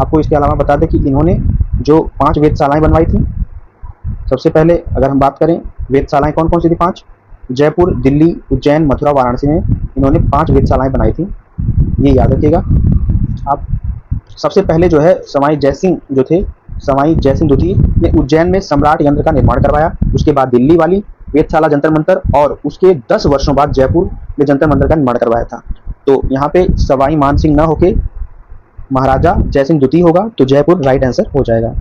आपको इसके अलावा बता दें कि इन्होंने जो 5 वेधशालाएं बनवाई थी, सबसे पहले अगर हम बात करें वेधशालाएं कौन कौन सी थी? 5। जयपुर, दिल्ली, उज्जैन, मथुरा, वाराणसी में इन्होंने 5 वेधशालाएं बनाई थी, ये याद रखिएगा आप। सबसे पहले जो है सवाई जयसिंह जो थे, सवाई जयसिंह द्वितीय ने उज्जैन में सम्राट यंत्र का निर्माण करवाया, उसके बाद दिल्ली वाली वेधशाला जंतर मंतर, और उसके 10 वर्षों बाद जयपुर में जंतर मंतर का निर्माण करवाया था। तो यहाँ पे सवाई मान सिंह न होके महाराजा जयसिंह द्वितीय होगा, तो जयपुर राइट आंसर हो जाएगा।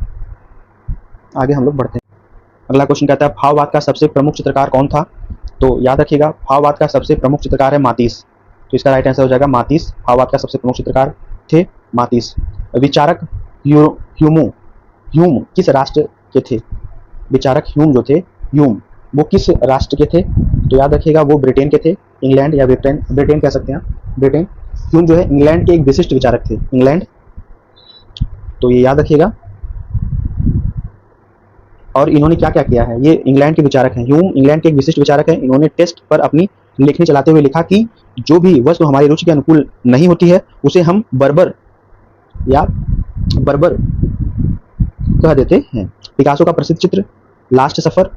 आगे हम लोग बढ़ते हैं। अगला क्वेश्चन कहता है भाववाद का सबसे प्रमुख चित्रकार कौन था? तो याद रखिएगा भाववाद का सबसे प्रमुख चित्रकार है मातीस, तो इसका राइट आंसर हो जाएगा मातीस। भाववाद का सबसे प्रमुख चित्रकार थे मातीस। विचारक ह्यूम किस राष्ट्र के थे? विचारक ह्यूम जो थे, ह्यूम वो किस राष्ट्र के थे? तो याद रखिएगा वो ब्रिटेन के थे, इंग्लैंड या ब्रिटेन कह सकते हैं, ब्रिटेन। ह्यूम जो है इंग्लैंड के एक विशिष्ट विचारक थे, इंग्लैंड, तो ये याद रखिएगा। और इन्होंने क्या क्या किया है, ये इंग्लैंड के विचारक हैं, ह्यूम इंग्लैंड के एक विशिष्ट विचारक हैं। इन्होंने टेस्ट पर अपनी लेखनी चलाते हुए लिखा कि जो भी वस्तु हमारी रुचि के अनुकूल नहीं होती है उसे हम बर्बर कह देते हैं। पिकासो का प्रसिद्ध चित्र लास्ट सफर,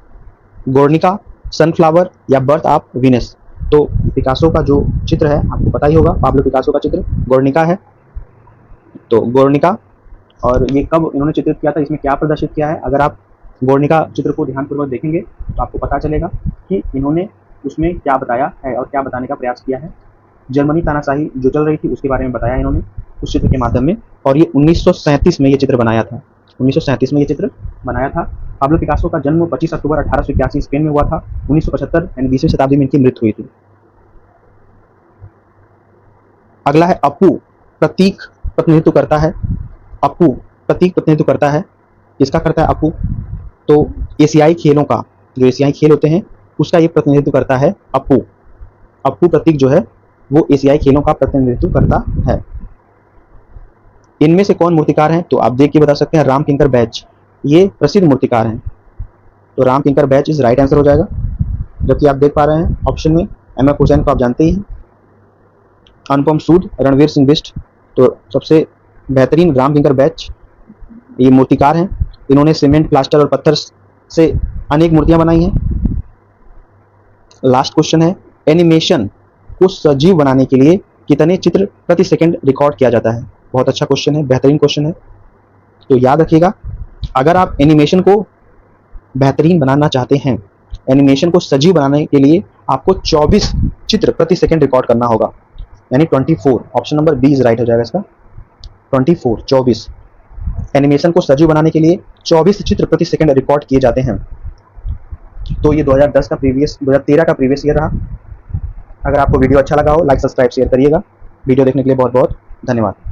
गोर्निका, सनफ्लावर या बर्थ ऑफ वीनस। तो पिकासो का जो चित्र है आपको पता ही होगा, पाब्लो पिकासो का चित्र गोर्निका है, तो गोर्निका। और ये कब इन्होंने चित्रित किया था, इसमें क्या प्रदर्शित किया है? अगर आप गोर्निका चित्र को ध्यानपूर्वक देखेंगे तो आपको पता चलेगा कि इन्होंने उसमें क्या बताया है और क्या बताने का प्रयास किया है। जर्मनी तानाशाही जो चल रही थी उसके बारे में बताया इन्होंने उस चित्र के माध्यम में, और ये 1937 में ये चित्र बनाया था, 1937 में ये चित्र बनाया था। पाब्लो पिकासो का जन्म 25 अक्टूबर 1881 स्पेन में हुआ था। 1975 यानी 20वीं शताब्दी में इनकी मृत्यु हुई थी। अगला है अप्पू प्रतीक प्रतिनिधित्व करता है, अप्पू प्रतीक प्रतिनिधित्व करता है, किसका करता है अप्पू? तो एशियाई खेलों का, जो एशियाई खेल होते हैं उसका ये प्रतिनिधित्व करता है अप्पू। अप्पू प्रतीक जो है वो एशियाई खेलों का प्रतिनिधित्व करता है। इनमें से कौन मूर्तिकार हैं? तो आप देख के बता सकते हैं रामकिंकर बैच, ये प्रसिद्ध मूर्तिकार हैं, तो Ramkinkar batch is right answer हो जाएगा। जबकि आप देख पा रहे हैं ऑप्शन में एम.एफ. हुसैन को आप जानते ही हैं, अनुपम सूद, रणवीर सिंह बिष्ट, तो सबसे बेहतरीन रामकिंकर बैच ये मूर्तिकार हैं। इन्होंने सीमेंट, प्लास्टर और पत्थर से अनेक मूर्तियां बनाई हैं। लास्ट क्वेश्चन है एनिमेशन को सजीव बनाने के लिए कितने चित्र प्रति सेकंड रिकॉर्ड किया जाता है? बहुत अच्छा क्वेश्चन है, बेहतरीन क्वेश्चन है, तो याद रखिएगा अगर आप एनिमेशन को बेहतरीन बनाना चाहते हैं, एनिमेशन को सजीव बनाने के लिए आपको 24 चित्र प्रति सेकंड रिकॉर्ड करना होगा, यानी 24। Option number B is right हो जाएगा इसका, 24। एनिमेशन को सजीव बनाने के लिए 24 चित्र प्रति सेकंड रिकॉर्ड किए जाते हैं। तो ये 2013 का प्रीवियस ईयर रहा। अगर आपको वीडियो अच्छा लगा हो लाइक, सब्सक्राइब, शेयर करिएगा। वीडियो देखने के लिए बहुत बहुत धन्यवाद।